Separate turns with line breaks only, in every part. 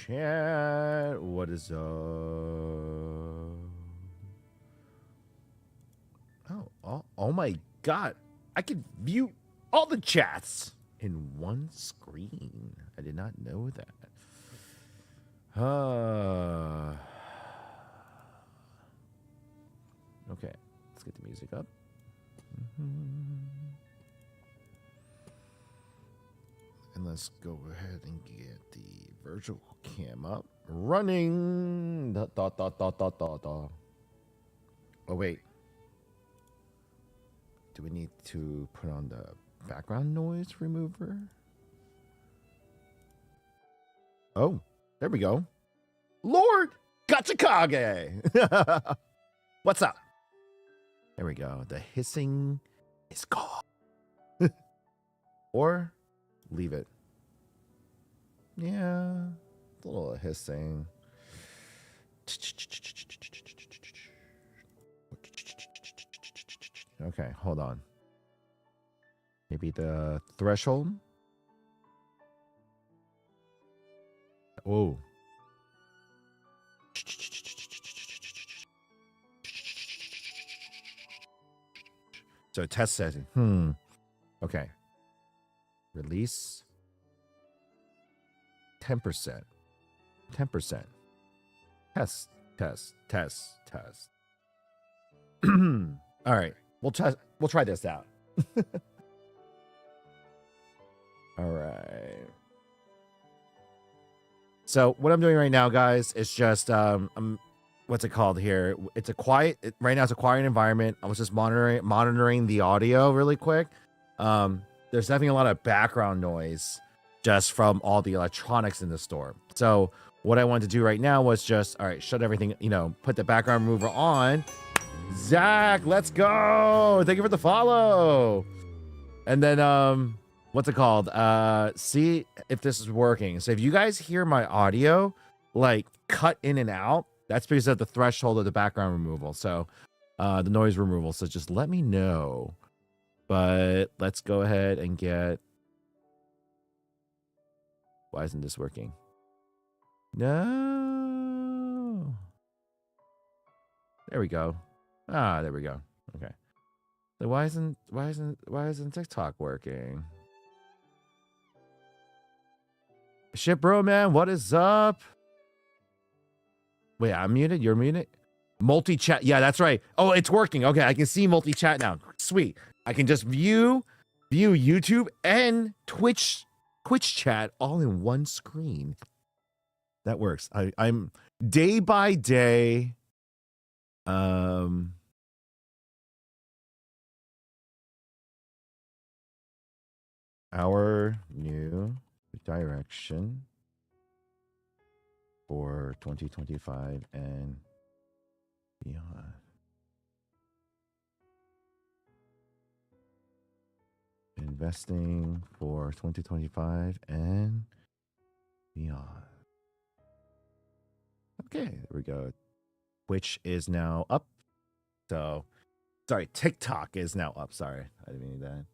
chat. What is up? Oh my god. I can view all the chats in one screen. I did not know that. Okay, let's get the music up. And let's go ahead and get the virtual cam up. Running. Da, da, da, da, da, da, da. Oh, wait. Do we need to put on the background noise remover? Oh, there we go. Lord Kachikage. What's up? There we go. The hissing is gone. Or leave it. Yeah, a little hissing. Okay, hold on. Maybe the threshold. Oh. So test setting. Okay. Release 10%. 10%. Test. All right. We'll try this out. All right. So what I'm doing right now, guys, is just what's it called here? It's a quiet right now. It's a quiet environment. I was just monitoring the audio really quick. There's definitely a lot of background noise just from all the electronics in the store. So what I wanted to do right now was just, all right, shut everything, put the background remover on. Zach, let's go. Thank you for the follow. And then, what's it called? See if this is working. So if you guys hear my audio, like cut in and out, that's because of the threshold of the background removal. So, the noise removal. So just let me know. But let's go ahead and get. Why isn't this working? No. There we go. There we go. Okay. So why isn't TikTok working? Shit, bro, man. What is up? Wait, I'm muted. You're muted. Multi-chat. Yeah, that's right. Oh, it's working. Okay, I can see multi-chat now. Sweet. I can just view YouTube and Twitch chat all in one screen. That works. I'm day by day. Our new direction for 2025 and beyond. Investing for 2025 and beyond. Okay, there we go. Twitch is now up. So, sorry, TikTok is now up. Sorry, I didn't mean that.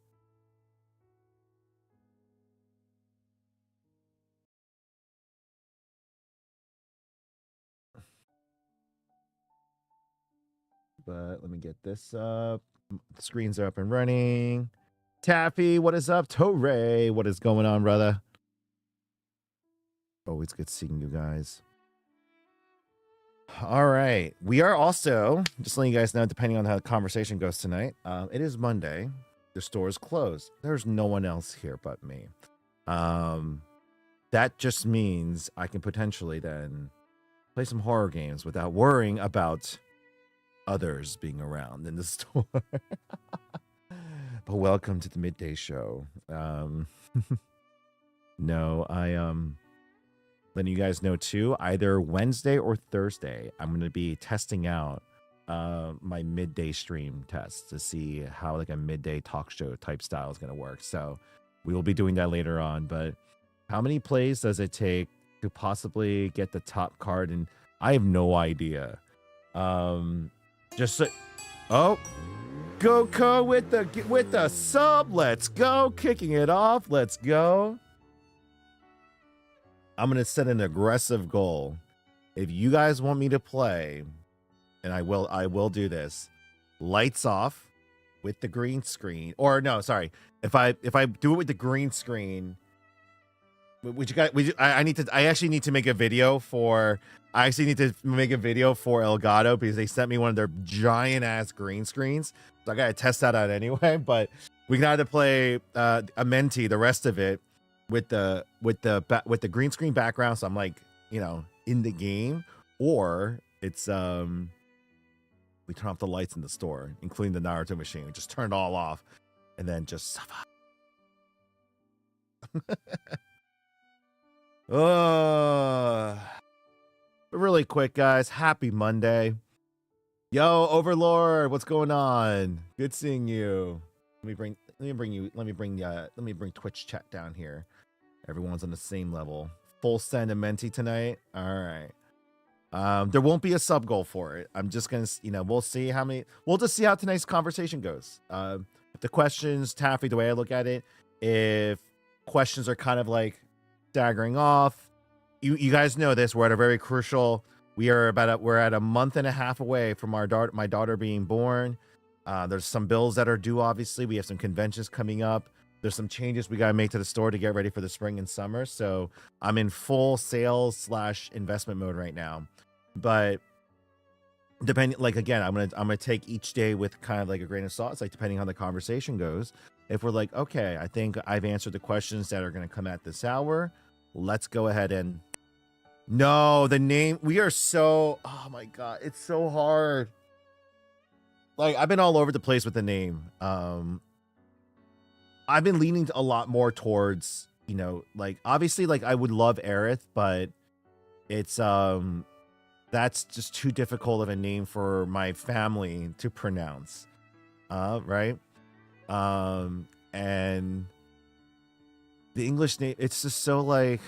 But let me get this up. The screens are up and running. Taffy, what is up? Torre, what is going on, brother? Always good seeing you guys. All right. We are also, just letting you guys know, depending on how the conversation goes tonight, it is Monday. The store is closed. There's no one else here but me. That just means I can potentially then play some horror games without worrying about others being around in the store. But welcome to the midday show. No, letting you guys know too, either Wednesday or Thursday, I'm going to be testing out my midday stream test to see how like a midday talk show type style is going to work. So we will be doing that later on. But how many plays does it take to possibly get the top card? And I have no idea. Just so, oh, Goko with the sub. Let's go, kicking it off. Let's go. I'm gonna set an aggressive goal. If you guys want me to play, and I will do this. Lights off with the green screen. Or no, sorry. If I do it with the green screen, which you got, I actually need to make a video for. I actually need to make a video for Elgato because they sent me one of their giant ass green screens. So I gotta test that out anyway. But we can either play Amenti, the rest of it, with the green screen background. So I'm like, in the game, or it's we turn off the lights in the store, including the Naruto machine. We just turn it all off, and then just but really quick, guys. Happy Monday. Yo, Overlord, what's going on? Good seeing you. Let me bring Twitch chat down here. Everyone's on the same level. Full send a Menti tonight. All right. There won't be a sub goal for it. I'm just gonna, we'll see how many. We'll just see how tonight's conversation goes. If the questions, Taffy, the way I look at it, if questions are kind of like staggering off, you guys know this. We're at a very crucial. We're at a month and a half away from my daughter being born. There's some bills that are due. Obviously, we have some conventions coming up. There's some changes we gotta make to the store to get ready for the spring and summer. So I'm in full sales / investment mode right now. But depending, like, again, I'm gonna take each day with kind of like a grain of salt. It's like depending on the conversation goes. If we're like, okay, I think I've answered the questions that are gonna come at this hour, let's go ahead and. No, the name. We are so. Oh my god, it's so hard. Like, I've been all over the place with the name. I've been leaning a lot more towards, like, obviously, like, I would love Aerith, but it's that's just too difficult of a name for my family to pronounce. Right? And the English name, it's just so like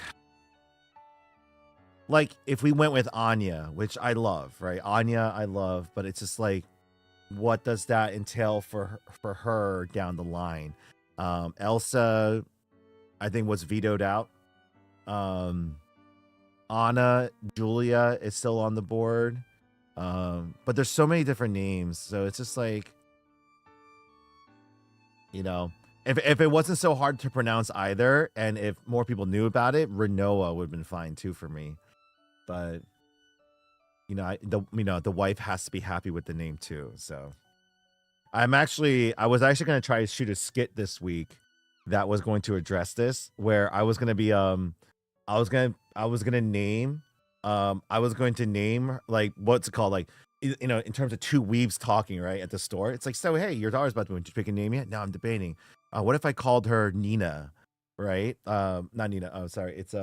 if we went with Anya, which I love, right? Anya, I love, but it's just like, what does that entail for her down the line? Elsa, I think, was vetoed out. Anna, Julia is still on the board. But there's so many different names, so it's just like, if it wasn't so hard to pronounce either, and if more people knew about it, Renoa would have been fine too for me. But the wife has to be happy with the name too. So I was actually going to try to shoot a skit this week that was going to address this, where I was going to be I was going to name like, what's it called, like, in terms of two weebs talking right at the store. It's like, so hey, your daughter's about to pick a name yet? No, I'm debating. What if I called her Nina, right? Not Nina. Oh, sorry, it's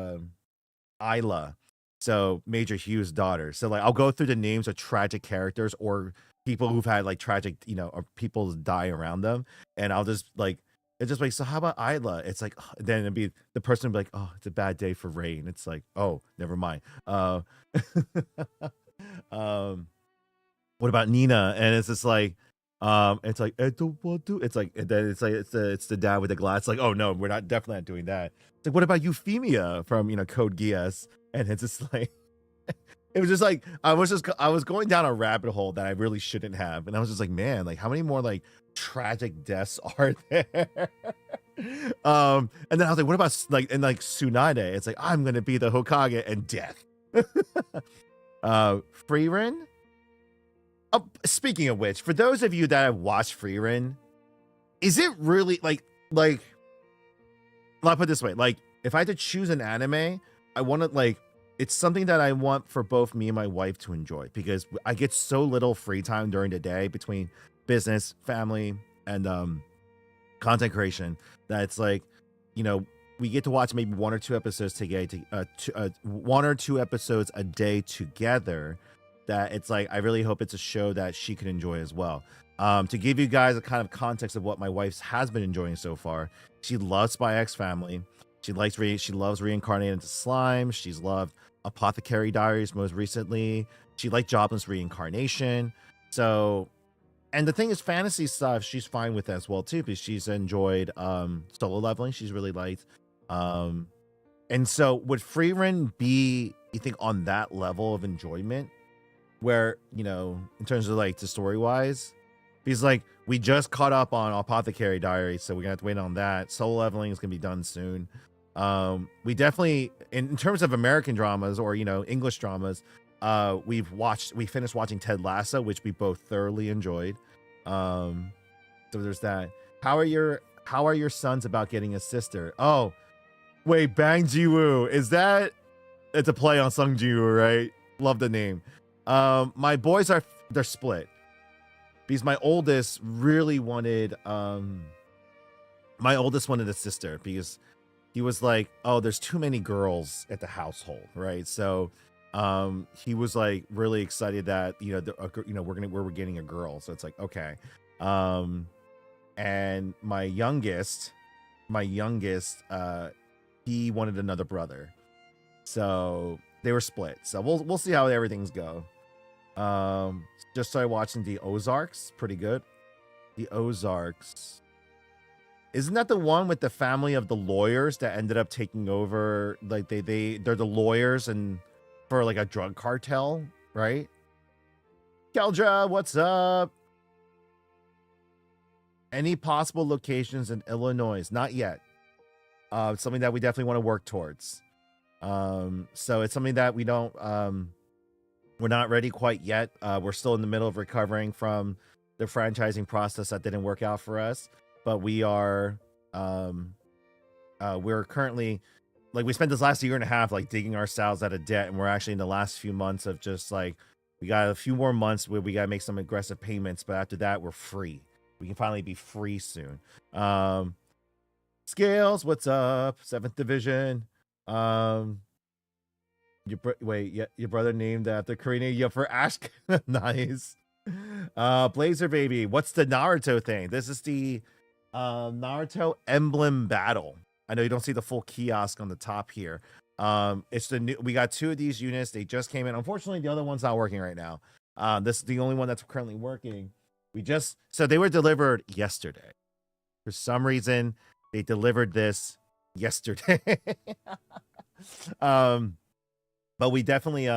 Isla. So Major Hugh's daughter. So like, I'll go through the names of tragic characters or people who've had like tragic, or people die around them, and I'll just like, it's just like, so how about Isla? It's like, then it'd be the person would be like, oh, it's a bad day for rain. It's like, oh, never mind. What about Nina? And it's just like, it's like, I don't want to. It's like, and then it's like, it's the dad with the glass. It's like, oh no, we're definitely not doing that. It's like, what about Euphemia from Code Geass? And it's just like, it was just like, I was going down a rabbit hole that I really shouldn't have, and I was just like, man, like, how many more like tragic deaths are there? And then I was like, what about like Tsunade? It's like, I'm gonna be the Hokage and death. Frieren. Speaking of which, for those of you that have watched Frieren, is it really like I'll put it this way, like, if I had to choose an anime, I want to, like, it's something that I want for both me and my wife to enjoy, because I get so little free time during the day between business, family, and content creation, that it's like, we get to watch maybe one or two episodes one or two episodes a day together. That it's like, I really hope it's a show that she can enjoy as well. To give you guys a kind of context of what my wife has been enjoying so far, she loves Spy X Family. She loves Reincarnated into Slime. She's loved Apothecary Diaries most recently. She liked Joblin's Reincarnation. So, and the thing is, fantasy stuff she's fine with as well too, because she's enjoyed Solo Leveling. She's really liked, And so would Freerun be, you think, on that level of enjoyment where, you know, in terms of like the story wise? Because like we just caught up on Apothecary Diary, so we're gonna have to wait on that. Solo Leveling is gonna be done soon. We definitely, in terms of American dramas or, you know, English dramas, we finished watching Ted Lasso, which we both thoroughly enjoyed. So there's that. How are your sons about getting a sister? Oh, wait, Bang Ji-woo. It's a play on Sung Ji-woo, right? Love the name. My boys they're split. Because my oldest wanted a sister because he was like, oh, there's too many girls at the household, right? So he was like really excited that, you know, we're getting a girl. So it's like, okay. And my youngest, he wanted another brother. So they were split. So we'll see how everything's go. Just started watching the Ozarks. Pretty good. The Ozarks. Isn't that the one with the family of the lawyers that ended up taking over? Like they're the lawyers and for like a drug cartel, right? Keldra, what's up? Any possible locations in Illinois? Not yet. It's something that we definitely want to work towards. So it's something that we're not ready quite yet. We're still in the middle of recovering from the franchising process that didn't work out for us, but we're currently, like, we spent this last year and a half like digging ourselves out of debt, and we're actually in the last few months of just like, we got a few more months where we got to make some aggressive payments, but after that we're free. We can finally be free soon. Scales, what's up? 7th Division. Your brother named after Karina. Yeah, for Ash. Nice. Blazer baby, what's the Naruto thing? This is the Naruto emblem battle. I know you don't see the full kiosk on the top here. It's the new. We got 2 of these units. They just came in. Unfortunately, the other one's not working right now. This is the only one that's currently working. So they were delivered yesterday. For some reason, they delivered this yesterday. But we definitely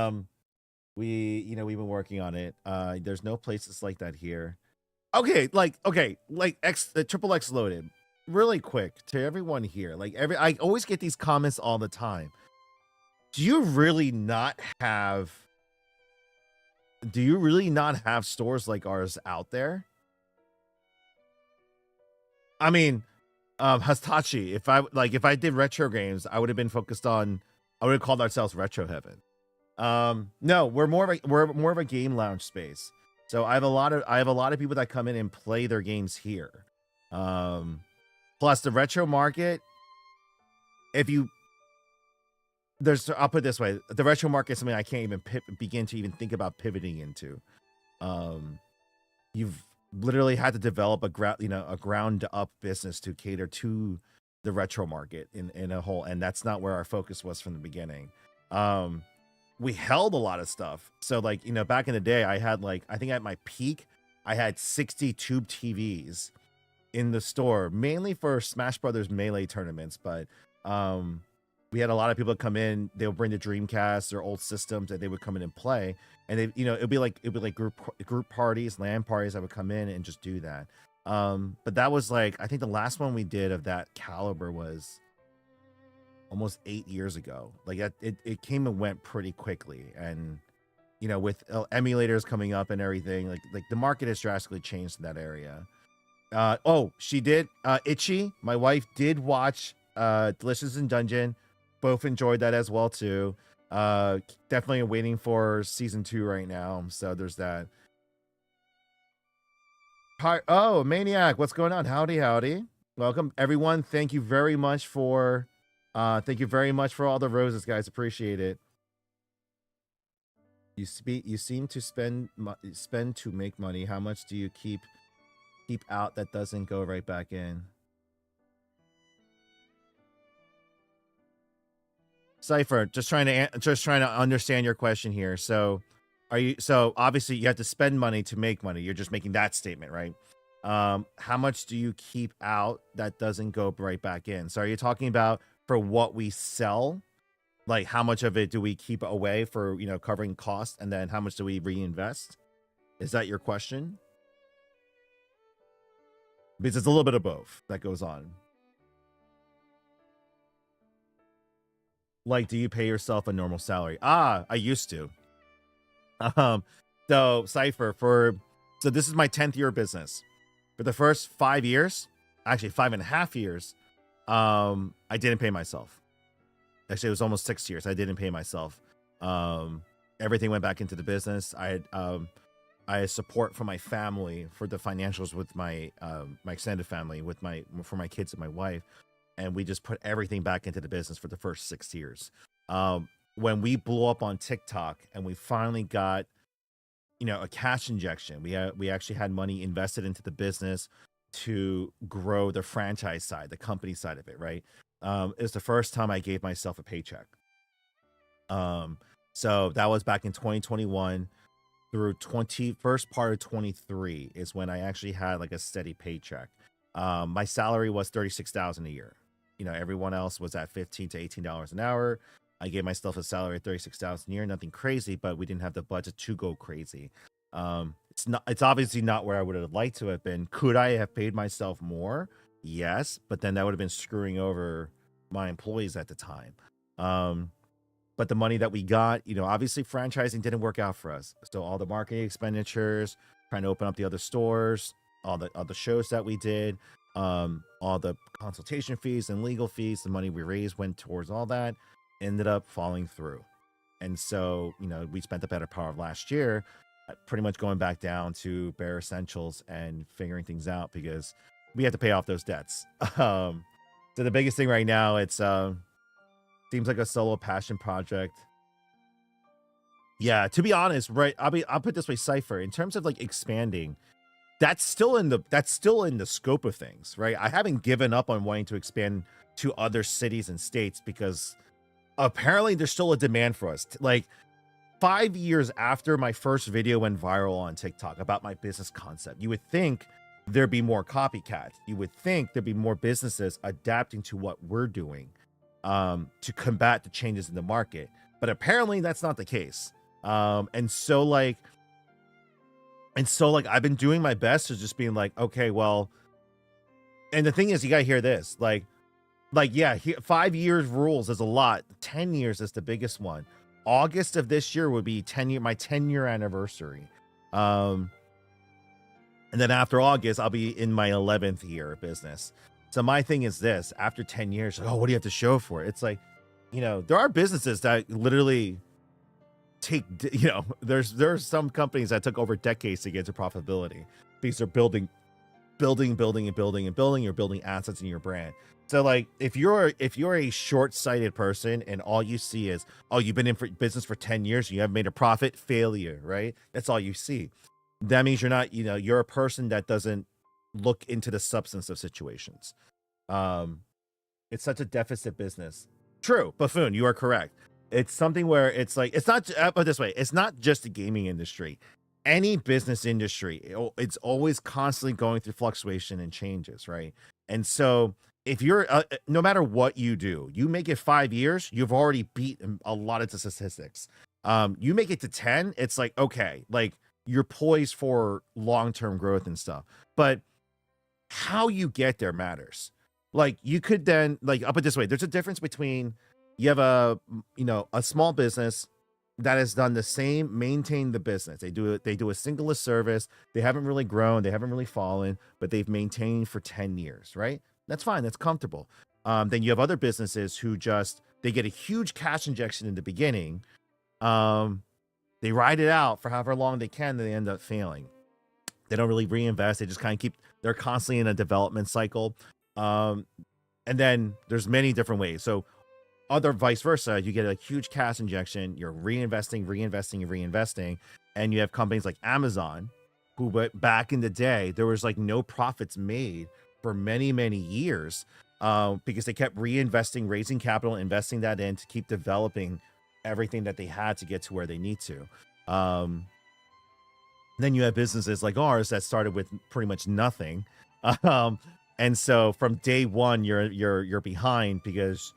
we've been working on it. There's no places like that here. Okay, like the triple X loaded. Really quick to everyone here. I always get these comments all the time. Do you really not have stores like ours out there? I mean, Hastachi, if I did retro games, I would have called ourselves Retro Heaven. No, we're more of a game lounge space. So I have a lot of people that come in and play their games here. Plus the retro market, I'll put it this way, the retro market is something I can't even begin to even think about pivoting into. You've literally had to develop a ground up business to cater to the retro market in a whole, and that's not where our focus was from the beginning. We held a lot of stuff. So back in the day, I had I think at my peak, I had 60 tube TVs in the store, mainly for Smash Brothers Melee tournaments. But we had a lot of people come in. They would bring the Dreamcast, their old systems that they would come in and play. And they, it'd be like group parties, LAN parties that would come in and just do that. But that was I think the last one we did of that caliber was almost 8 years ago. It came and went pretty quickly. And with emulators coming up and everything, the market has drastically changed in that area. She did. Itchy, my wife, did watch Delicious in Dungeon. Both enjoyed that as well too. Definitely waiting for season 2 right now. So there's that. Hi, Maniac, what's going on? Howdy. Welcome everyone. Thank you very much for all the roses, guys. Appreciate it. You seem to spend to make money. How much do you keep out that doesn't go right back in? Cypher, just trying to understand your question here. So obviously you have to spend money to make money. You're just making that statement, right? How much do you keep out that doesn't go right back in? So are you talking about for what we sell. Like, how much of it do we keep away for, covering costs, and then how much do we reinvest? Is that your question? Because it's a little bit of both that goes on. Like, do you pay yourself a normal salary? I used to. So Cypher, so this is my 10th year of business. For the first 5 years, actually 5.5 years, I didn't pay myself. Actually, it was almost 6 years. I didn't pay myself. Everything went back into the business. I had support from my family for the financials with my extended family, for my kids and my wife, and we just put everything back into the business for the first 6 years. When we blew up on TikTok and we finally got a cash injection, we actually had money invested into the business to grow the franchise side, the company side of it, right? It was the first time I gave myself a paycheck. So that was back in 2021 through first part of 23 is when I actually had like a steady paycheck. My salary was $36,000 a year. Everyone else was at $15 to $18 an hour. I gave myself a salary of $36,000 a year, nothing crazy, but we didn't have the budget to go crazy. It's obviously not where I would have liked to have been. Could I have paid myself more? Yes, but then that would have been screwing over my employees at the time. But the money that we got, obviously franchising didn't work out for us. So all the marketing expenditures, trying to open up the other stores, all the shows that we did, all the consultation fees and legal fees, the money we raised went towards all that, ended up falling through. And so, we spent the better part of last year pretty much going back down to bare essentials and figuring things out because we had to pay off those debts. So the biggest thing right now, it's seems like a solo passion project. Yeah, to be honest, right? I'll put it this way, Cypher, in terms of like expanding, that's still in the scope of things, right? I haven't given up on wanting to expand to other cities and states because apparently there's still a demand for us. Like 5 years after my first video went viral on TikTok about my business concept, you would think there'd be more copycats. You would think there'd be more businesses adapting to what we're doing to combat the changes in the market. But apparently that's not the case. And so I've been doing my best to just being like, okay, well, and the thing is, you gotta hear this, yeah, 5 years rules is a lot. 10 years is the biggest one. August of this year would be my 10-year anniversary. And then after August, I'll be in my 11th year of business. So my thing is this, after 10 years, like, oh, what do you have to show for it? It's like, there are businesses that literally take, there's some companies that took over decades to get to profitability because they're building. You're building assets in your brand. So like, if you're a short-sighted person and all you see is, oh, you've been in business for 10 years, and you haven't made a profit, failure, right? That's all you see. That means you're not, you're a person that doesn't look into the substance of situations. It's such a deficit business. True, Buffoon, you are correct. It's something where it's like, it's not, put this way, it's not just the gaming industry. Any business industry, it's always constantly going through fluctuation and changes, right? And so if you're, no matter what you do, you make it 5 years, you've already beat a lot of the statistics. You make it to 10, it's like, okay, like you're poised for long-term growth and stuff. But how you get there matters. Like you could then, like, I'll put it this way, there's a difference between you have a small business that has done the same, maintain the business. They do a singular service. They haven't really grown. They haven't really fallen, but they've maintained for 10 years, right? That's fine. That's comfortable. Then you have other businesses who they get a huge cash injection in the beginning. They ride it out for however long they can, then they end up failing. They don't really reinvest. They just kind of they're constantly in a development cycle. And then there's many different ways. So other vice versa, you get a huge cash injection, you're reinvesting, and you have companies like Amazon, who back in the day, there was like no profits made for many, many years because they kept reinvesting, raising capital, investing that in to keep developing everything that they had to get to where they need to. Then you have businesses like ours that started with pretty much nothing. And so from day one, you're behind because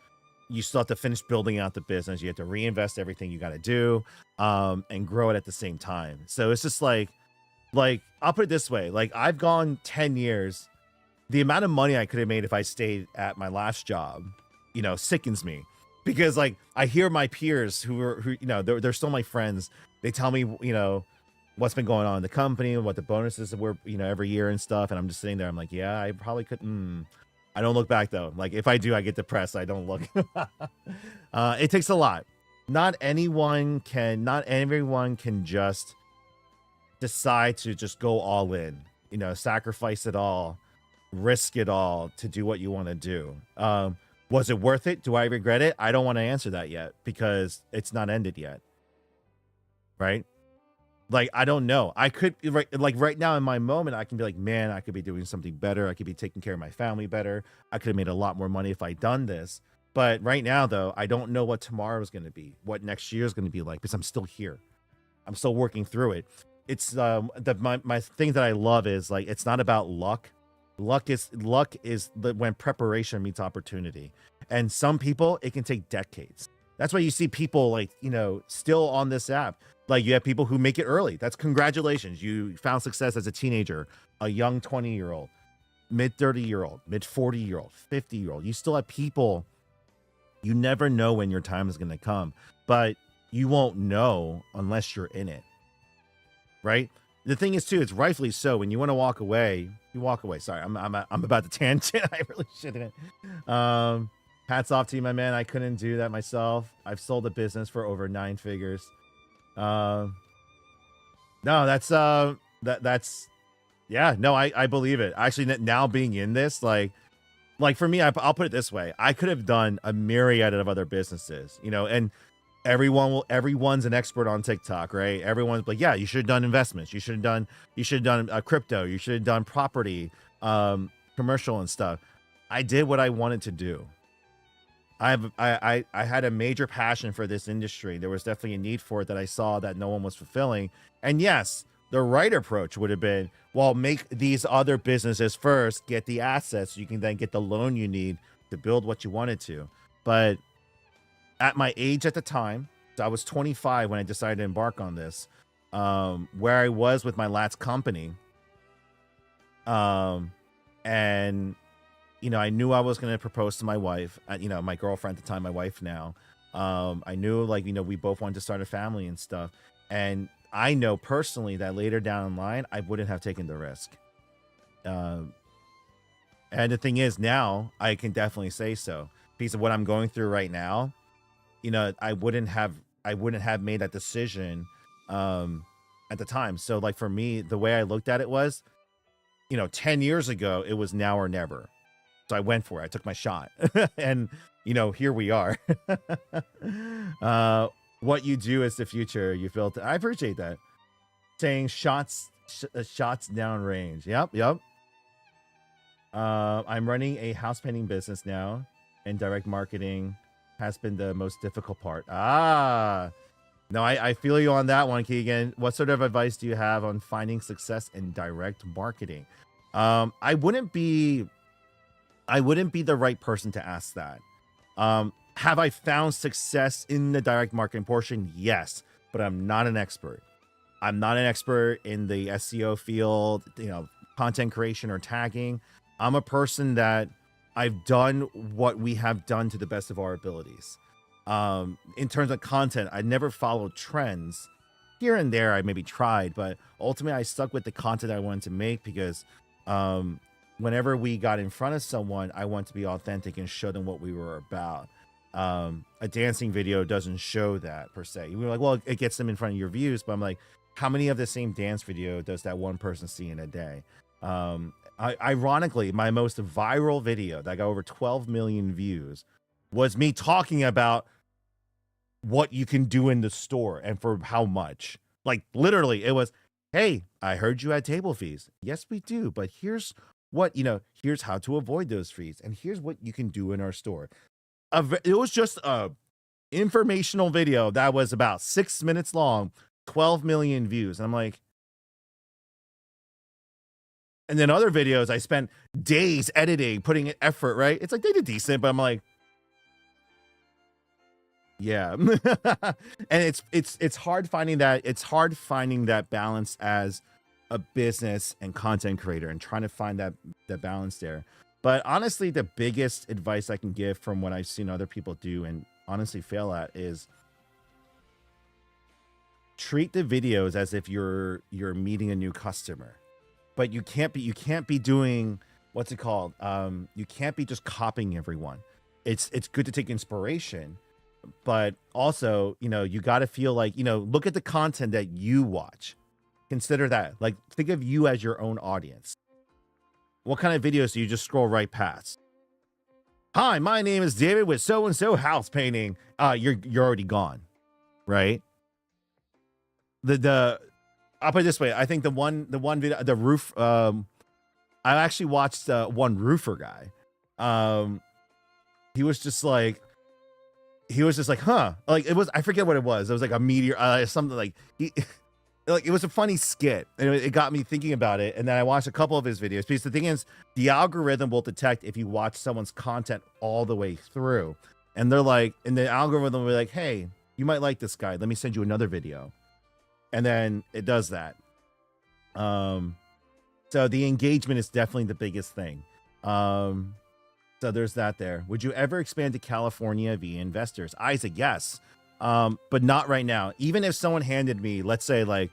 you still have to finish building out the business. You have to reinvest everything you got to do, and grow it at the same time. So it's just like I'll put it this way: like I've gone 10 years. The amount of money I could have made if I stayed at my last job, sickens me, because like I hear my peers who they're still my friends. They tell me what's been going on in the company, what the bonuses were every year and stuff, and I'm just sitting there. I'm like, yeah, I probably couldn't. I don't look back though. Like if I do, I get depressed. I don't look. It takes a lot. Not everyone can just decide to just go all in, sacrifice it all, risk it all to do what you want to do. Was it worth it? Do I regret it? I don't want to answer that yet because it's not ended yet. Right? Like, I don't know. I could right now in my moment, I can be like, man, I could be doing something better. I could be taking care of my family better. I could have made a lot more money if I'd done this. But right now, though, I don't know what tomorrow is going to be, what next year is going to be like, because I'm still here. I'm still working through it. It's my thing that I love is like, it's not about luck. Luck is when preparation meets opportunity. And some people, it can take decades. That's why you see people like, still on this app. Like you have people who make it early. That's congratulations. You found success as a teenager, a young 20-year-old, mid 30-year-old, mid 40-year-old, 50-year-old. You still have people. You never know when your time is going to come, but you won't know unless you're in it. Right? The thing is too, it's rightfully so. When you want to walk away, you walk away. Sorry, I'm about to tangent. I really shouldn't. Hats off to you, my man. I couldn't do that myself. I've sold a business for over 9 figures. No, that's yeah, no, I believe it. Actually, now being in this, like for me, I'll put it this way: I could have done a myriad of other businesses, and everyone's an expert on TikTok, right? Everyone's like, yeah, you should have done investments, you should have done crypto, you should have done property, commercial and stuff. I did what I wanted to do. I had a major passion for this industry. There was definitely a need for it that I saw that no one was fulfilling. And yes, the right approach would have been, well, make these other businesses first, get the assets, so you can then get the loan you need to build what you wanted to. But at my age at the time, so I was 25 when I decided to embark on this, where I was with my last company, and I knew I was going to propose to my wife, my girlfriend at the time, my wife now. I knew we both wanted to start a family and stuff. And I know personally that later down the line, I wouldn't have taken the risk. And the thing is now I can definitely say so because of what I'm going through right now. I wouldn't have made that decision, at the time. So like for me, the way I looked at it was, 10 years ago, it was now or never. So I went for it. I took my shot. And, here we are. What you do is the future. You feel I appreciate that. Saying shots down range. Yep. I'm running a house painting business now, and direct marketing has been the most difficult part. No, I feel you on that one, Keegan. What sort of advice do you have on finding success in direct marketing? I wouldn't be the right person to ask that. Have I found success in the direct marketing portion? Yes, but I'm not an expert. I'm not an expert in the SEO field, content creation or tagging. I'm a person that I've done what we have done to the best of our abilities. In terms of content, I never followed trends. Here and there, I maybe tried, but ultimately I stuck with the content I wanted to make because whenever we got in front of someone, I want to be authentic and show them what we were about. A dancing video doesn't show that per se. We're like, well, it gets them in front of your views, but I'm like, how many of the same dance video does that one person see in a day? Ironically, my most viral video that got over 12 million views was me talking about what you can do in the store and for how much. Like literally, it was, hey, I heard you had table fees. Yes, we do, but here's what, here's how to avoid those fees, and here's what you can do in our store. It was just a informational video that was about 6 minutes long, 12 million views. And I'm like, and then other videos I spent days editing, putting in effort, right? It's like they did decent, but I'm like, Yeah. And it's hard finding that balance as a business and content creator and trying to find that balance there. But honestly, the biggest advice I can give from what I've seen other people do and honestly fail at is treat the videos as if you're meeting a new customer. But you can't be doing what's it called? You can't be just copying everyone. It's good to take inspiration, but also, you got to feel like, look at the content that you watch. Consider that. Like, think of you as your own audience. What kind of videos do you just scroll right past? Hi, my name is David with so and so house painting. You're already gone, right? I'll put it this way. I think the one video, the roof. I actually watched one roofer guy. He was just like, huh? Like it was. I forget what it was. It was like a meteor, something like he. Like it was a funny skit, and it got me thinking about it. And then I watched a couple of his videos because the thing is, the algorithm will detect if you watch someone's content all the way through, and they're like, and the algorithm will be like, hey, you might like this guy. Let me send you another video, and then it does that. So the engagement is definitely the biggest thing. So there's that there. Would you ever expand to California via investors? Isaac, yes. But not right now. Even if someone handed me, let's say like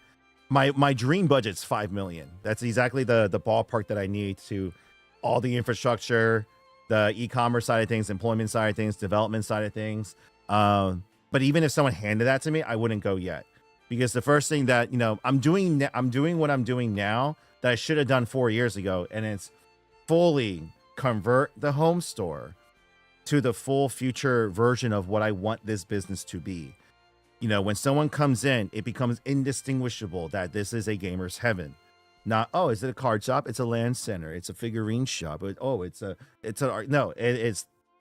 my dream budget's 5 million. That's exactly the ballpark that I need to all the infrastructure, the e-commerce side of things, employment side of things, development side of things. But even if someone handed that to me, I wouldn't go yet. Because the first thing that, I'm doing what I'm doing now that I should have done 4 years ago. And it's fully convert the home store to the full future version of what I want this business to be. When someone comes in, it becomes indistinguishable that this is a gamer's heaven. Not, oh, is it a card shop? It's a land center. It's a figurine shop. It's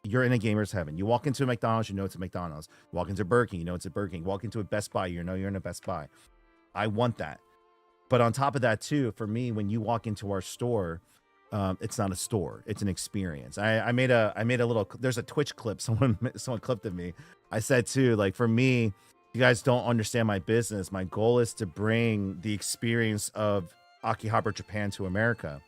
you're in a gamer's heaven. You walk into a McDonald's, you know it's a McDonald's. You walk into Burger King, you know it's a Burger King. Walk into a Best Buy, you know you're in a Best Buy. I want that. But on top of that too, for me, when you walk into our store, it's not a store, it's an experience. I made a little, there's a Twitch clip someone clipped of me. I said too, like, for me, you guys don't understand my business. My goal is to bring the experience of Akihabara Japan to America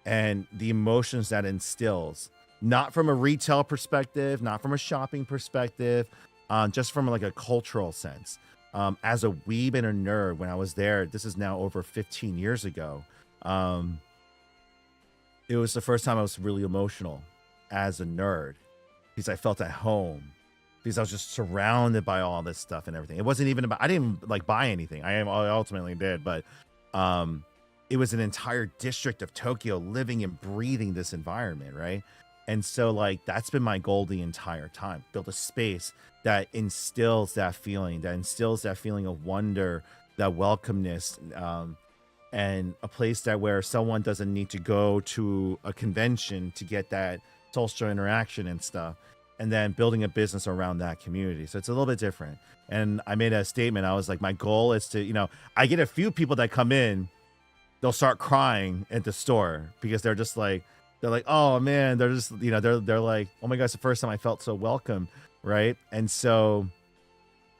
and the emotions that instills, not from a retail perspective, not from a shopping perspective, just from like a cultural sense. As a weeb and a nerd, when I was there, this is now over 15 years ago. It was the first time I was really emotional as a nerd because I felt at home because I was just surrounded by all this stuff and everything. It wasn't even about, I didn't like buy anything. I ultimately did, but it was an entire district of Tokyo living and breathing this environment, right? And so like that's been my goal the entire time. Build a space that instills that feeling of wonder, that welcomeness, and a place that where someone doesn't need to go to a convention to get that social interaction and stuff, and then building a business around that community. So it's a little bit different. And I made a statement. I was like, my goal is to, I get a few people that come in, they'll start crying at the store because they're like, oh man, they're just, they're like, oh my gosh, the first time I felt so welcome. Right. And so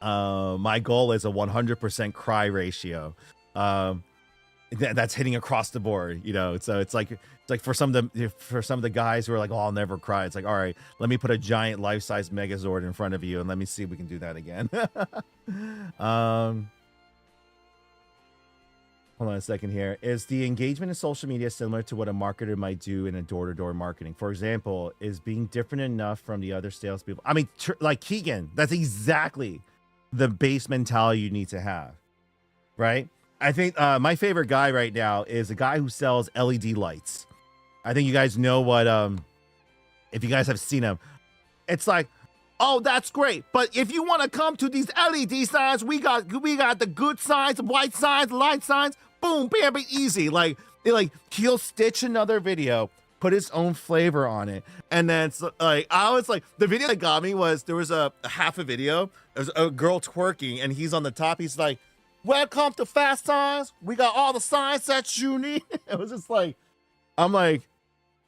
my goal is a 100% cry ratio. That's hitting across the board, so it's like for some of the guys who are like, oh, I'll never cry. It's like, all right, let me put a giant life-size Megazord in front of you and let me see if we can do that again. Hold on a second here. Is the engagement in social media similar to what a marketer might do in a door-to-door marketing? For example, is being different enough from the other salespeople? I mean, like Keegan, that's exactly the base mentality you need to have, right? I think my favorite guy right now is a guy who sells LED lights. I think you guys know what, if you guys have seen him, it's like, oh, that's great. But if you want to come to these LED signs, we got the good signs, white signs, light signs, boom, bam, easy. Like he'll stitch another video, put his own flavor on it. And then it's like, I was like, the video that got me was, there was a half a video. There's a girl twerking and he's on the top. He's like, welcome to Fast Signs. We got all the signs that you need. It was just like, I'm like,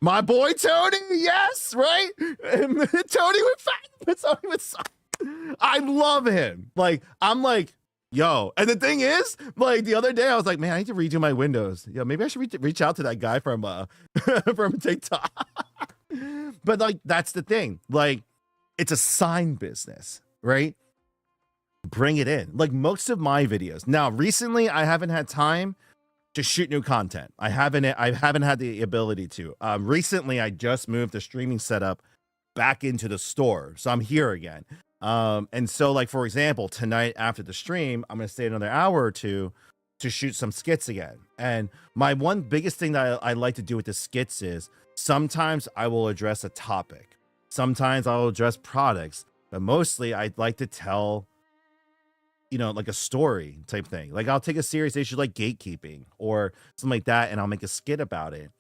my boy Tony, yes, right? And Tony with signs. I love him. Like, I'm like, yo. And the thing is, like, the other day I was like, man, I need to redo my windows. Yo, maybe I should reach out to that guy from from TikTok. But like, that's the thing. Like, it's a sign business, right? Bring it in. Like most of my videos. Now, recently I haven't had time to shoot new content. I haven't had the ability to. Recently I just moved the streaming setup back into the store. So I'm here again. And so like, for example, tonight after the stream, I'm going to stay another hour or two to shoot some skits again. And my one biggest thing that I like to do with the skits is sometimes I will address a topic. Sometimes I'll address products, but mostly I'd like to tell, you know, like a story type thing. Like I'll take a serious issue like gatekeeping or something like that, and I'll make a skit about it.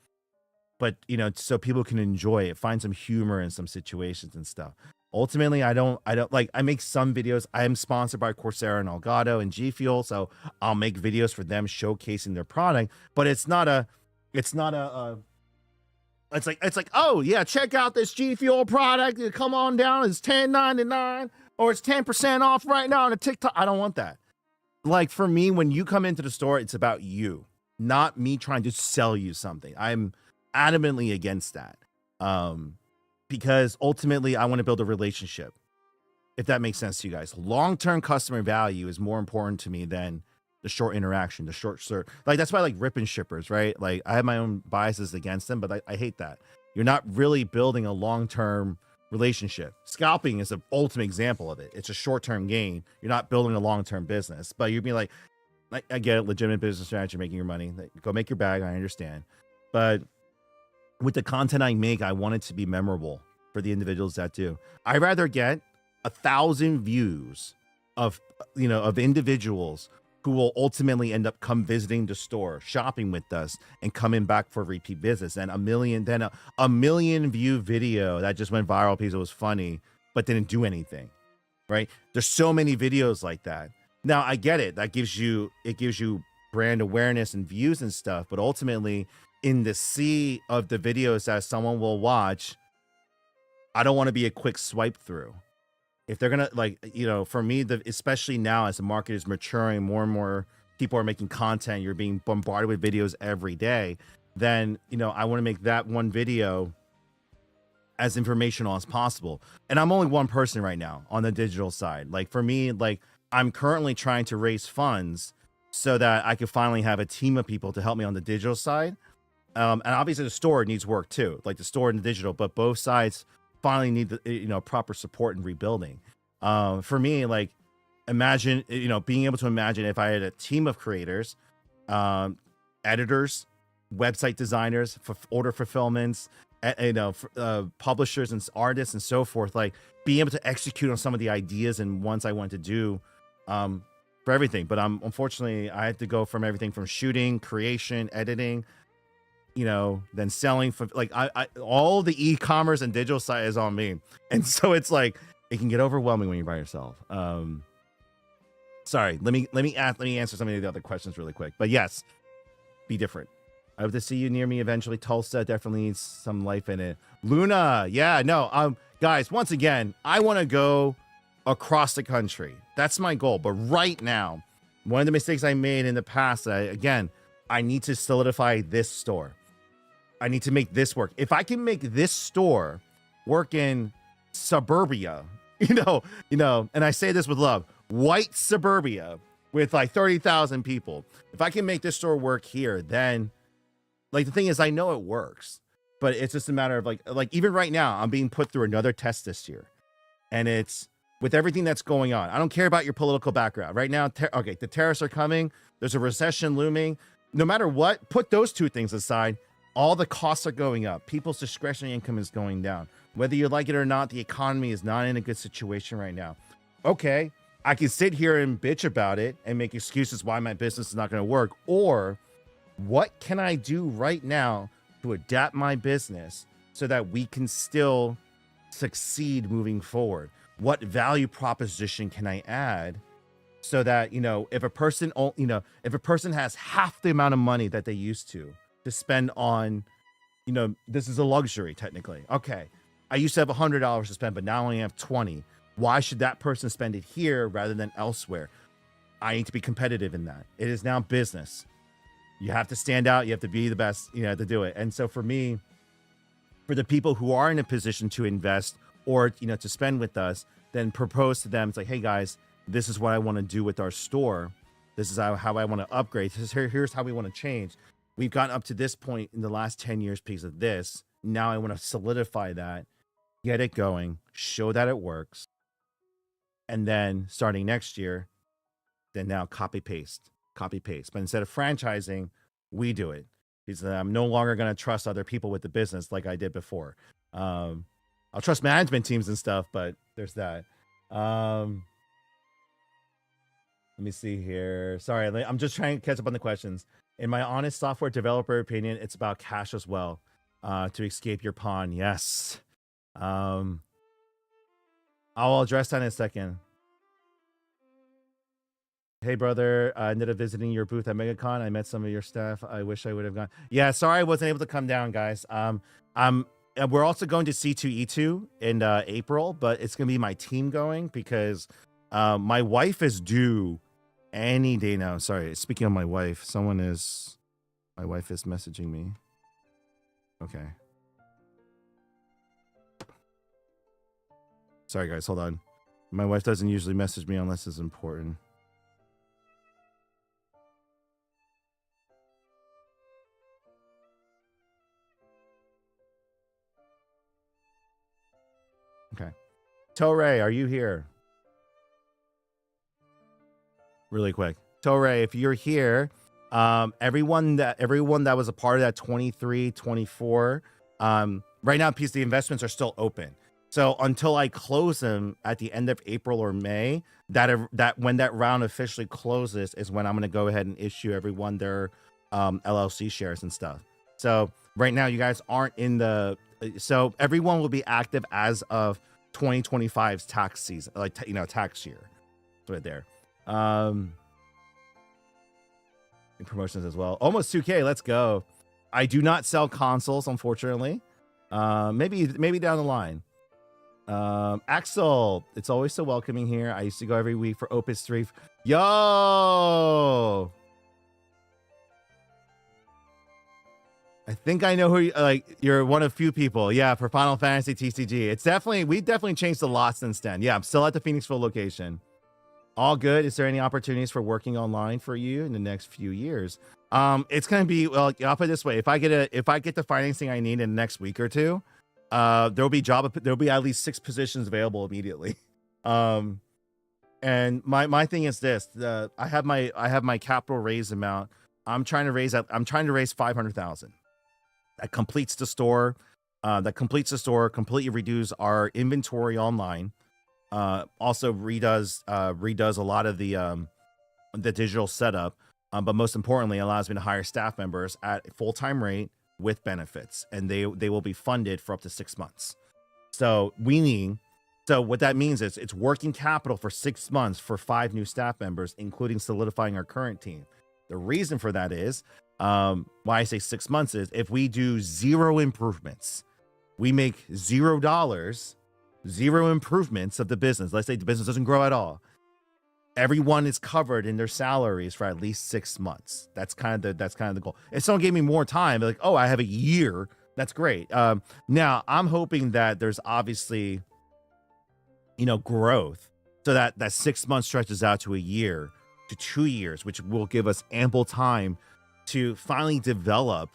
But, you know, so people can enjoy it, find some humor in some situations and stuff. Ultimately, I don't like, I make some videos. I am sponsored by Coursera and Elgato and G Fuel, so I'll make videos for them showcasing their product, but it's like, oh yeah, check out this G Fuel product. Come on down. It's $10.99 or it's 10% off right now on a TikTok. I don't want that. Like for me, when you come into the store, it's about you, not me trying to sell you something. I'm adamantly against that. Because ultimately I want to build a relationship. If that makes sense to you guys, long-term customer value is more important to me than the short interaction, the short search. Like that's why I like ripping shippers, right? Like I have my own biases against them, but I hate that. You're not really building a long-term relationship. Scalping is an ultimate example of it. It's a short-term gain. You're not building a long-term business, but you'd be like, I get it, legitimate business strategy, making your money. Go make your bag, I understand. But with the content I make, I want it to be memorable for the individuals that do. I'd rather get 1,000 views of, you know, of individuals who will ultimately end up come visiting the store, shopping with us, and coming back for repeat business. And a million view video that just went viral because it was funny, but didn't do anything, right? There's so many videos like that. Now I get it. It gives you brand awareness and views and stuff, but ultimately in the sea of the videos that someone will watch, I don't want to be a quick swipe through. If they're gonna, like, you know, for me, especially now as the market is maturing, more and more people are making content, you're being bombarded with videos every day, then, you know, I want to make that one video as informational as possible. And I'm only one person right now on the digital side. Like for me, like I'm currently trying to raise funds so that I could finally have a team of people to help me on the digital side. And obviously the store needs work too, like the store and the digital, but both sides finally need the, you know, proper support and rebuilding. For me, like imagine, you know, being able to imagine if I had a team of creators, editors, website designers, order fulfillments, you know, publishers and artists and so forth, like being able to execute on some of the ideas and ones I want to do for everything. But unfortunately I had to go from everything from shooting, creation, editing, you know, then selling for like I all the e-commerce and digital side is on me. And so it's like it can get overwhelming when you're by yourself. Sorry, let me answer some of the other questions really quick. But yes, be different. I hope to see you near me eventually. Tulsa definitely needs some life in it. Luna, yeah, no, guys, once again, I want to go across the country. That's my goal. But right now, one of the mistakes I made in the past, I need to solidify this store. I need to make this work. If I can make this store work in suburbia, you know, and I say this with love, white suburbia with like 30,000 people. If I can make this store work here, then like the thing is, I know it works, but it's just a matter of like even right now, I'm being put through another test this year, and it's with everything that's going on. I don't care about your political background right now. Okay, the tariffs are coming. There's a recession looming. No matter what, put those two things aside. All the costs are going up. People's discretionary income is going down. Whether you like it or not, the economy is not in a good situation right now. Okay, I can sit here and bitch about it and make excuses why my business is not going to work. Or what can I do right now to adapt my business so that we can still succeed moving forward? What value proposition can I add so that, you know, if a person has half the amount of money that they used to spend on, you know, this is a luxury technically. Okay, I used to have $100 to spend, but now I only have 20. Why should that person spend it here rather than elsewhere? I need to be competitive in that. It is now business. You have to stand out. You have to be the best, you know, to do it. And so for me, for the people who are in a position to invest or, you know, to spend with us, then propose to them. It's like, hey guys, this is what I want to do with our store. This is how I want to upgrade. Here's how we want to change. We've gotten up to this point in the last 10 years because of this. Now I want to solidify that, get it going, show that it works. And then starting next year, then now copy paste. But instead of franchising, we do it. Because I'm no longer going to trust other people with the business like I did before. I'll trust management teams and stuff, but there's that. Let me see here. Sorry, I'm just trying to catch up on the questions. In my honest software developer opinion, it's about cash as well. To escape your pawn. Yes. I'll address that in a second. Hey, brother, I ended up visiting your booth at MegaCon. I met some of your staff. I wish I would have gone. Yeah, sorry I wasn't able to come down, guys. We're also going to C2E2 in April, but it's going to be my team going because my wife is due any day now. Sorry, speaking of my wife, my wife is messaging me. Okay. Sorry, guys, hold on. My wife doesn't usually message me unless it's important. Okay. Torre, are you here? Really quick. Torre, if you're here, everyone that was a part of that 23, 24, right now, because the investments are still open. So until I close them at the end of April or May, that when that round officially closes is when I'm going to go ahead and issue everyone their LLC shares and stuff. So right now, you guys aren't in the. So everyone will be active as of 2025's tax season, like tax year. Right there. In promotions as well. Almost 2K. Let's go. I do not sell consoles, unfortunately. Maybe down the line. Axel, it's always so welcoming here. I used to go every week for Opus 3. Yo! I think I know who you, you're one of few people. Yeah, for Final Fantasy TCG. We definitely changed a lot since then. Yeah, I'm still at the Phoenixville location. All good. Is there any opportunities for working online for you in the next few years? It's gonna be, well, I'll put it this way. If I get the financing I need in the next week or two, there'll be at least 6 positions available immediately. And my thing is this: I have my capital raise amount. I'm trying to raise 500,000. That completes the store. Completely reduce our inventory online. Also redoes a lot of the digital setup. But most importantly, allows me to hire staff members at a full-time rate with benefits, and they will be funded for up to 6 months. So what that means is it's working capital for 6 months for 5 new staff members, including solidifying our current team. The reason for that is, why I say 6 months is if we do 0 improvements, we make $0, 0 improvements of the business. Let's say the business doesn't grow at all. Everyone is covered in their salaries for at least 6 months. That's kind of the goal. If someone gave me more time, like, oh, I have a year, that's great. Now I'm hoping that there's obviously, growth, so that 6 months stretches out to a year to 2 years, which will give us ample time to finally develop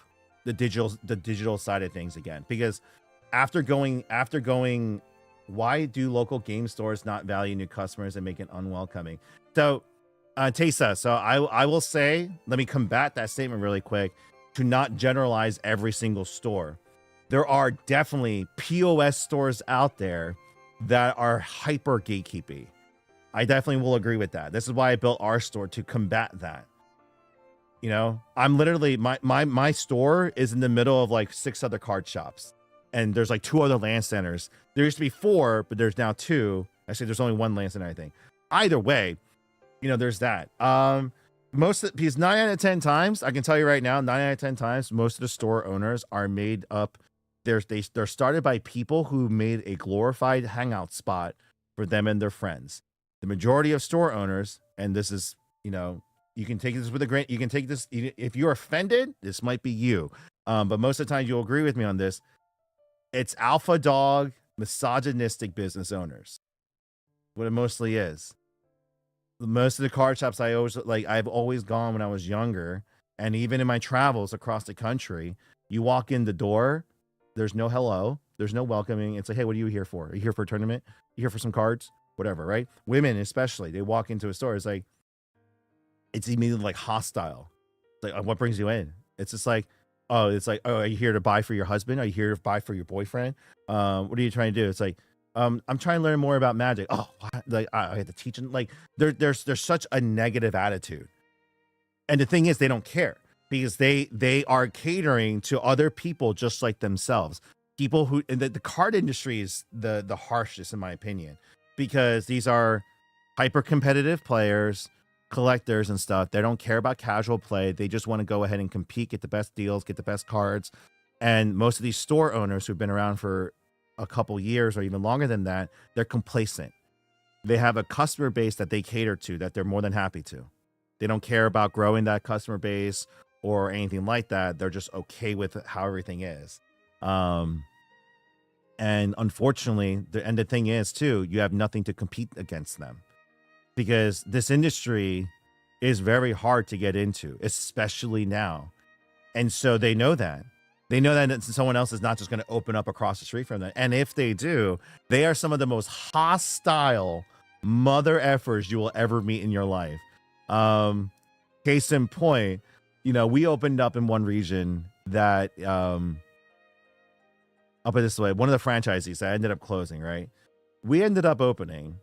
the digital side of things again. Because after going, why do local game stores not value new customers and make it unwelcoming? So, Tesa, so I will say, let me combat that statement really quick, to not generalize every single store. There are definitely POS stores out there that are hyper gatekeepy. I definitely will agree with that. This is why I built our store, to combat that. I'm literally, my store is in the middle of like 6 other card shops. And there's like 2 other LAN centers. There used to be 4, but there's now 2. Actually, there's only 1 LAN center, I think. Either way, there's that. Because 9 out of 10 times, I can tell you right now, 9 out of 10 times, most of the store owners are made up. They're started by people who made a glorified hangout spot for them and their friends. The majority of store owners, and this is, you can take this with a grain. You can take this if you're offended. This might be you, but most of the time you'll agree with me on this. It's alpha dog, misogynistic business owners. What it mostly is. Most of the card shops I've always gone when I was younger, and even in my travels across the country, you walk in the door, there's no hello, there's no welcoming. It's like, hey, what are you here for? Are you here for a tournament? You here for some cards? Whatever, right? Women especially, they walk into a store, it's immediately like hostile. It's like, what brings you in? It's just like, oh, are you here to buy for your husband? Are you here to buy for your boyfriend? What are you trying to do? It's like, I'm trying to learn more about Magic. Oh, like I had to teach them. Like there's such a negative attitude, and the thing is, they don't care because they are catering to other people just like themselves. People who, and the card industry is the harshest in my opinion, because these are hyper competitive players, collectors and stuff. They don't care about casual play. They just want to go ahead and compete, get the best deals, get the best cards. And most of these store owners who've been around for a couple years or even longer than that, they're complacent. They have a customer base that they cater to, that they're more than happy to. They don't care about growing that customer base or anything like that. They're just okay with how everything is. And unfortunately, the thing is too, you have nothing to compete against them, because this industry is very hard to get into, especially now. And so they know that. They know that someone else is not just going to open up across the street from them. And if they do, they are some of the most hostile mother effers you will ever meet in your life. Case in point, we opened up in one region that, I'll put it this way, one of the franchisees that ended up closing, right? We ended up opening,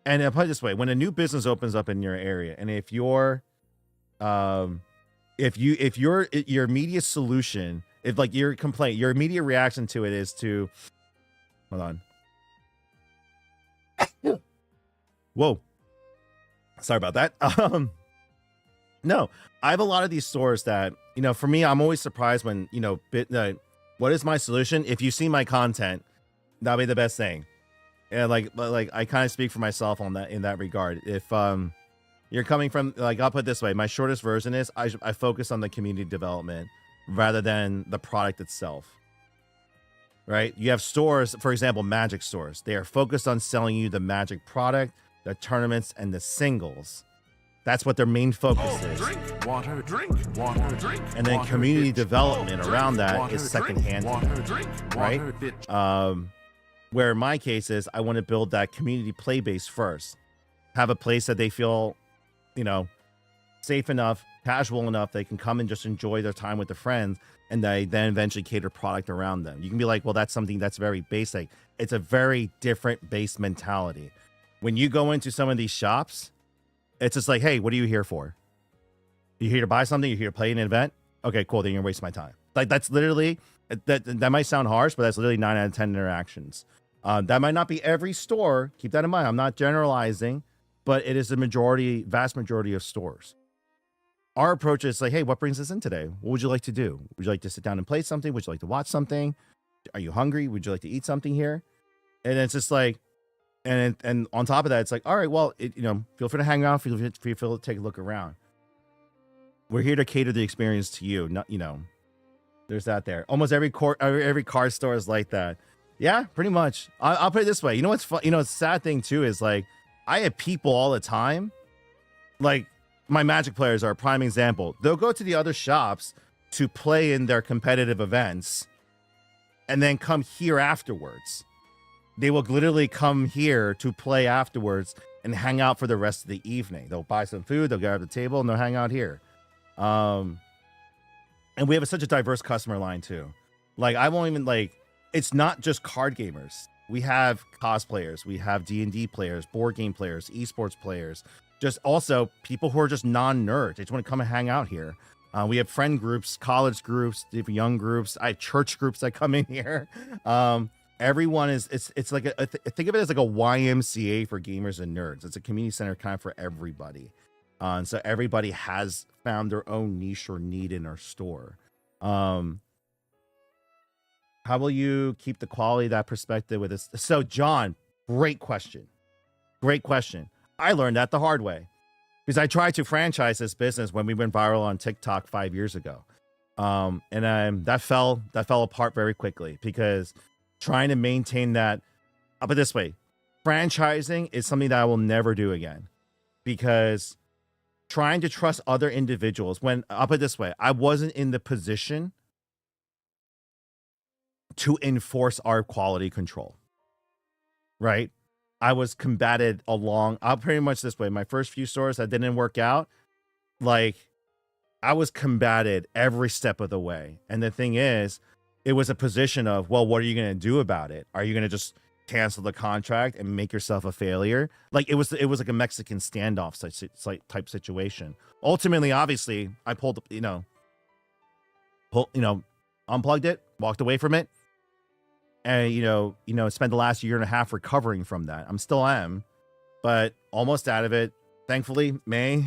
and I'll put it this way, when a new business opens up in your area, and if your immediate solution, if like your complaint, your immediate reaction to it is to, hold on. Whoa. Sorry about that. No, I have a lot of these stores that, for me, I'm always surprised when, what is my solution? If you see my content, that'll be the best thing. And like I kind of speak for myself on that, in that regard. If, you're coming from, like, I'll put it this way, my shortest version is I focus on the community development rather than the product itself, right? You have stores, for example, Magic stores. They are focused on selling you the Magic product, the tournaments, and the singles. That's what their main focus is.
Drink water, drink water, drink.
And then community development around that is secondhand, right? Where in my case is, I want to build that community play base first. Have a place that they feel, safe enough, casual enough, they can come and just enjoy their time with their friends, and they then eventually cater product around them. You can be like, well, that's something that's very basic. It's a very different base mentality. When you go into some of these shops, it's just like, hey, what are you here for? You here to buy something? You here to play an event? Okay, cool. Then you're wasting my time. Like, that's literally, that might sound harsh, but that's literally 9 out of 10 interactions. That might not be every store. Keep that in mind. I'm not generalizing, but it is the vast majority of stores. Our approach is like, hey, what brings us in today? What would you like to do? Would you like to sit down and play something? Would you like to watch something? Are you hungry? Would you like to eat something here? And it's just like, and on top of that, it's like, all right, well, feel free to hang around, feel free to take a look around. We're here to cater the experience to you. Not, there's that there. Almost every card store is like that. Yeah, pretty much. I'll put it this way. You know what's fun? The sad thing too is, like, I have people all the time. Like, my Magic players are a prime example. They'll go to the other shops to play in their competitive events and then come here afterwards. They will literally come here to play afterwards and hang out for the rest of the evening. They'll buy some food, they'll get at the table, and they'll hang out here. And we have such a diverse customer line too. Like, I won't even, like, it's not just card gamers. We have cosplayers, we have D&D players, board game players, esports players, just also people who are just non-nerds. They just want to come and hang out here. We have friend groups, college groups, different young groups. I have church groups that come in here. Everyone is, it's like, think of it as like a YMCA for gamers and nerds. It's a community center kind of for everybody. And so everybody has found their own niche or need in our store. How will you keep the quality of that perspective with this? So, John, great question. Great question. I learned that the hard way because I tried to franchise this business when we went viral on TikTok 5 years ago. And that fell apart very quickly because trying to maintain that, I'll put it this way, franchising is something that I will never do again because trying to trust other individuals when, I'll put it this way, I wasn't in the position to enforce our quality control, right? I was combated along, I'll pretty much this way, my first few stores that didn't work out, like I was combated every step of the way. And the thing is, it was a position of, well, what are you going to do about it? Are you going to just cancel the contract and make yourself a failure? Like it was like a Mexican standoff type situation. Ultimately, obviously, I unplugged it, walked away from it, and spent the last year and a half recovering from that. I'm still am, but almost out of it. Thankfully, May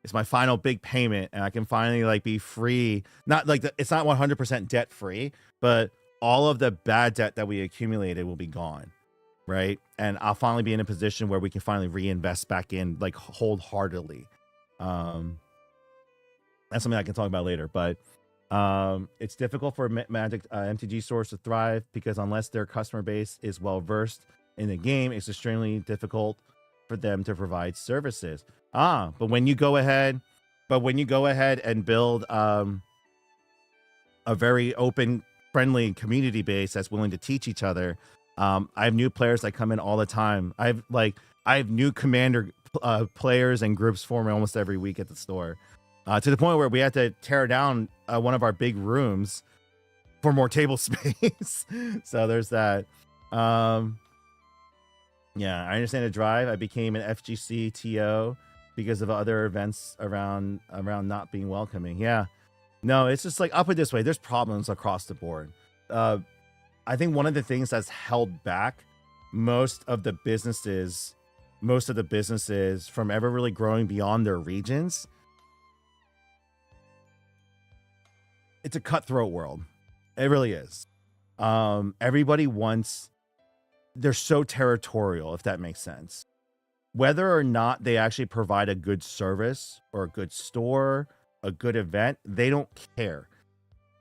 is my final big payment, and I can finally like be free. Not like it's not 100% debt free, but all of the bad debt that we accumulated will be gone, right? And I'll finally be in a position where we can finally reinvest back in, like wholeheartedly. That's something I can talk about later, but it's difficult for Magic MTG stores to thrive because unless their customer base is well versed in the game, it's extremely difficult for them to provide services. But when you go ahead and build a very open, friendly community base that's willing to teach each other, I have new players that come in all the time. I have new commander players and groups forming almost every week at the store, to the point where we had to tear down one of our big rooms for more table space. So there's that. Yeah, I understand the drive. I became an FGC TO because of other events around not being welcoming. Yeah. No, it's just like, I'll put it this way, there's problems across the board. I think one of the things that's held back most of the businesses from ever really growing beyond their regions, it's a cutthroat world. It really is. Everybody wants, they're so territorial, if that makes sense. Whether or not they actually provide a good service or a good store, a good event, they don't care.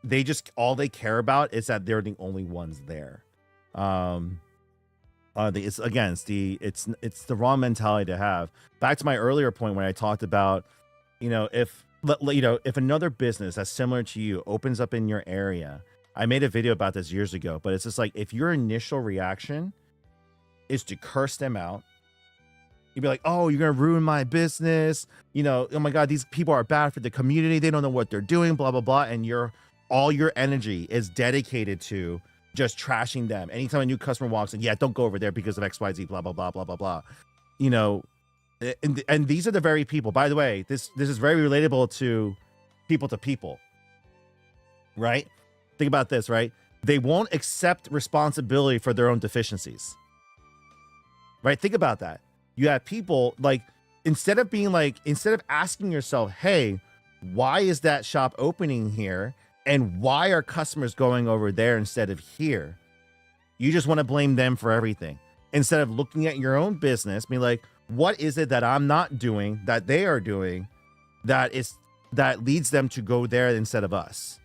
They just, all they care about is that they're the only ones there. It's the wrong mentality to have. Back to my earlier point when I talked about, if another business that's similar to you opens up in your area, I made a video about this years ago, but it's just like, if your initial reaction is to curse them out, you'd be like, oh, you're going to ruin my business. Oh my God, these people are bad for the community. They don't know what they're doing, blah, blah, blah. And all your energy is dedicated to just trashing them. Anytime a new customer walks in, yeah, don't go over there because of XYZ, blah, blah, blah, blah, blah, blah. And these are the very people, by the way, this is very relatable to people, right? Think about this, right? They won't accept responsibility for their own deficiencies, right? Think about that. You have people like, instead of asking yourself, hey, why is that shop opening here? And why are customers going over there instead of here? You just want to blame them for everything. Instead of looking at your own business, being like, what is it that I'm not doing that they are doing that leads them to go there instead of us?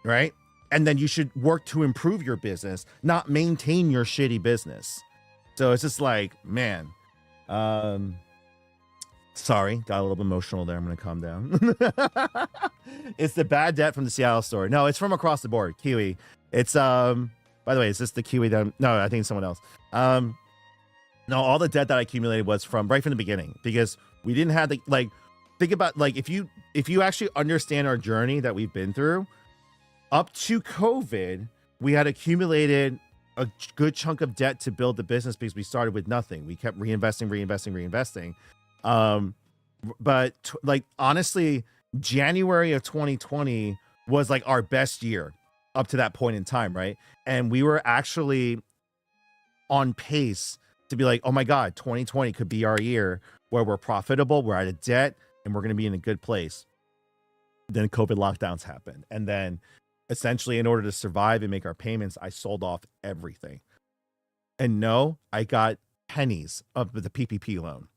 Right? And then you should work to improve your business, not maintain your shitty business. So it's just like, man, sorry, got a little emotional there. I'm going to calm down. It's the bad debt from the Seattle store. No, it's from across the board. Kiwi. It's, by the way, is this the Kiwi that no, I think it's someone else. No, all the debt that I accumulated was from right from the beginning because we didn't have the, like, think about, like, if you actually understand our journey that we've been through up to COVID, we had accumulated a good chunk of debt to build the business because we started with nothing. We kept reinvesting. But like, honestly, January of 2020 was like our best year up to that point in time, right? And we were actually on pace to be like, oh my God, 2020 could be our year where we're profitable, we're out of debt, and we're going to be in a good place. Then COVID lockdowns happened. And then essentially, in order to survive and make our payments, I sold off everything. And no, I got pennies of the PPP loan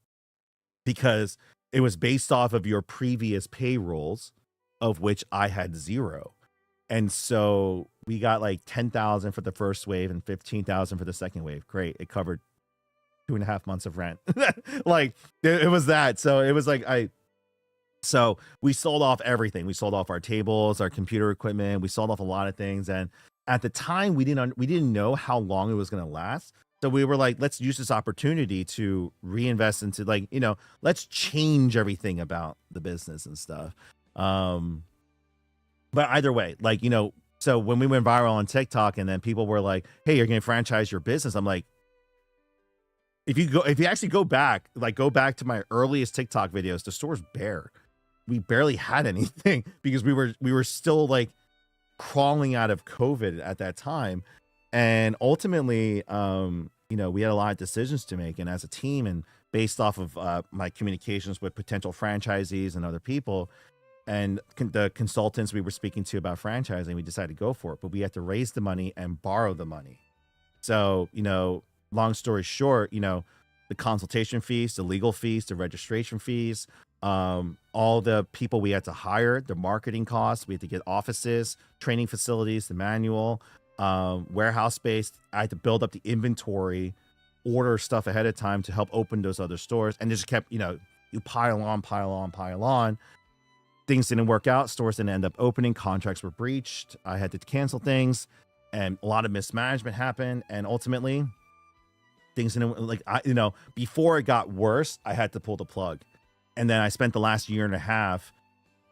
because it was based off of your previous payrolls, of which I had zero. And so we got like 10,000 for the first wave and 15,000 for the second wave. Great. It covered 2.5 months of rent. Like it was that. So it was like, so we sold off everything. We sold off our tables, our computer equipment. We sold off a lot of things. And at the time we didn't know how long it was going to last. So we were like, let's use this opportunity to reinvest into, like, you know, let's change everything about the business and stuff. But either way, like, you know, so when we went viral on TikTok and then people were like, hey, you're going to franchise your business. I'm like, if you actually go back to my earliest TikTok videos, the store's bare. We barely had anything because we were still like crawling out of COVID at that time. And ultimately, you know, we had a lot of decisions to make. And as a team, and based off of my communications with potential franchisees and other people, and the consultants we were speaking to about franchising, we decided to go for it. But we had to raise the money and borrow the money. So, you know, long story short, you know, the consultation fees, the legal fees, the registration fees, all the people we had to hire, the marketing costs, we had to get offices, training facilities, the manual, warehouse space. I had to build up the inventory, order stuff ahead of time to help open those other stores. And it just kept, you know, you pile on. Things didn't work out. Stores didn't end up opening. Contracts were breached. I had to cancel things, and a lot of mismanagement happened. And ultimately, things didn't, like, you know, before it got worse, I had to pull the plug. And then I spent the last year and a half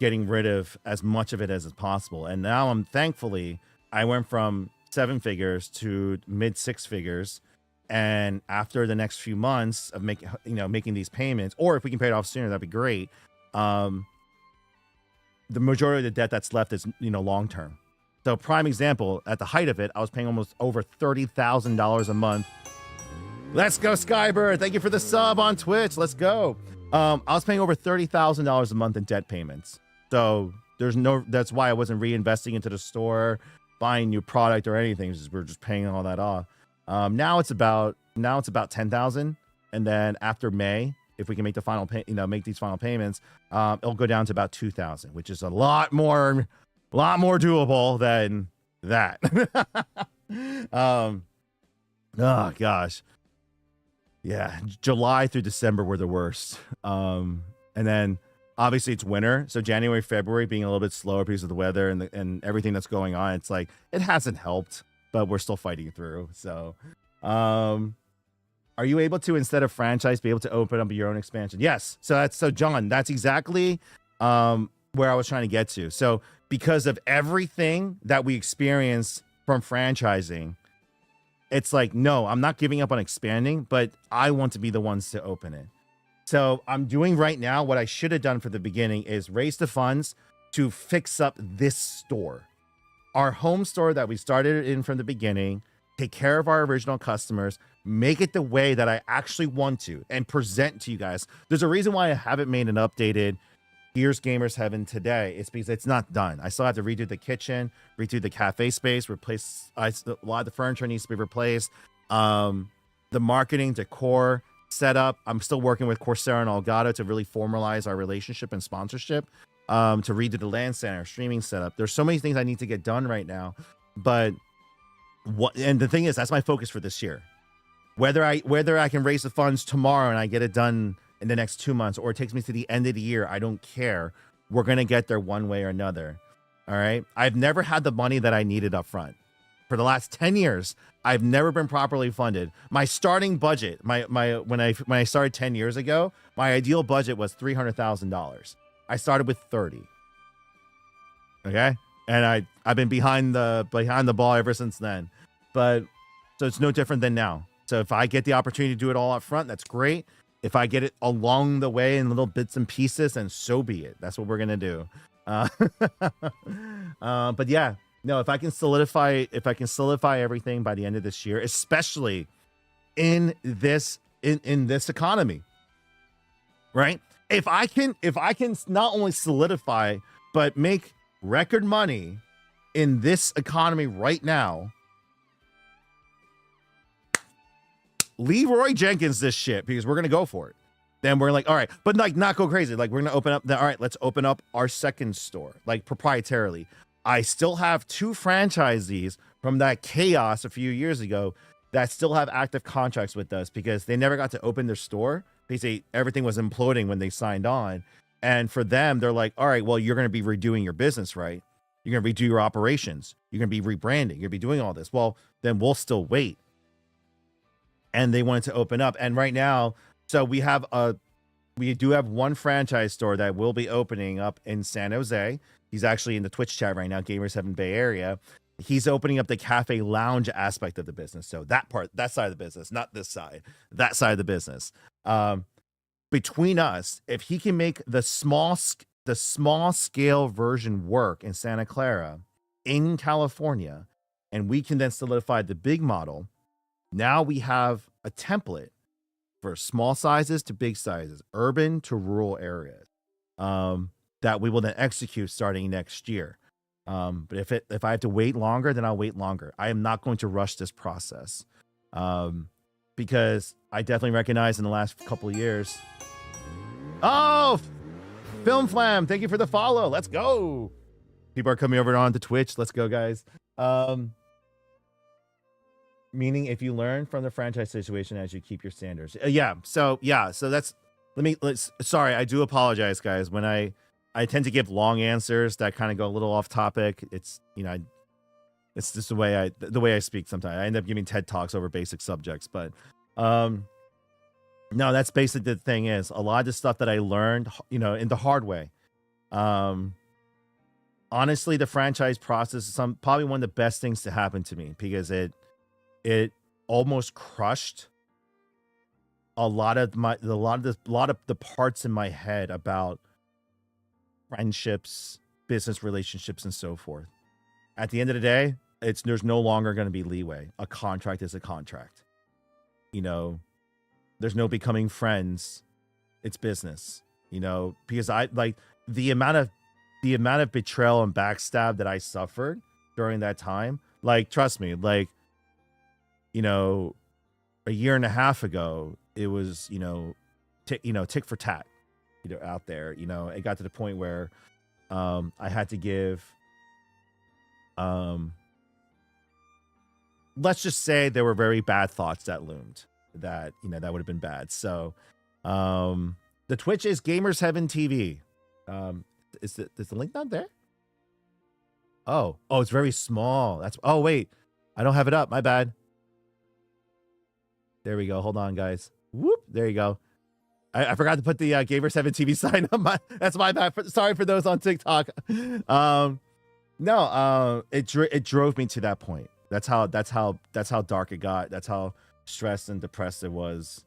getting rid of as much of it as possible. And now thankfully, I went from 7 figures to mid 6 figures. And after the next few months of making these payments, or if we can pay it off sooner, that'd be great. The majority of the debt that's left is, you know, long-term. So prime example, at the height of it, I was paying almost over $30,000 a month. Let's go, Skybird. Thank you for the sub on Twitch. Let's go. I was paying over $30,000 a month in debt payments. So that's why I wasn't reinvesting into the store, buying new product or anything. We're just paying all that off. Now it's about 10,000. And then after May, if we can make the make these final payments, it'll go down to about 2,000, which is a lot more doable than that. Oh gosh. Yeah. July through December were the worst. And then obviously it's winter. So January, February being a little bit slower because of the weather and everything that's going on. It's like, it hasn't helped, but we're still fighting through. So, are you able to, instead of franchise, be able to open up your own expansion? Yes. So John, that's exactly where I was trying to get to. So because of everything that we experienced from franchising, it's like, no, I'm not giving up on expanding, but I want to be the ones to open it. So I'm doing right now what I should have done for the beginning is raise the funds to fix up this store, our home store that we started in from the beginning, take care of our original customers, make it the way that I actually want to, and present to you guys. There's a reason why I haven't made an updated Here's Gamers Heaven today. It's because it's not done. I still have to redo the kitchen, redo the cafe space, replace a lot of the furniture needs to be replaced. The marketing, decor, setup. I'm still working with Coursera and Elgato to really formalize our relationship and sponsorship. To redo the LAN center, streaming setup. There's so many things I need to get done right now. But and the thing is, that's my focus for this year. Whether I can raise the funds tomorrow and I get it done in the next 2 months, or it takes me to the end of the year, I don't care. We're going to get there one way or another. All right. I've never had the money that I needed up front. For the last 10 years, I've never been properly funded. My starting budget, when I started 10 years ago, my ideal budget was $300,000. I started with 30. Okay. And I've been behind the ball ever since then. But so it's no different than now. So if I get the opportunity to do it all up front, that's great. If I get it along the way in little bits and pieces, then so be it. That's what we're gonna do. But yeah, no. If I can solidify everything by the end of this year, especially in this economy, right? If I can not only solidify but make record money in this economy right now, Leroy Jenkins this shit because we're gonna go for it. Then we're like, all right, but like not go crazy. Like we're gonna open up. All right, let's open up our second store, like proprietarily. I still have 2 franchisees from that chaos a few years ago that still have active contracts with us because they never got to open their store. Basically, everything was imploding when they signed on. And for them, they're like, all right, well, you're going to be redoing your business, right? You're going to redo your operations. You're going to be rebranding. You're going to be doing all this. Well, then we'll still wait. And they wanted to open up. And right now, so we do have 1 franchise store that will be opening up in San Jose. He's actually in the Twitch chat right now, Gamers7 Bay Area. He's opening up the cafe lounge aspect of the business. So that side of the business, not this side, that side of the business. Between us, if he can make the small scale version work in Santa Clara, in California, and we can then solidify the big model, now we have a template for small sizes to big sizes, urban to rural areas, that we will then execute starting next year. But if I have to wait longer, then I'll wait longer. I am not going to rush this process, because I definitely recognize in the last couple of years. Oh, Film Flam, thank you for the follow. Let's go. People are coming over onto Twitch. Let's go, guys. Meaning if you learn from the franchise situation as you keep your standards. So that's, sorry, I do apologize, guys. When I tend to give long answers that kind of go a little off topic. It's, it's just the way I speak sometimes. I end up giving TED Talks over basic subjects, but no, that's basically the thing is a lot of the stuff that I learned, in the hard way. Honestly, the franchise process is probably one of the best things to happen to me because it almost crushed a lot of the parts in my head about friendships, business relationships, and so forth. At the end of the day, there's no longer going to be leeway. A contract is a contract. There's no becoming friends. It's business. Because I like the amount of betrayal and backstab that I suffered during that time. Like, trust me, like, a year and a half ago, it was, tick for tat, out there. It got to the point where I had to give, let's just say there were very bad thoughts that loomed that, that would have been bad. So the Twitch is Gamers Heaven TV. Is the link not there? Oh, it's very small. Oh, wait, I don't have it up. My bad. There we go. Hold on, guys. Whoop. There you go. I forgot to put the Gamers7 TV sign on that's my bad. Sorry for those on TikTok. It drove me to that point. That's how dark it got. That's how stressed and depressed it was.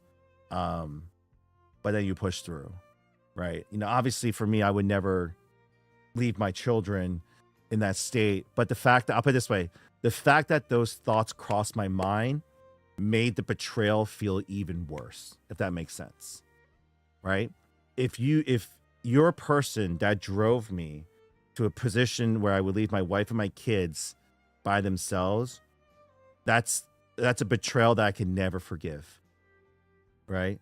But then you push through, right? Obviously for me, I would never leave my children in that state. But the fact that, I'll put it this way, the fact that those thoughts crossed my mind made the betrayal feel even worse, if that makes sense. Right? If you're a person that drove me to a position where I would leave my wife and my kids by themselves, that's a betrayal that I can never forgive. Right?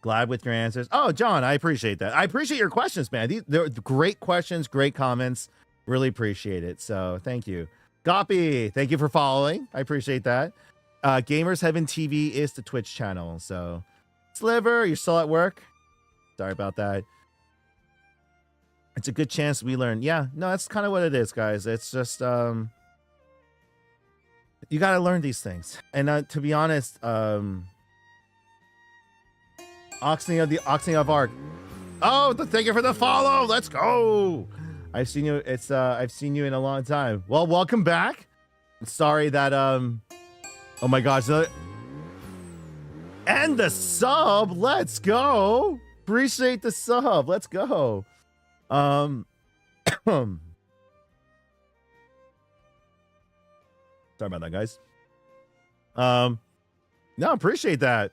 Glad with your answers. Oh, John, I appreciate that. I appreciate your questions, man. They're great questions, great comments. Really appreciate it. So thank you. Goppy, thank you for following. I appreciate that. Gamers Heaven TV is the Twitch channel. So Sliver, you're still at work? Sorry about that. It's a good chance we learn. Yeah, no, that's kind of what it is, guys. It's just you got to learn these things. And to be honest, Oxney of Arc. Oh, thank you for the follow. Let's go. I've seen you. I've seen you in a long time. Well, welcome back. Sorry that oh my gosh. And the sub. Let's go. Appreciate the sub. Let's go. Sorry about that, guys. No, appreciate that.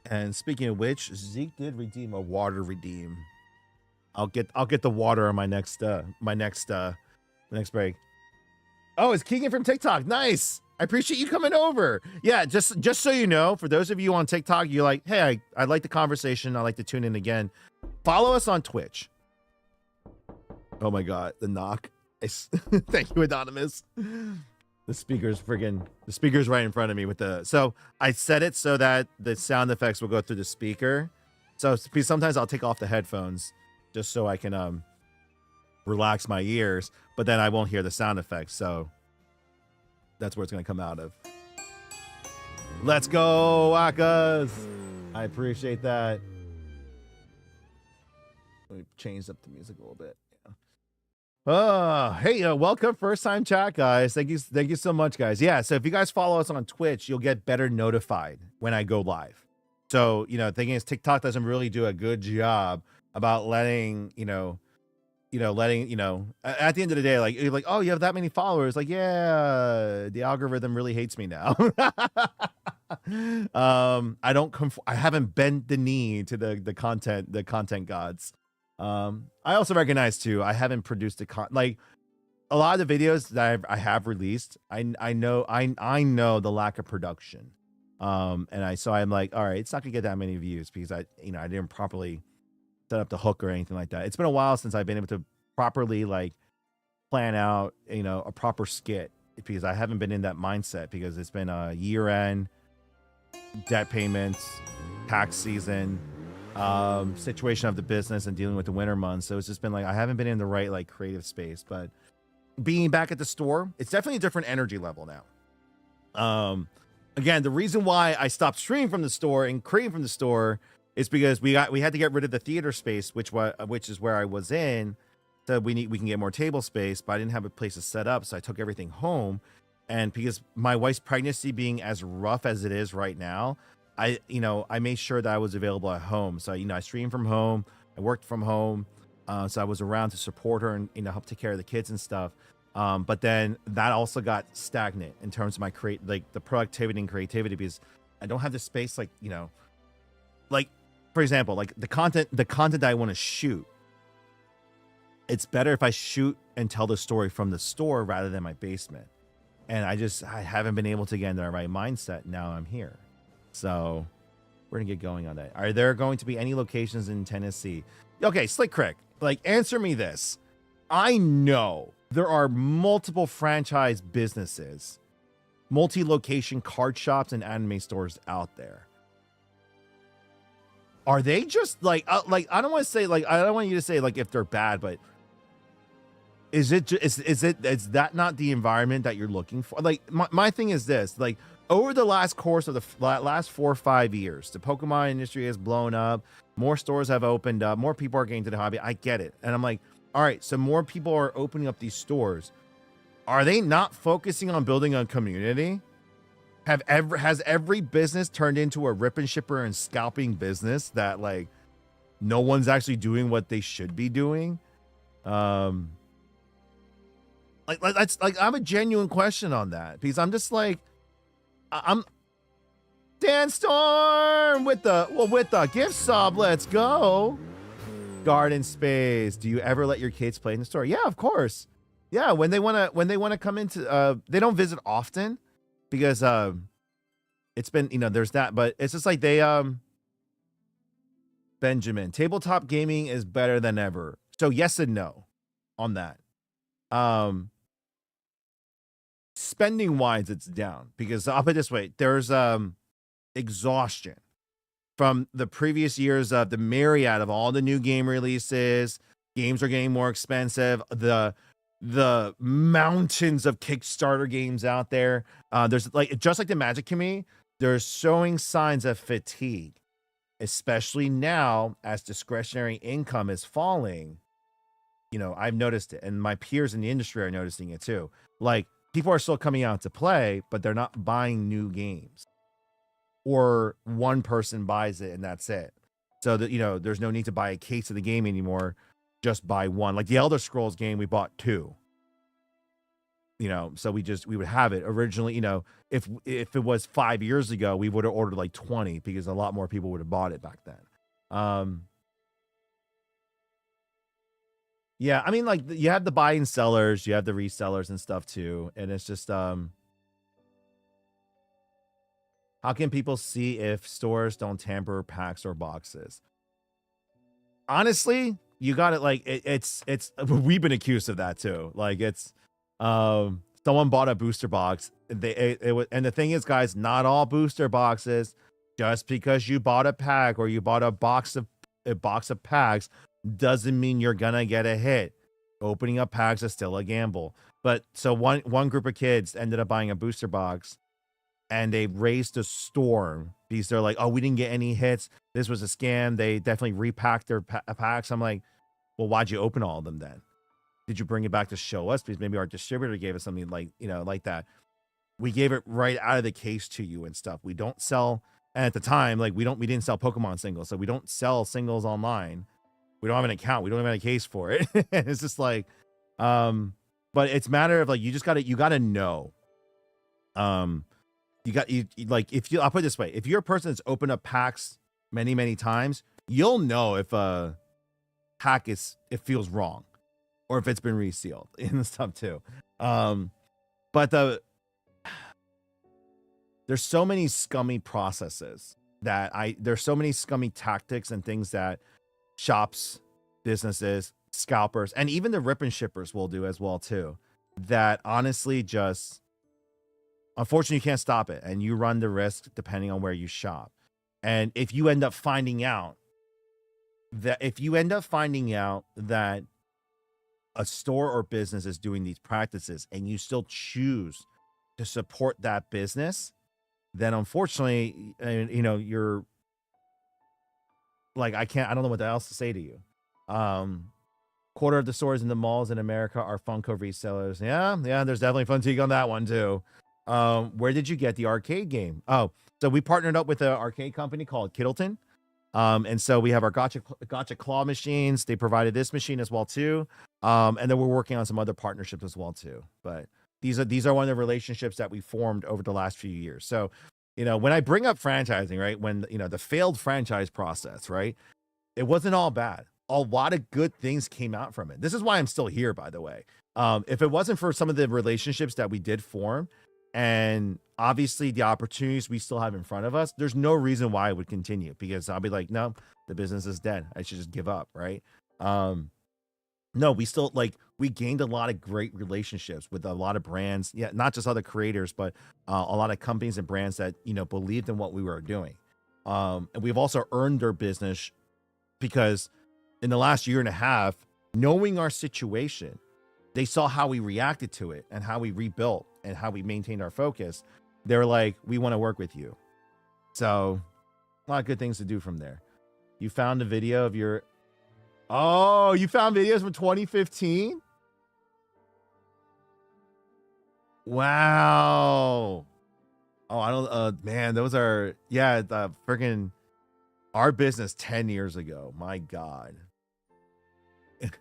And speaking of which, Zeke did redeem a water redeem. I'll get the water on my next break. Oh, it's Keegan from TikTok. Nice. I appreciate you coming over. Yeah, just so you know, for those of you on TikTok, you're like, hey, I like the conversation. I like to tune in again. Follow us on Twitch. Oh my God, the knock. Thank you, Anonymous. The speaker's right in front of me with the, so I set it so that the sound effects will go through the speaker. So sometimes I'll take off the headphones just so I can relax my ears, but then I won't hear the sound effects. So that's where it's going to come out of. Let's go, Wakas. I appreciate that. Let me change up the music a little bit. Hey, welcome, first time chat, guys. Thank you so much, guys. Yeah, so if you guys follow us on Twitch, you'll get better notified when I go live. So, you know, the thing is, TikTok doesn't really do a good job about letting, at the end of the day, like, you're like, oh, you have that many followers. Like, yeah, the algorithm really hates me now. I haven't bent the knee to the content gods. I also recognize too, I haven't produced like a lot of the videos that I have released. I know the lack of production. So I'm like, all right, it's not gonna get that many views because I didn't properly set up the hook or anything like that. It's been a while since I've been able to properly like plan out, a proper skit because I haven't been in that mindset because it's been a year end, debt payments, tax season, situation of the business and dealing with the winter months. So it's just been like, I haven't been in the right like creative space, but being back at the store, it's definitely a different energy level now. Again, the reason why I stopped streaming from the store and creating from the store is because we had to get rid of the theater space, which is where I was in. So we can get more table space, but I didn't have a place to set up. So I took everything home. And because my wife's pregnancy being as rough as it is right now, I made sure that I was available at home. So, I streamed from home, I worked from home. So I was around to support her and, help take care of the kids and stuff. But then that also got stagnant in terms of my the productivity and creativity because I don't have the space, like for example, like the content that I want to shoot. It's better if I shoot and tell the story from the store rather than my basement. And I haven't been able to get into the right mindset. Now I'm here. So we're gonna get going on that. Are there going to be any locations in Tennessee? Okay, Slick Crick, like answer me this. I know there are multiple franchise businesses, multi-location card shops and anime stores out there. Are they just like I don't want to say I don't want you to say like if they're bad, but is that not the environment that you're looking for? Like my thing is this, like over the last course of the last 4 or 5 years, the Pokemon industry has blown up. More stores have opened up. More people are getting to the hobby. I get it. And I'm like, all right, so more people are opening up these stores. Are they not focusing on building a community? Has every business turned into a rip and shipper and scalping business that like no one's actually doing what they should be doing? That's like I'm a genuine question on that because I'm just like I'm Dan Storm with the gift sub. Let's go. Garden space. Do you ever let your kids play in the store? Yeah, of course. Yeah, when they want to come into they don't visit often because it's been, there's that, but it's just like they Benjamin, tabletop gaming is better than ever. So yes and no on that. Spending wise, it's down because I'll put it this way: there's exhaustion from the previous years of the myriad of all the new game releases. Games are getting more expensive. The mountains of Kickstarter games out there. There's just like the Magic community, they're showing signs of fatigue, especially now as discretionary income is falling. I've noticed it, and my peers in the industry are noticing it too. Like, people are still coming out to play, but they're not buying new games. Or one person buys it and that's it. So that, there's no need to buy a case of the game anymore. Just buy one. Like the Elder Scrolls game, we bought 2. So we would have it originally. If it was 5 years ago, we would have ordered like 20 because a lot more people would have bought it back then. Yeah, I mean, like you have the buying sellers, you have the resellers and stuff too, and it's just How can people see if stores don't tamper packs or boxes? Honestly, you got it. Like it's we've been accused of that too. Like it's someone bought a booster box. It was, and the thing is, guys, not all booster boxes. Just because you bought a pack or you bought a box of packs doesn't mean you're gonna get a hit. Opening up packs is still a gamble. But so one group of kids ended up buying a booster box, and they raised a storm because they're like, "Oh, we didn't get any hits. This was a scam." They definitely repacked their packs. I'm like, "Well, why'd you open all of them then? Did you bring it back to show us? Because maybe our distributor gave us something like, like that. We gave it right out of the case to you and stuff. We don't sell." And at the time, like we didn't sell Pokemon singles, so we don't sell singles online. We don't have an account. We don't have a case for it. It's just like, but it's a matter of like you gotta know. Like I'll put it this way: if you're a person that's opened up packs many times, you'll know if a pack it feels wrong, or if it's been resealed and stuff too. But there's so many scummy processes there's so many scummy tactics and things that shops, businesses, scalpers, and even the rip and shippers will do as well too. That honestly just, unfortunately, you can't stop it, and you run the risk depending on where you shop. And if you end up finding out that a store or business is doing these practices, and you still choose to support that business, then unfortunately, you're like, I don't know what else to say to you. Quarter of the stores in the malls in America are Funko resellers. Yeah, there's definitely Funtique on that one too. Where did you get the arcade game? Oh, so we partnered up with an arcade company called Kittleton. And so we have our gotcha claw machines. They provided this machine as well too. And then we're working on some other partnerships as well too. But these are one of the relationships that we formed over the last few years. So, when I bring up franchising, right, when the failed franchise process, right, it wasn't all bad. A lot of good things came out from it. This is why I'm still here, by the way. If it wasn't for some of the relationships that we did form, and obviously the opportunities we still have in front of us, there's no reason why I would continue, because I'll be like, no, the business is dead. I should just give up, right? No, we gained a lot of great relationships with a lot of brands. Yeah, not just other creators, but a lot of companies and brands that, believed in what we were doing. And we've also earned their business because in the last year and a half, knowing our situation, they saw how we reacted to it and how we rebuilt and how we maintained our focus. They were like, we want to work with you. So a lot of good things to do from there. You found a video of you found videos from 2015? Wow. Oh, I don't, man, those are, the freaking, our business 10 years ago. My God. Can't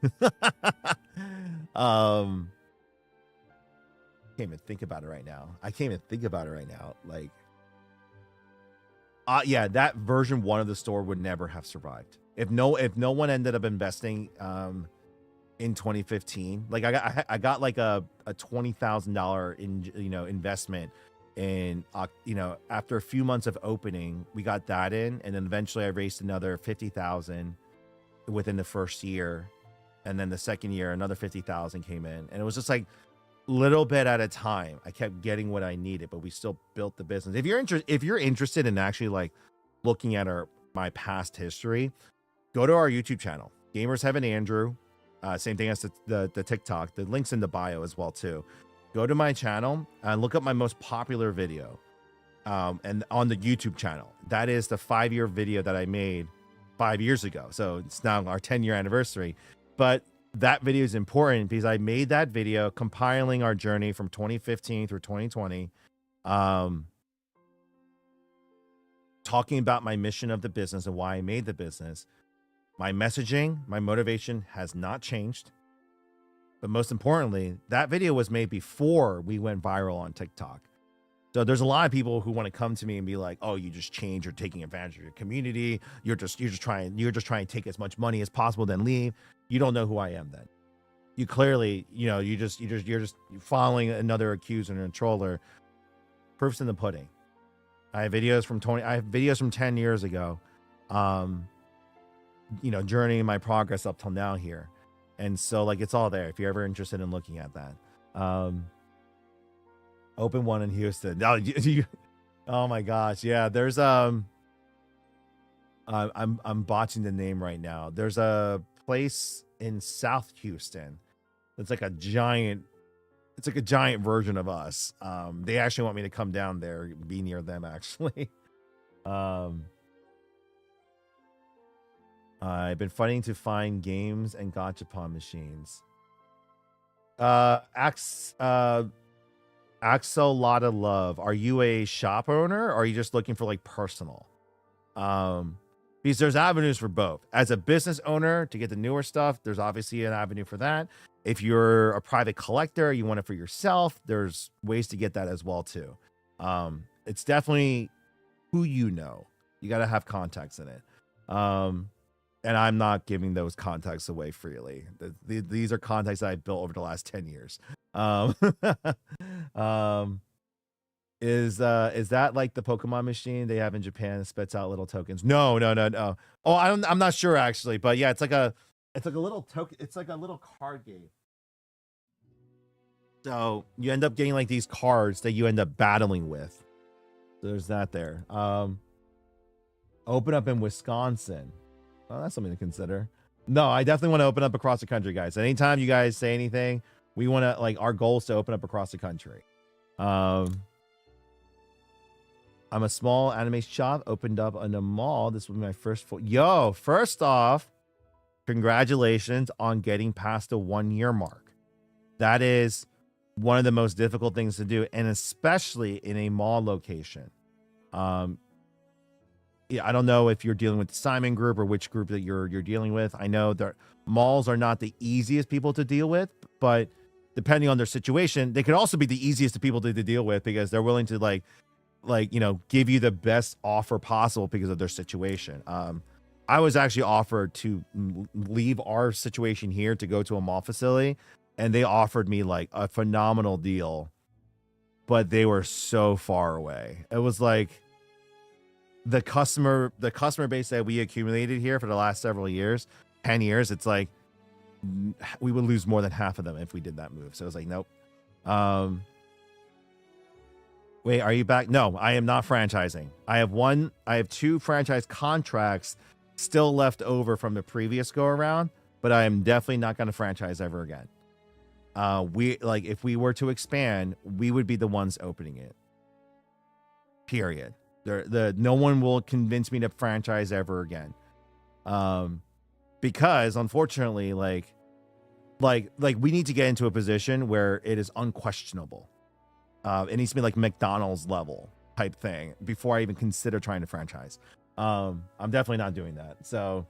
even think about it right now. Like, that version 1 of the store would never have survived if no one ended up investing in 2015. Like I got like a $20,000 investment in after a few months of opening. We got that in, and then eventually I raised another 50,000 within the first year, and then the second year another 50,000 came in, and it was just like little bit at a time. I kept getting what I needed, but we still built the business. If you're interested in actually like looking at my past history, go to our YouTube channel, Gamers Heaven Andrew. Same thing as the TikTok. The link's in the bio as well too. Go to my channel and look up my most popular video, and on the YouTube channel. That is the 5-year video that I made 5 years ago. So it's now our 10-year anniversary. But that video is important because I made that video compiling our journey from 2015 through 2020, talking about my mission of the business and why I made the business. My messaging, my motivation has not changed. But most importantly, that video was made before we went viral on TikTok. So there's a lot of people who want to come to me and be like, "Oh, you just changed. You're taking advantage of your community. You're just trying to take as much money as possible, then leave." You don't know who I am then. You clearly, you're just following another accuser and a troller. Proof's in the pudding. I have videos from 10 years ago. Journeying my progress up till now here. And so like it's all there if you're ever interested in looking at that. Open one in Houston. Oh my gosh. Yeah, there's I'm botching the name right now. There's a place in South Houston. It's like a giant version of us. They actually want me to come down there, be near them actually. I've been fighting to find games and gachapon machines. Axel Lotta Love, are you a shop owner or are you just looking for like personal? Because there's avenues for both. As a business owner to get the newer stuff, there's obviously an avenue for that. If you're a private collector, you want it for yourself, there's ways to get that as well too. It's definitely who you know. You got to have contacts in it. And I'm not giving those contacts away freely. These are contacts that I built over the last 10 years. Is that like the Pokemon machine they have in Japan that spits out little tokens? No. Oh, I'm not sure actually, but yeah, it's like a little token. It's like a little card game. So you end up getting like these cards that you end up battling with. So there's that there. Open up in Wisconsin. Oh, that's something to consider. No, I definitely want to open up across the country, guys. Anytime you guys say anything, we want to like our goal is to open up across the country. I'm a small anime shop opened up in a mall. This was my first first off, congratulations on getting past the 1 year mark. That is one of the most difficult things to do, and especially in a mall location. Yeah, I don't know if you're dealing with the Simon Group or which group that you're dealing with. I know that malls are not the easiest people to deal with, but depending on their situation, they could also be the easiest people to deal with because they're willing to give you the best offer possible because of their situation. I was actually offered to leave our situation here to go to a mall facility, and they offered me like a phenomenal deal, but they were so far away. It was like the customer base that we accumulated here for the last several years, 10 years, it's like we would lose more than half of them if we did that move. So I was like, nope. Wait, are you back? No, I am not franchising. I have 2 franchise contracts still left over from the previous go around, but I am definitely not going to franchise ever again. If we were to expand, we would be the ones opening it. Period. No one will convince me to franchise ever again. Because unfortunately, like we need to get into a position where it is unquestionable. It needs to be like McDonald's level type thing before I even consider trying to franchise. I'm definitely not doing that. So,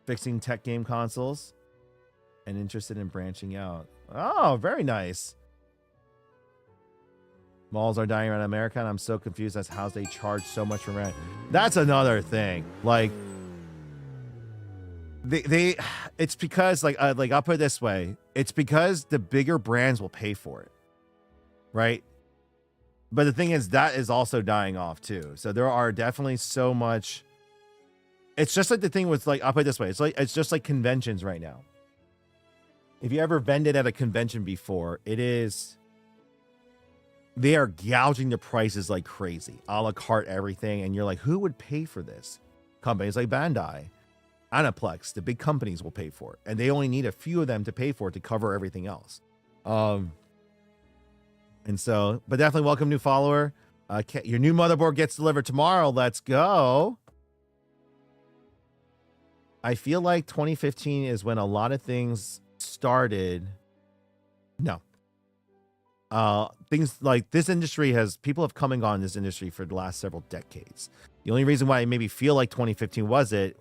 fixing tech game consoles and interested in branching out. Oh, very nice. Malls are dying around America, and I'm so confused as how they charge so much for rent. That's another thing. Like, it's because I'll put it this way. It's because the bigger brands will pay for it, right? But the thing is, that is also dying off too. So there are definitely so much. It's just like the thing with I'll put it this way. It's just like conventions right now. If you ever vended at a convention before, they are gouging the prices like crazy, a la carte everything. And you're like, who would pay for this? Companies like Bandai, Aniplex, the big companies will pay for it. And they only need a few of them to pay for it to cover everything else. And so, but definitely welcome new follower. Your new motherboard gets delivered tomorrow. Let's go. I feel like 2015 is when a lot of things started. No. Things like this industry people have come and gone in this industry for the last several decades. The only reason why I maybe feel like 2015 was it,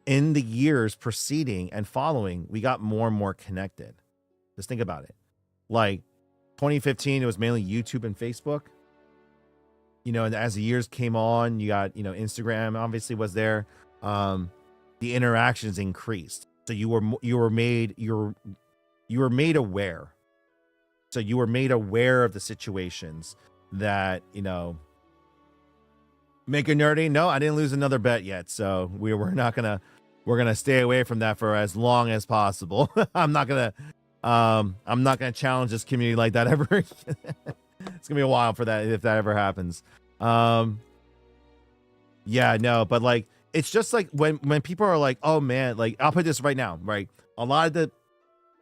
in the years preceding and following, we got more and more connected. Just think about it. Like 2015, it was mainly YouTube and Facebook. And as the years came on, you got, Instagram obviously was there. The interactions increased. So you were made aware. So you were made aware of the situations. that, make a nerdy. No, I didn't lose another bet yet. So we're gonna stay away from that for as long as possible. I'm not gonna challenge this community like that ever. It's gonna be a while for that, if that ever happens. Yeah, no, but like, it's just like when people are like, oh man, like, I'll put this right now, right? A lot of the,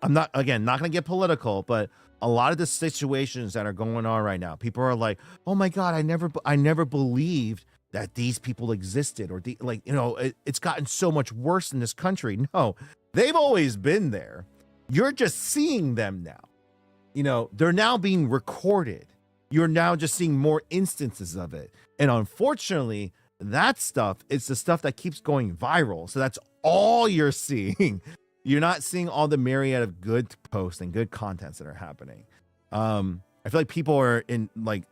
I'm not gonna get political, but a lot of the situations that are going on right now, people are like, oh my God, I never believed that these people existed, or it's gotten so much worse in this country. No, they've always been there. You're just seeing them now. They're now being recorded. You're now just seeing more instances of it. And unfortunately, that stuff is the stuff that keeps going viral. So that's all you're seeing. You're not seeing all the myriad of good posts and good contents that are happening. I feel like people are in like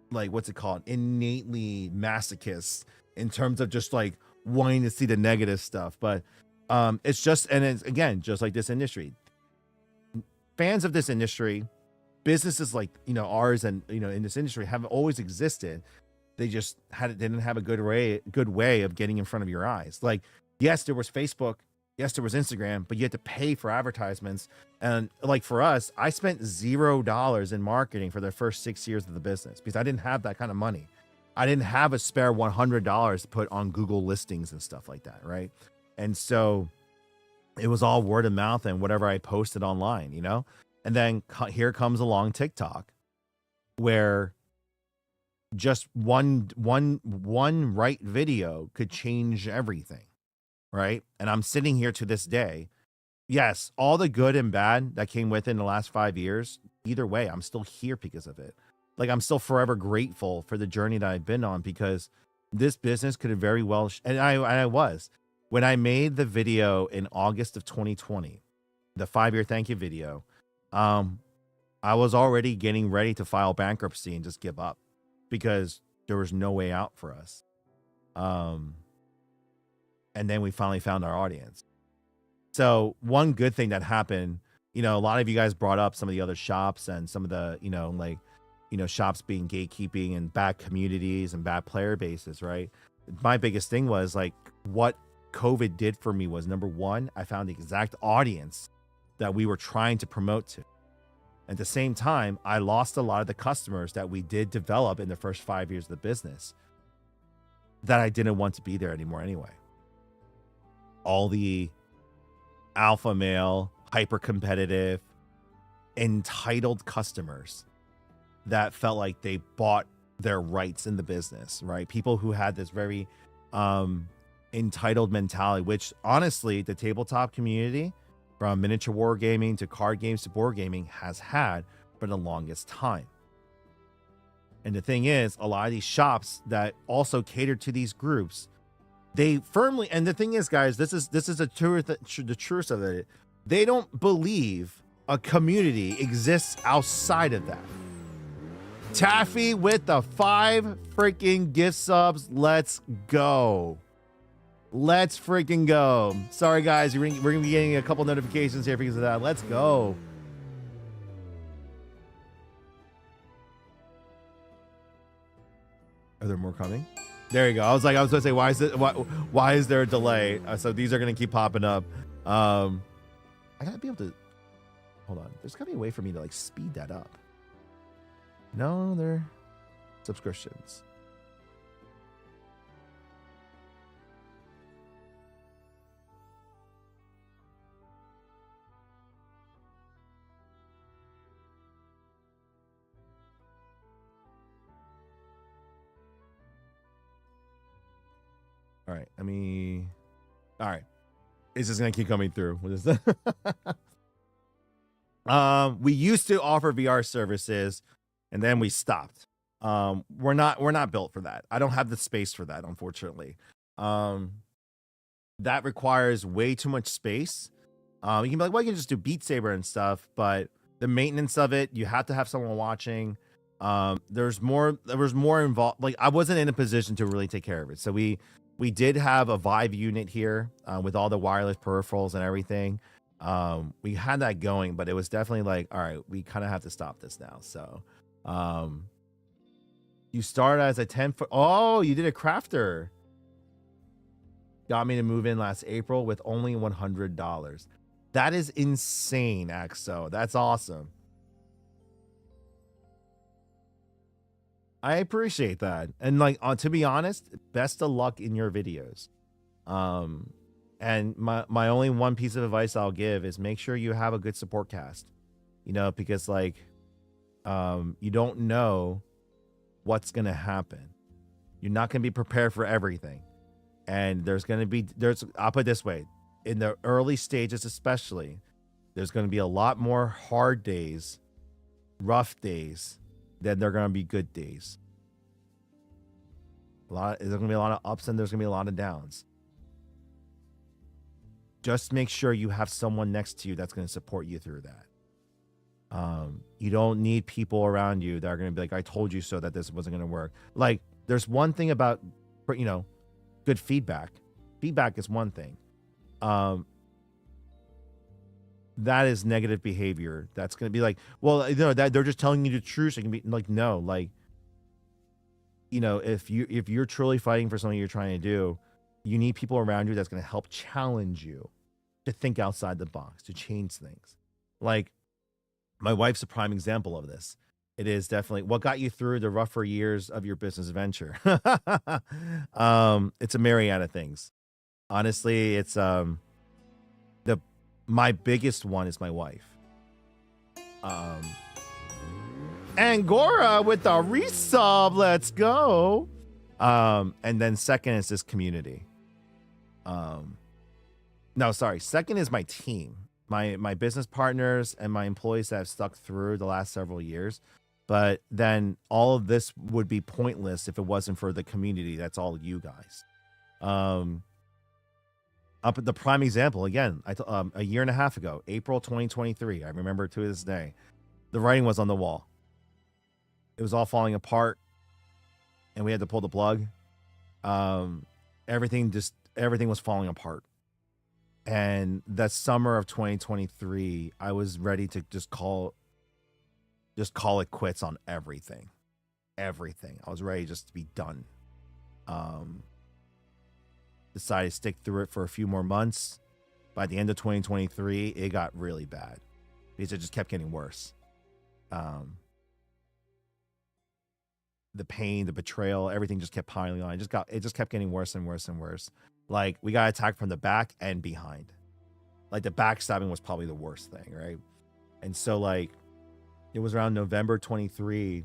what's it called? Innately masochists in terms of just like wanting to see the negative stuff. But it's just, and it's again, just like this industry. Fans of this industry, businesses like, ours and, in this industry have always existed. They just didn't have a good way of getting in front of your eyes. Like, yes, there was Facebook. Yes, there was Instagram, but you had to pay for advertisements. And like for us, I spent $0 in marketing for the first 6 years of the business because I didn't have that kind of money. I didn't have a spare $100 to put on Google listings and stuff like that, right? And so it was all word of mouth and whatever I posted online, And then here comes along TikTok, where just one right video could change everything. Right. And I'm sitting here to this day. Yes, all the good and bad that came with it in the last 5 years, either way, I'm still here because of it. Like, I'm still forever grateful for the journey that I've been on, because this business could have very well, and I was, when I made the video in August of 2020, the 5-year thank you video, I was already getting ready to file bankruptcy and just give up because there was no way out for us. And then we finally found our audience. So one good thing that happened, a lot of you guys brought up some of the other shops and some of the, shops being gatekeeping and bad communities and bad player bases, right? My biggest thing was like, what COVID did for me was, number one, I found the exact audience that we were trying to promote to. At the same time, I lost a lot of the customers that we did develop in the first 5 years of the business that I didn't want to be there anymore anyway. All the alpha male, hyper competitive, entitled customers that felt like they bought their rights in the business, right? People who had this very entitled mentality, which honestly, the tabletop community, from miniature wargaming to card games to board gaming, has had for the longest time. And the thing is, a lot of these shops that also cater to these groups, they firmly, and the thing is, guys, this is the truth of it. They don't believe a community exists outside of that. Taffy with the 5 freaking gift subs. Let's go. Let's freaking go. Sorry, guys. We're going to be getting a couple notifications here because of that. Let's go. Are there more coming? There you go. I was going to say, why is there a delay? So these are going to keep popping up. I got to be able to, hold on. There's got to be a way for me to like speed that up. No, they're subscriptions. All right, all right. It's just gonna keep coming through. What is that? We used to offer VR services and then we stopped. We're not built for that. I don't have the space for that, unfortunately. That requires way too much space. You can be like, well, you can just do Beat Saber and stuff, but the maintenance of it, you have to have someone watching. There was more involved. Like, I wasn't in a position to really take care of it. So we did have a Vive unit here with all the wireless peripherals and everything. We had that going, but it was definitely like, all right, we kind of have to stop this now. So You started as a 10-foot. Oh, you did a crafter. Got me to move in last April with only $100. That is insane, Axo. That's awesome. I appreciate that. And like, to be honest, best of luck in your videos. And my only one piece of advice I'll give is make sure you have a good support cast. You know, because like, you don't know what's gonna happen. You're not gonna be prepared for everything. And I'll put it this way, in the early stages especially, there's going to be a lot more hard days, rough days, than there are going to be good days. There's going to be a lot of ups and there's going to be a lot of downs. Just make sure you have someone next to you that's going to support you through that. You don't need people around you that are going to be like, I told you so that this wasn't going to work. Like, there's one thing about, you know, good feedback. Feedback is one thing. That is negative behavior. That's going to be like, well, you know, that they're just telling you the truth. So it can be like, no, like, you know, if you're truly fighting for something you're trying to do, you need people around you that's going to help challenge you to think outside the box, to change things. Like, my wife's a prime example of this. It is definitely what got you through the rougher years of your business venture. It's a myriad of things. Honestly, it's my biggest one is my wife. Angora with the resub, let's go. And then second is this community. No, sorry. Second is my team, my business partners and my employees that have stuck through the last several years. But then all of this would be pointless if it wasn't for the community. That's all you guys. Up at the prime example again, a year and a half ago, April 2023. I remember it to this day. The writing was on the wall. It was all falling apart, and we had to pull the plug. Everything was falling apart. And that summer of 2023, I was ready to just call it quits on everything. Everything. I was ready just to be done. Decided to stick through it for a few more months. By the end of 2023, it got really bad because it just kept getting worse. The pain, the betrayal, everything just kept piling on. It just kept getting worse and worse and worse. Like, we got attacked from the back and behind. Like, the backstabbing was probably the worst thing, right? And so, like, it was around November 23.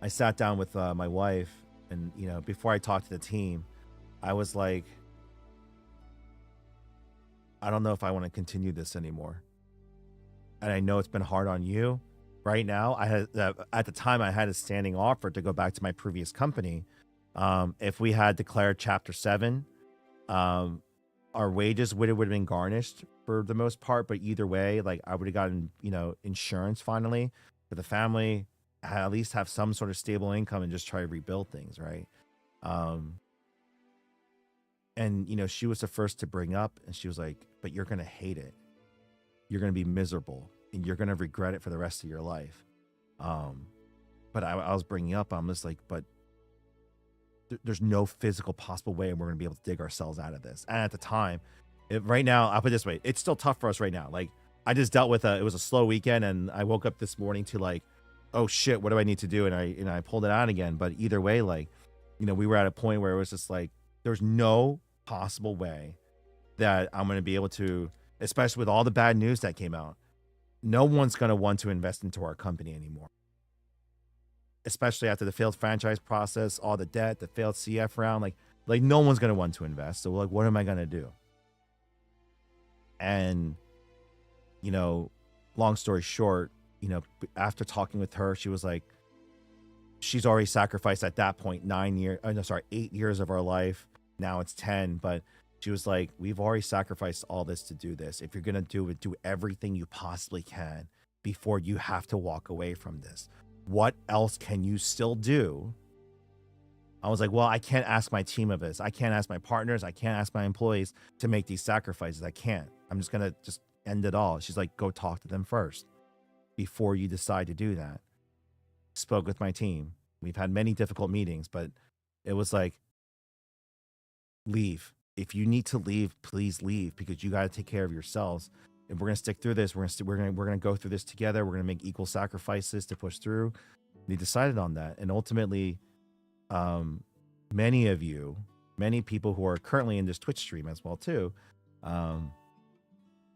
I sat down with my wife, and, you know, before I talked to the team, I was like, I don't know if I want to continue this anymore. And I know it's been hard on you. Right now, I had at the time I had a standing offer to go back to my previous company. If we had declared Chapter 7, our wages would have been garnished for the most part. But either way, like, I would have gotten, you know, insurance finally for the family, at least have some sort of stable income and just try to rebuild things, right? And, you know, she was the first to bring up, and she was like, but you're going to hate it. You're going to be miserable, and you're going to regret it for the rest of your life. But I was bringing up, I'm just like, but there's no physical possible way we're going to be able to dig ourselves out of this. And at the time, right now, I'll put it this way, it's still tough for us right now. Like, I just dealt with it was a slow weekend, and I woke up this morning to like, oh shit, what do I need to do? And I pulled it out again. But either way, like, you know, we were at a point where it was just like, there's no possible way that I'm going to be able to, especially with all the bad news that came out, no one's going to want to invest into our company anymore. Especially after the failed franchise process, all the debt, the failed CF round, like no one's going to want to invest. So, like, what am I going to do? And, you know, long story short, you know, after talking with her, she was like, she's already sacrificed at that point 8 years of our life. Now it's 10, but she was like, we've already sacrificed all this to do this. If you're going to do it, do everything you possibly can before you have to walk away from this. What else can you still do? I was like, well, I can't ask my team of this. I can't ask my partners. I can't ask my employees to make these sacrifices. I can't. I'm just going to just end it all. She's like, go talk to them first before you decide to do that. Spoke with my team. We've had many difficult meetings, but it was like, leave. If you need to leave, please leave, because you got to take care of yourselves. If we're gonna stick through this, we're gonna go through this together. We're gonna make equal sacrifices to push through. They decided on that, and ultimately, many of you, many people who are currently in this Twitch stream as well too,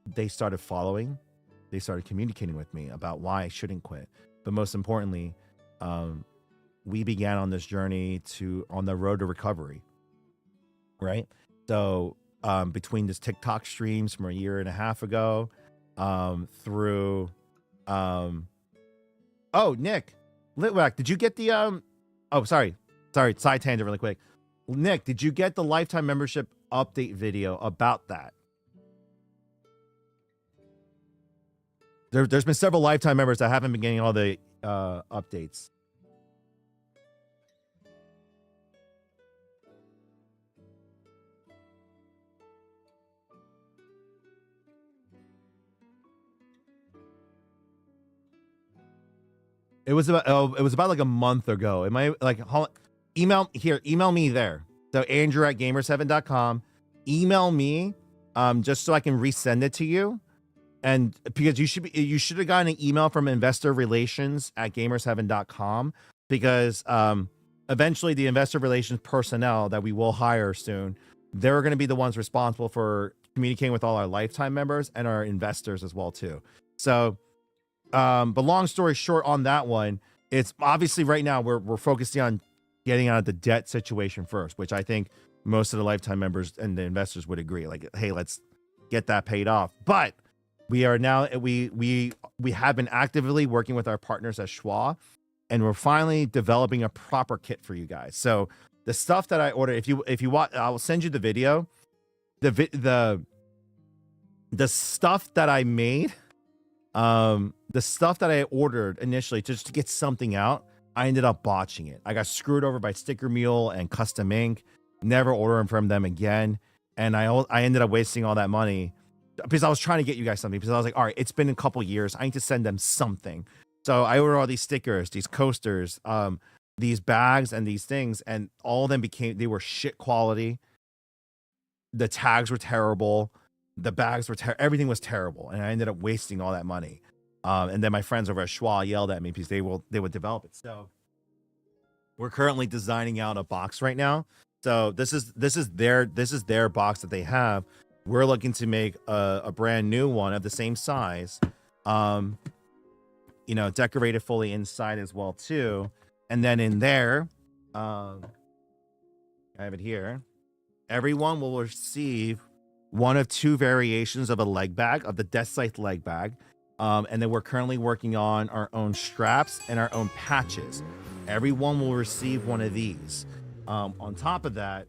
they started following, they started communicating with me about why I shouldn't quit. But most importantly, we began on this journey on the road to recovery. Right. So between this TikTok streams from a year and a half ago, through Nick Litwack, did you get the sorry, side tangent really quick. Nick, did you get the lifetime membership update video about that? There's been several lifetime members that haven't been getting all the updates. It was about like a month ago. Am I like, email me there. So Andrew@gamer7.com. Email me just so I can resend it to you. And because you should have gotten an email from investor relations at gamer7.com, because eventually the investor relations personnel that we will hire soon, they're going to be the ones responsible for communicating with all our lifetime members and our investors as well too. So but long story short on that one, it's obviously right now we're focusing on getting out of the debt situation first, which I think most of the lifetime members and the investors would agree. Like, hey, let's get that paid off. But we are now, we have been actively working with our partners at Schwa, and we're finally developing a proper kit for you guys. So the stuff that I ordered, if you want, I will send you the video. The stuff that I made, the stuff that I ordered initially just to get something out, I ended up botching it. I got screwed over by Sticker Mule and Custom Ink. Never ordering from them again. And I ended up wasting all that money because I was trying to get you guys something, because I was like, all right, it's been a couple years. I need to send them something. So I ordered all these stickers, these coasters, these bags and these things, and all of them they were shit quality. The tags were terrible. The bags were everything was terrible, and I ended up wasting all that money. And then my friends over at Schwa yelled at me because they would develop it. So we're currently designing out a box right now. So this is their box that they have. We're looking to make a brand new one of the same size, decorated fully inside as well too. And then in there, I have it here. Everyone will receive one of two variations of a leg bag, of the Death Scythe leg bag. And then we're currently working on our own straps and our own patches. Everyone will receive one of these. On top of that,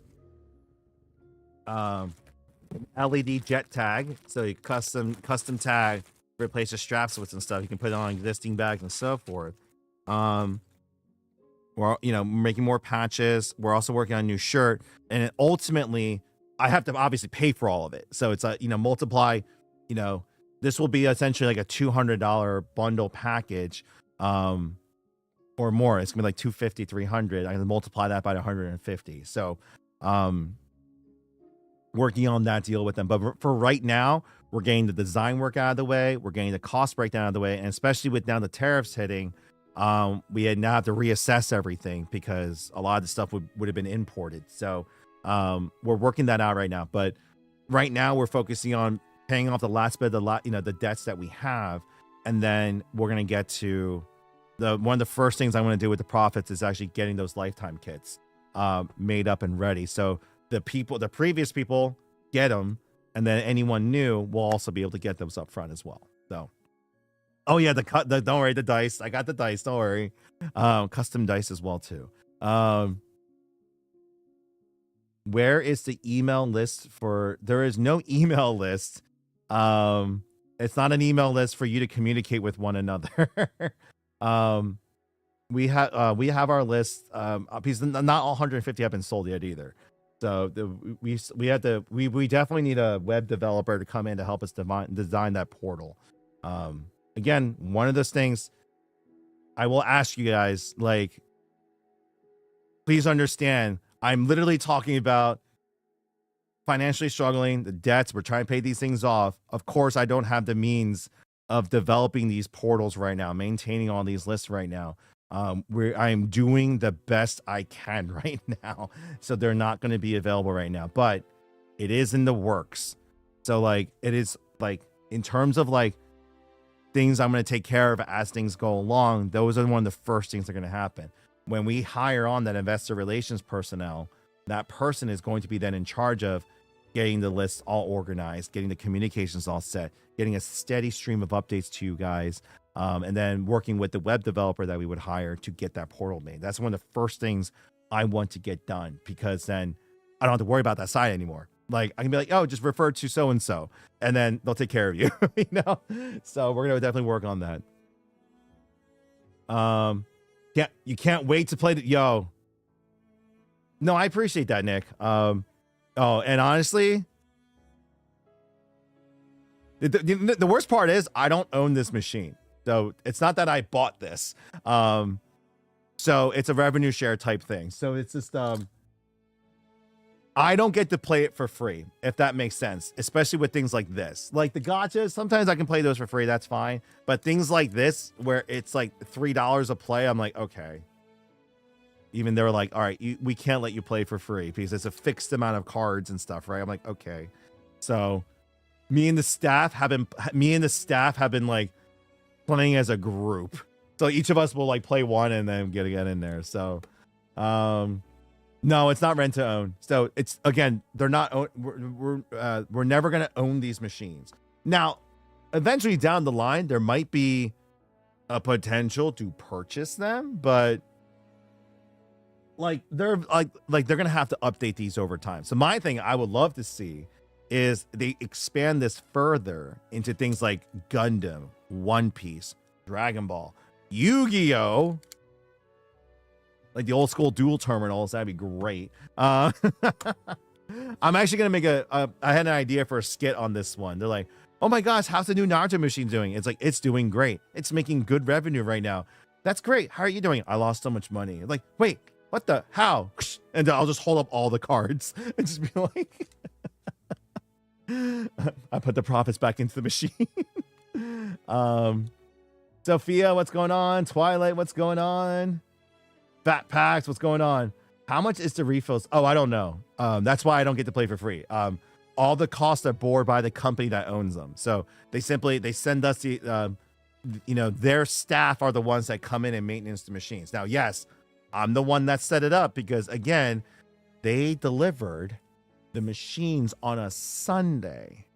LED jet tag. So you custom tag, replace the straps with some stuff. You can put it on existing bags and so forth. We're making more patches. We're also working on a new shirt. And ultimately, I have to obviously pay for all of it. So it's multiply, this will be essentially like a $200 bundle package, or more. It's gonna be like $250, $300. I can multiply that by 150. So, working on that deal with them. But for right now, we're getting the design work out of the way. We're getting the cost breakdown out of the way. And especially with now the tariffs hitting, we now have to reassess everything, because a lot of the stuff would have been imported. So, we're working that out right now. But right now we're focusing on paying off the last bit of the debts that we have. And then we're going to get to one of the first things I want to do with the profits is actually getting those lifetime kits made up and ready. So the previous people get them, and then anyone new will also be able to get those up front as well. So, oh yeah, don't worry, the dice. I got the dice. Don't worry. Custom dice as well too. Where is the email list for? There is no email list. It's not an email list for you to communicate with one another. We have our list. Because not all 150 have been sold yet either. So we definitely need a web developer to come in to help us design that portal. Again, one of those things I will ask you guys, like, please understand, I'm literally talking about financially struggling, the debts. We're trying to pay these things off. Of course, I don't have the means of developing these portals right now, maintaining all these lists right now. I am doing the best I can right now. So they're not going to be available right now, but it is in the works. So like, it is like, in terms of like things I'm going to take care of as things go along, those are one of the first things that are going to happen. When we hire on that investor relations personnel, that person is going to be then in charge of getting the lists all organized, getting the communications all set, getting a steady stream of updates to you guys, and then working with the web developer that we would hire to get that portal made. That's one of the first things I want to get done, because then I don't have to worry about that site anymore. Like, I can be like, oh, just refer to so-and-so, and then they'll take care of you, you know? So we're going to definitely work on that. Yeah, you can't wait to play the, yo. No, I appreciate that, Nick. Oh, and honestly, the worst part is I don't own this machine. So it's not that I bought this. So it's a revenue share type thing. So it's just, I don't get to play it for free, if that makes sense, especially with things like this. Like the gotchas, sometimes I can play those for free, that's fine. But things like this, where it's like $3 a play, I'm like, okay. Even they were like, all right, we can't let you play for free because it's a fixed amount of cards and stuff, right? I'm like, okay. So me and the staff have been like playing as a group. So each of us will like play one and then get in there. So, no, it's not rent to own. So it's, again, they're not, we're never going to own these machines. Now, eventually down the line, there might be a potential to purchase them, but like they're they're going to have to update these over time. So my thing I would love to see is they expand this further into things like Gundam, One Piece, Dragon Ball, Yu-Gi-Oh! Like the old school dual terminals, that'd be great. I'm actually gonna make I had an idea for a skit on this one. They're like, oh my gosh, how's the new Naruto machine doing? It's like, it's doing great. It's making good revenue right now. That's great. How are you doing? I lost so much money. Like, wait, what the, how? And I'll just hold up all the cards and just be like, I put the profits back into the machine. Sophia, what's going on? Twilight, what's going on? Fat Packs, what's going on? How much is the refills? Oh, I don't know. That's why I don't get to play for free. All the costs are borne by the company that owns them. So they send us the, their staff are the ones that come in and maintenance the machines. Now, yes, I'm the one that set it up because, again, they delivered the machines on a Sunday.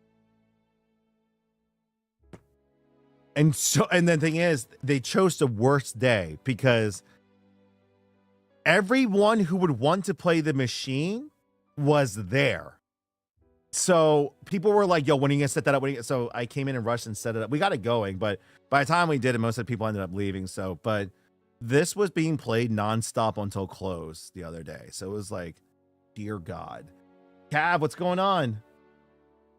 And the thing is, they chose the worst day because everyone who would want to play the machine was there. So people were like, yo, when are you gonna set that up? So I came in and rushed and set it up. We got it going, but by the time we did it, most of the people ended up leaving. So, but this was being played nonstop until close the other day. So it was like, dear God. Cav, what's going on?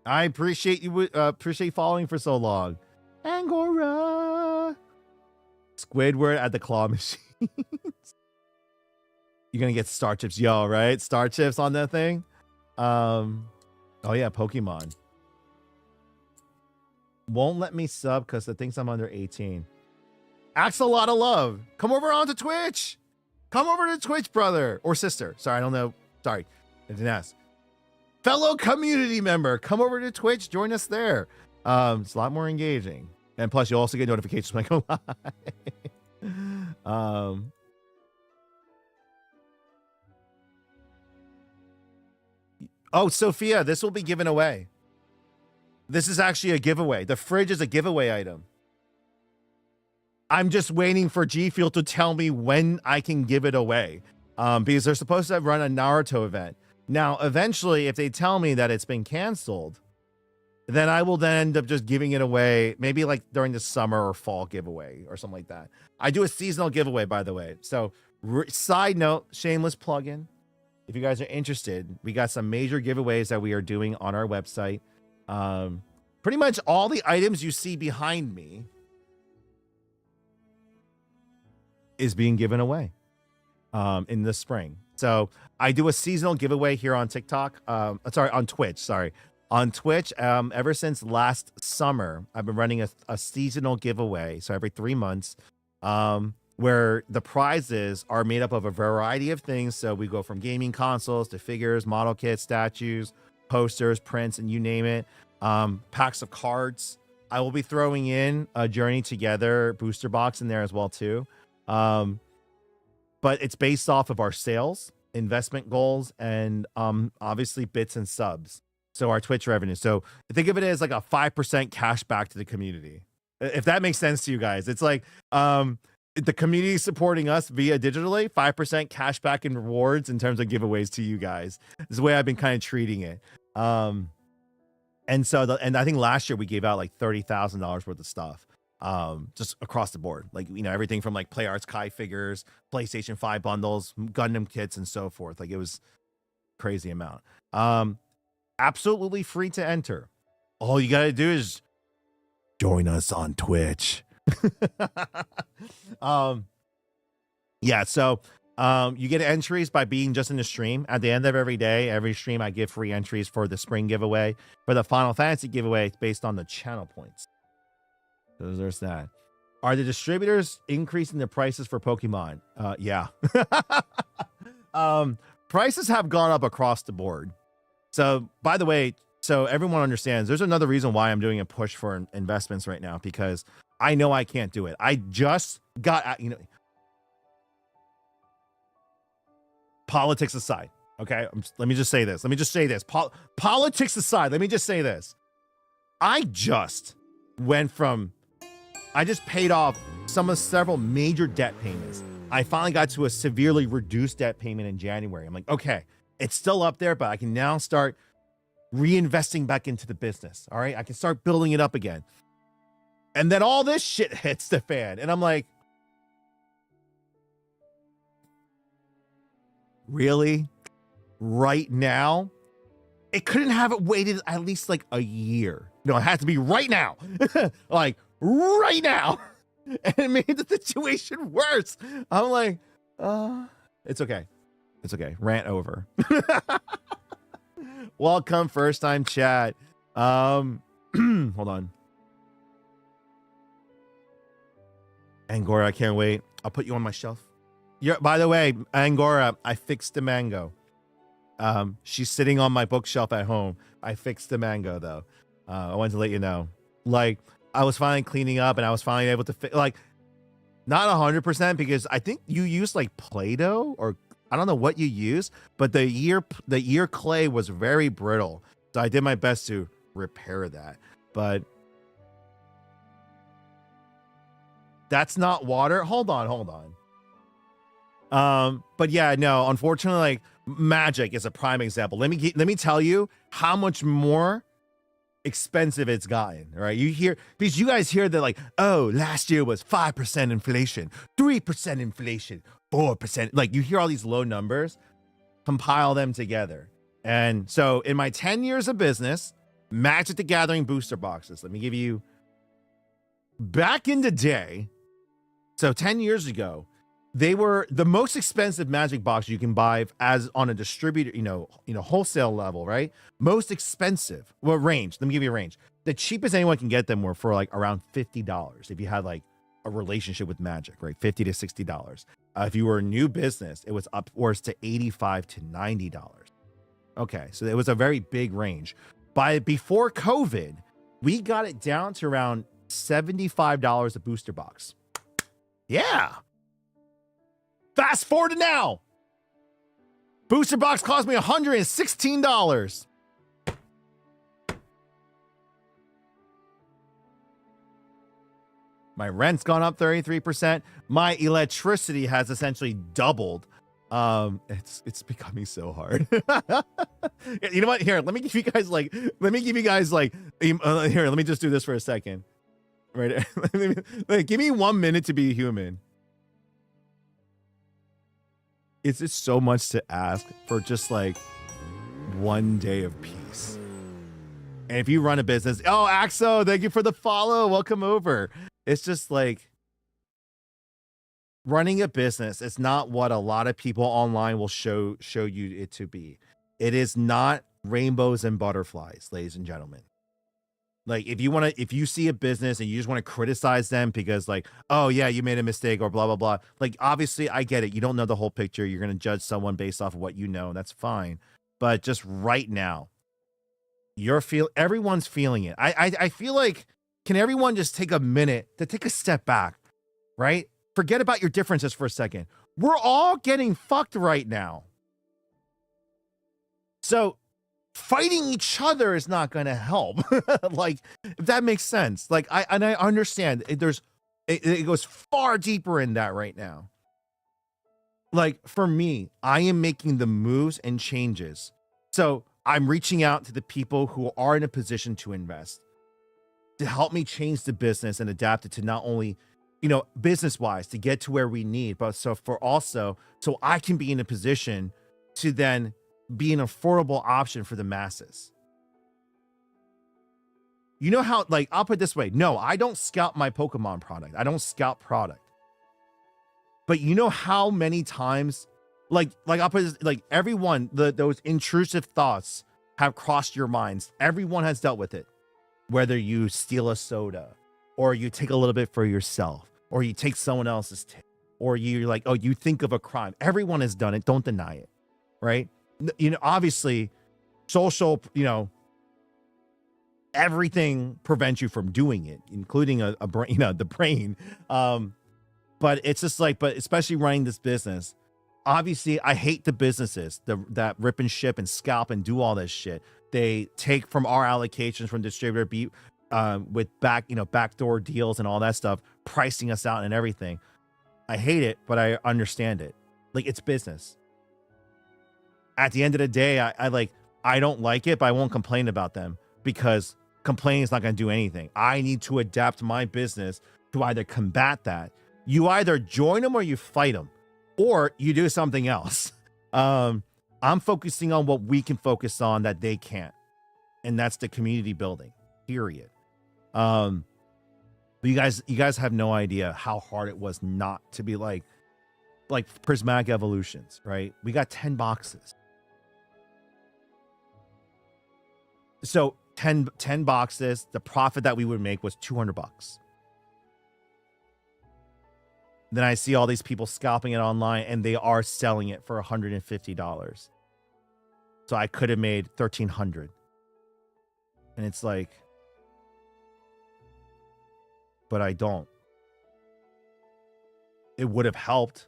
I appreciate you, appreciate following for so long. Angora. Squidward at the claw machine. You're gonna get star chips, yo, right? Star chips on that thing. Oh yeah, Pokemon. Won't let me sub because it thinks I'm under 18. Acts a lot of love. Come over onto Twitch. Come over to Twitch, brother or sister. Sorry, I don't know. Sorry, I didn't ask. Fellow community member, come over to Twitch. Join us there. It's a lot more engaging, and plus you also get notifications when I go live. Oh, Sophia, this will be given away. This is actually a giveaway. The fridge is a giveaway item. I'm just waiting for G Fuel to tell me when I can give it away. Because they're supposed to run a Naruto event. Now, eventually, if they tell me that it's been canceled, then I will then end up just giving it away, maybe like during the summer or fall giveaway or something like that. I do a seasonal giveaway, by the way. So, side note, shameless plug-in. If you guys are interested, we got some major giveaways that we are doing on our website. Pretty much all the items you see behind me is being given away. in the spring. So I do a seasonal giveaway here on TikTok. On Twitch. Sorry, on Twitch. Ever since last summer, I've been running a seasonal giveaway. So every 3 months, where the prizes are made up of a variety of things. So we go from gaming consoles to figures, model kits, statues, posters, prints, and you name it. Packs of cards. I will be throwing in a Journey Together booster box in there as well too. But it's based off of our sales, investment goals, and obviously bits and subs. So our Twitch revenue. So think of it as like a 5% cash back to the community. If that makes sense to you guys. It's like the community supporting us via digitally, 5% cash back and rewards in terms of giveaways to you guys. This is the way I've been kind of treating it. And so, and I think last year we gave out like $30,000 worth of stuff, just across the board. Like, you know, everything from like Play Arts Kai figures, PlayStation 5 bundles, Gundam kits, and so forth. Like, it was crazy amount. Absolutely free to enter. All you got to do is join us on Twitch. Yeah, so you get entries by being just in the stream. At the end of every stream, I give free entries for the spring giveaway. For the Final Fantasy giveaway, it's based on the channel points. So there's that. Are the distributors increasing the prices for Pokemon? Yeah. Prices have gone up across the board. So, by the way, so everyone understands, there's another reason why I'm doing a push for investments right now, because I know I can't do it. I just got, you know, politics aside, okay? Let me just say this. Politics aside, let me just say this. I just paid off several major debt payments. I finally got to a severely reduced debt payment in January. I'm like, okay, it's still up there, but I can now start reinvesting back into the business. All right, I can start building it up again. And then all this shit hits the fan, and I'm like, really? Right now? It couldn't have it waited at least like a year. No, it had to be right now. Like, right now. And it made the situation worse. I'm like, it's okay. It's okay. Rant over. Welcome, first time chat. Hold on. Angora, I can't wait. I'll put you on my shelf. By the way, Angora, I fixed the mango. She's sitting on my bookshelf at home. I fixed the mango though. I wanted to let you know. Like, I was finally cleaning up and I was finally able to like, not 100% because I think you used like Play-Doh, or I don't know what you used, but the ear clay was very brittle. So I did my best to repair that. But that's not water. Hold on. But yeah, no, unfortunately, like, Magic is a prime example. Let me tell you how much more expensive it's gotten. Right? Because you guys hear that, like, oh, last year was 5% inflation, 3% inflation, 4%. Like, you hear all these low numbers, compile them together. And so in my 10 years of business, Magic the Gathering booster boxes, let me give you, back in the day, so 10 years ago, they were the most expensive Magic box you can buy as on a distributor, you know, wholesale level, right? Most expensive. Well, range. Let me give you a range. The cheapest anyone can get them were for like around $50 if you had like a relationship with Magic, right? $50 to $60. If you were a new business, it was upwards to $85 to $90. Okay, so it was a very big range. Before COVID, we got it down to around $75 a booster box. Yeah. Fast forward to now. Booster box cost me $116. My rent's gone up 33%. My electricity has essentially doubled. It's becoming so hard. You know what? Here, let me give you guys here, let me just do this for a second. Right. Give me 1 minute to be human. It's just so much to ask for just like 1 day of peace. And if you run a business, oh, Axo, thank you for the follow. Welcome over. It's just like running a business is not what a lot of people online will show you it to be. It is not rainbows and butterflies, ladies and gentlemen. Like if you see a business and you just want to criticize them because like, oh yeah, you made a mistake or blah blah blah. Like obviously I get it. You don't know the whole picture. You're gonna judge someone based off of what you know. That's fine. But just right now, everyone's feeling it. I feel like, can everyone just take a minute to take a step back, right? Forget about your differences for a second. We're all getting fucked right now. So fighting each other is not going to help. Like, if that makes sense. Like, I understand it goes far deeper in that right now. Like, for me, I am making the moves and changes. So I'm reaching out to the people who are in a position to invest, to help me change the business and adapt it to not only, business wise to get to where we need, but so I can be in a position to then be an affordable option for the masses. You know how, like, I'll put it this way. No, I don't scalp my Pokemon product. I don't scalp product. But you know how many times, like I'll put this, like everyone, those intrusive thoughts have crossed your minds. Everyone has dealt with it. Whether you steal a soda, or you take a little bit for yourself, or you take someone else's tip, or you're like, oh, you think of a crime. Everyone has done it. Don't deny it, right? Obviously, social, everything prevents you from doing it, including a brain, the brain. But it's just like, but especially running this business, obviously, I hate the businesses that rip and ship and scalp and do all this shit. They take from our allocations from distributor with backdoor deals and all that stuff, pricing us out and everything. I hate it, but I understand it. Like, it's business. At the end of the day, I don't like it, but I won't complain about them, because complaining is not going to do anything. I need to adapt my business to either combat that. You either join them or you fight them, or you do something else. I'm focusing on what we can focus on that they can't, and that's the community building, period. But you guys have no idea how hard it was not to be like Prismatic Evolutions, right? We got 10 boxes. So 10 boxes, the profit that we would make was $200. Then I see all these people scalping it online, and they are selling it for $150. So I could have made $1,300. And it's like, but I don't. It would have helped,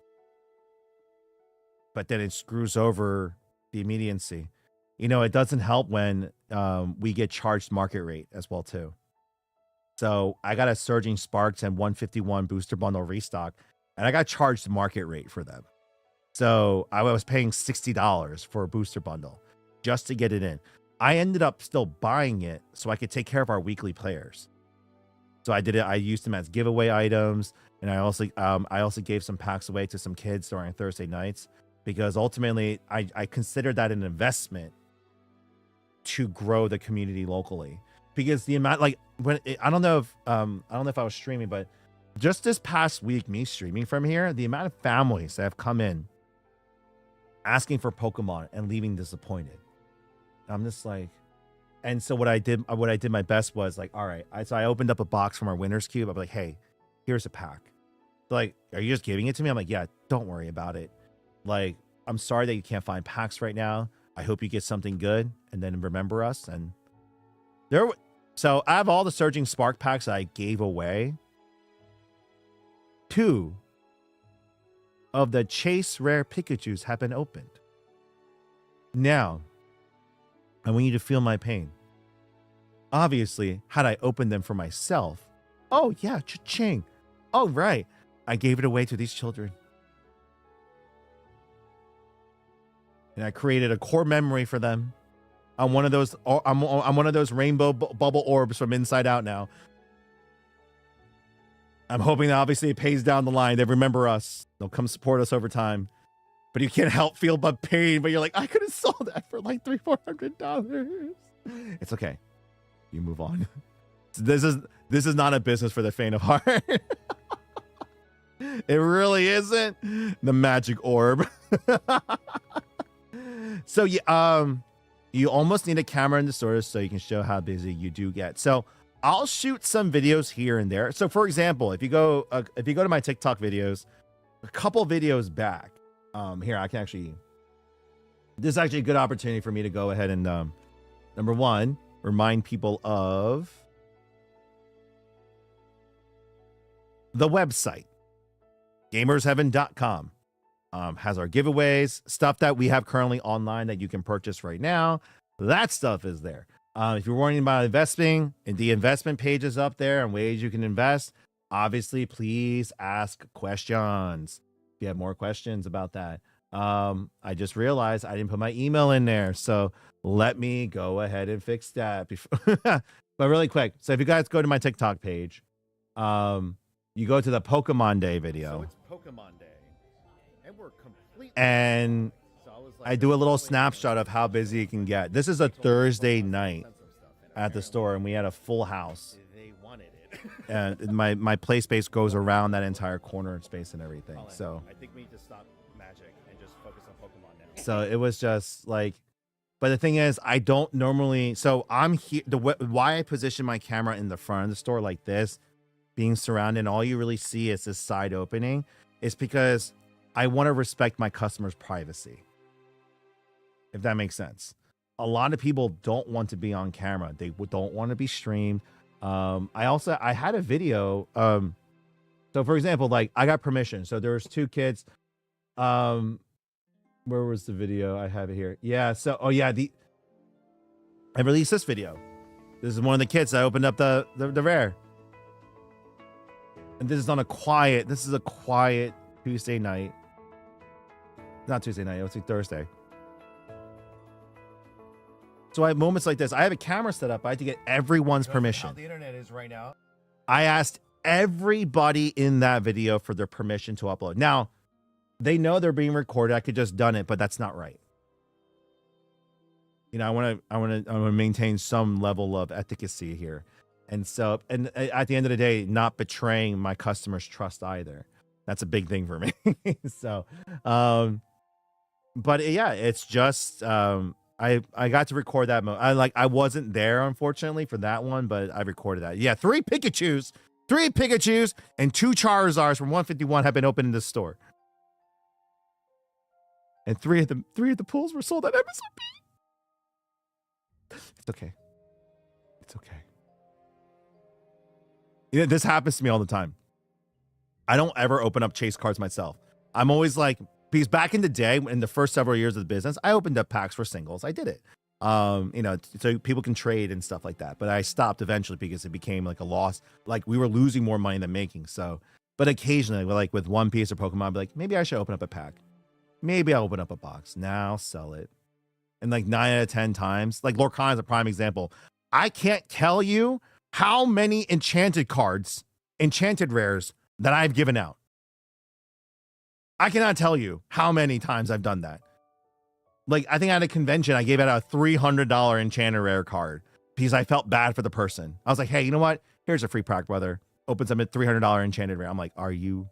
but then it screws over the immediacy. It doesn't help when we get charged market rate as well too. So I got a Surging Sparks and 151 booster bundle restock, and I got charged market rate for them. So I was paying $60 for a booster bundle just to get it in. I ended up still buying it so I could take care of our weekly players. So I did it. I used them as giveaway items, and I also gave some packs away to some kids during Thursday nights, because ultimately I consider that an investment to grow the community locally. Because the amount, like, I don't know if I was streaming, but just this past week, me streaming from here, the amount of families that have come in asking for Pokemon and leaving disappointed. I'm just like, and so what I did my best was like, all right. So I opened up a box from our Winner's Cube. I'm like, hey, here's a pack. They're like, are you just giving it to me? I'm like, yeah, don't worry about it. Like, I'm sorry that you can't find packs right now. I hope you get something good, and then remember us. And so I have all the Surging Spark packs that I gave away. 2 of the Chase Rare Pikachus have been opened. Now, I want you to feel my pain. Obviously, had I opened them for myself, oh yeah, cha-ching. Oh right, I gave it away to these children. And I created a core memory for them. I'm one of those. I'm one of those rainbow bubble orbs from Inside Out now. I'm hoping that obviously it pays down the line. They remember us. They'll come support us over time. But you can't help feel but pain. But you're like, I could have sold that for like $300-$400. It's okay. You move on. This is not a business for the faint of heart. It really isn't the magic orb. So you almost need a camera in the store so you can show how busy you do get. So I'll shoot some videos here and there. So for example, if you go to my TikTok videos, a couple videos back, here I can actually. This is actually a good opportunity for me to go ahead and number one, remind people of the website. Gamersheaven.com has our giveaways, stuff that we have currently online that you can purchase right now. That stuff is there. If you're wondering about investing, the investment page is up there and ways you can invest. Obviously, please ask questions. If you have more questions about that. I just realized I didn't put my email in there. So let me go ahead and fix that. But really quick. So if you guys go to my TikTok page, you go to the Pokemon Day video. So it's Pokemon Day. And we're completely. And I do a little snapshot of how busy it can get. This is a Thursday night at the store, and we had a full house. They wanted it. And my play space goes around that entire corner space and everything. So I think we need to stop Magic and just focus on Pokemon now. So it was just like, but the thing is, I don't normally. So I'm here. Why I position my camera in the front of the store like this, being surrounded, and all you really see is this side opening, is because I want to respect my customers' privacy. If that makes sense. A lot of people don't want to be on camera. They don't want to be streamed. I had a video. So for example, like I got permission. So there was two kids. Where was the video? I have it here. Yeah. So, I released this video. This is one of the kids that opened up the rare. And this is a quiet Tuesday night. Not Tuesday night, it was Thursday. So I have moments like this. I have a camera set up. I had to get everyone's permission. How the internet is right now. I asked everybody in that video for their permission to upload. Now, they know they're being recorded. I could just done it, but that's not right. You know, I want to maintain some level of efficacy here. And so, and at the end of the day, not betraying my customers' trust either. That's a big thing for me. So, but yeah, it's just, I got to record that. I wasn't there, unfortunately, for that one, but I recorded that. Yeah, three Pikachus and 2 Charizards from 151 have been opened in this store. And three of the pools were sold at MSRP. It's okay. It's okay. You know, this happens to me all the time. I don't ever open up chase cards myself. I'm always like, because back in the day, in the first several years of the business, I opened up packs for singles. I did it. You know, so people can trade and stuff like that. But I stopped eventually because it became like a loss. Like we were losing more money than making. So, but occasionally, like with One Piece or Pokemon, I'd be like, maybe I should open up a pack. Maybe I'll open up a box. Now sell it. And like 9 out of 10 times, like Lorcan is a prime example. I can't tell you how many enchanted cards, enchanted rares that I've given out. I cannot tell you how many times I've done that. Like, I think at a convention, I gave out a $300 enchanted rare card because I felt bad for the person. I was like, hey, you know what? Here's a free pack, brother. Opens up a $300 enchanted rare. I'm like, are you?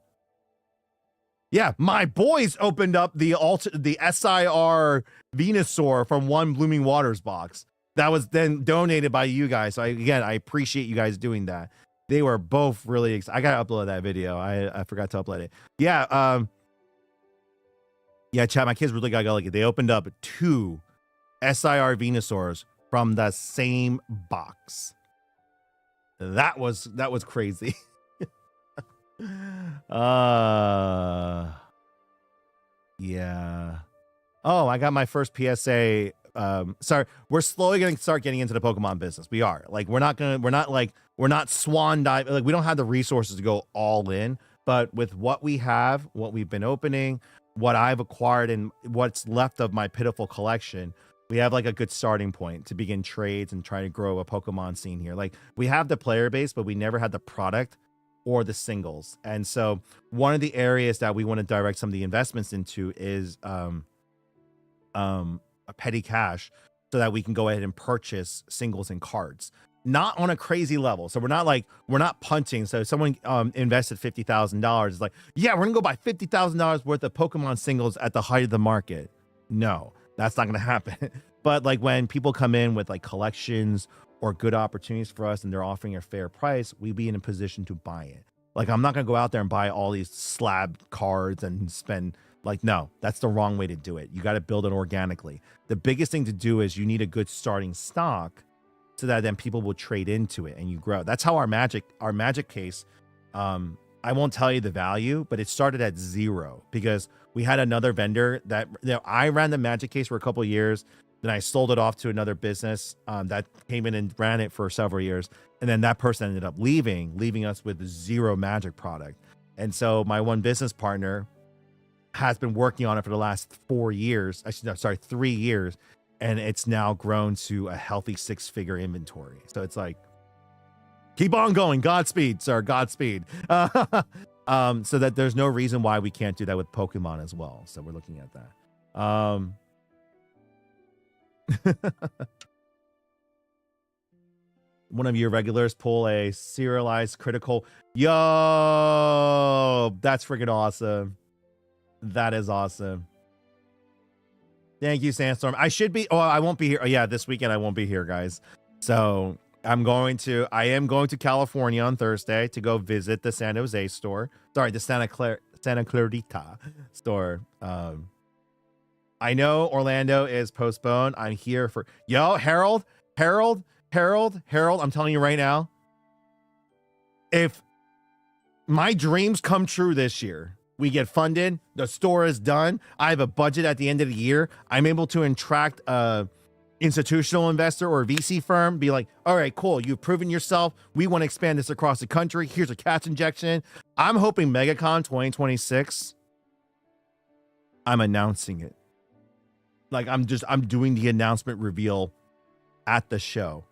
Yeah, my boys opened up the SIR Venusaur from One Blooming Waters box. That was then donated by you guys. So I appreciate you guys doing that. They were both really excited. I got to upload that video. I forgot to upload it. Yeah. Yeah, chat, my kids really got lucky. They opened up 2 SIR Venusaurs from the same box. That was crazy. Yeah. Oh, I got my first PSA. Sorry, we're slowly going to start getting into the Pokemon business. We are like, we're not swan dive. Like we don't have the resources to go all in, but with what we have, what we've been opening, what I've acquired and what's left of my pitiful collection, we have like a good starting point to begin trades and try to grow a Pokemon scene here. Like we have the player base, but we never had the product or the singles. And so one of the areas that we want to direct some of the investments into is a petty cash so that we can go ahead and purchase singles and cards. not on a crazy level. So we're not punching. So if someone invested $50,000, it's like, yeah, we're gonna go buy $50,000 worth of Pokemon singles at the height of the market. No, that's not gonna happen. But like when people come in with like collections or good opportunities for us and they're offering a fair price, we be in a position to buy it. Like I'm not gonna go out there and buy all these slab cards and spend like, no, that's the wrong way to do it. You got to build it organically. The biggest thing to do is you need a good starting stock so that then people will trade into it and you grow. That's how our magic case, I won't tell you the value, but it started at 0 because we had another vendor that, you know, I ran the magic case for a couple of years. Then I sold it off to another business that came in and ran it for several years. And then that person ended up leaving us with 0 magic product. And so my one business partner has been working on it for the last 4 years. Actually, no, sorry, 3 years. And it's now grown to a healthy 6-figure inventory. So it's like, keep on going. Godspeed, sir. Godspeed. So that there's no reason why we can't do that with Pokemon as well. So we're looking at that. One of your regulars pull a serialized critical. Yo, that's freaking awesome. That is awesome. Thank you, Sandstorm. I should be, I won't be here. Oh, yeah, this weekend I won't be here, guys. So I am going to California on Thursday to go visit the San Jose store. Sorry, the Santa Clarita store. I know Orlando is postponed. I'm here for Harold. I'm telling you right now, if my dreams come true this year, we get funded, the store is done, I have a budget at the end of the year, I'm able to attract a institutional investor or a VC firm, be like, all right, cool, you've proven yourself. We want to expand this across the country. Here's a cash injection. I'm hoping MegaCon 2026, I'm announcing it. Like I'm doing the announcement reveal at the show.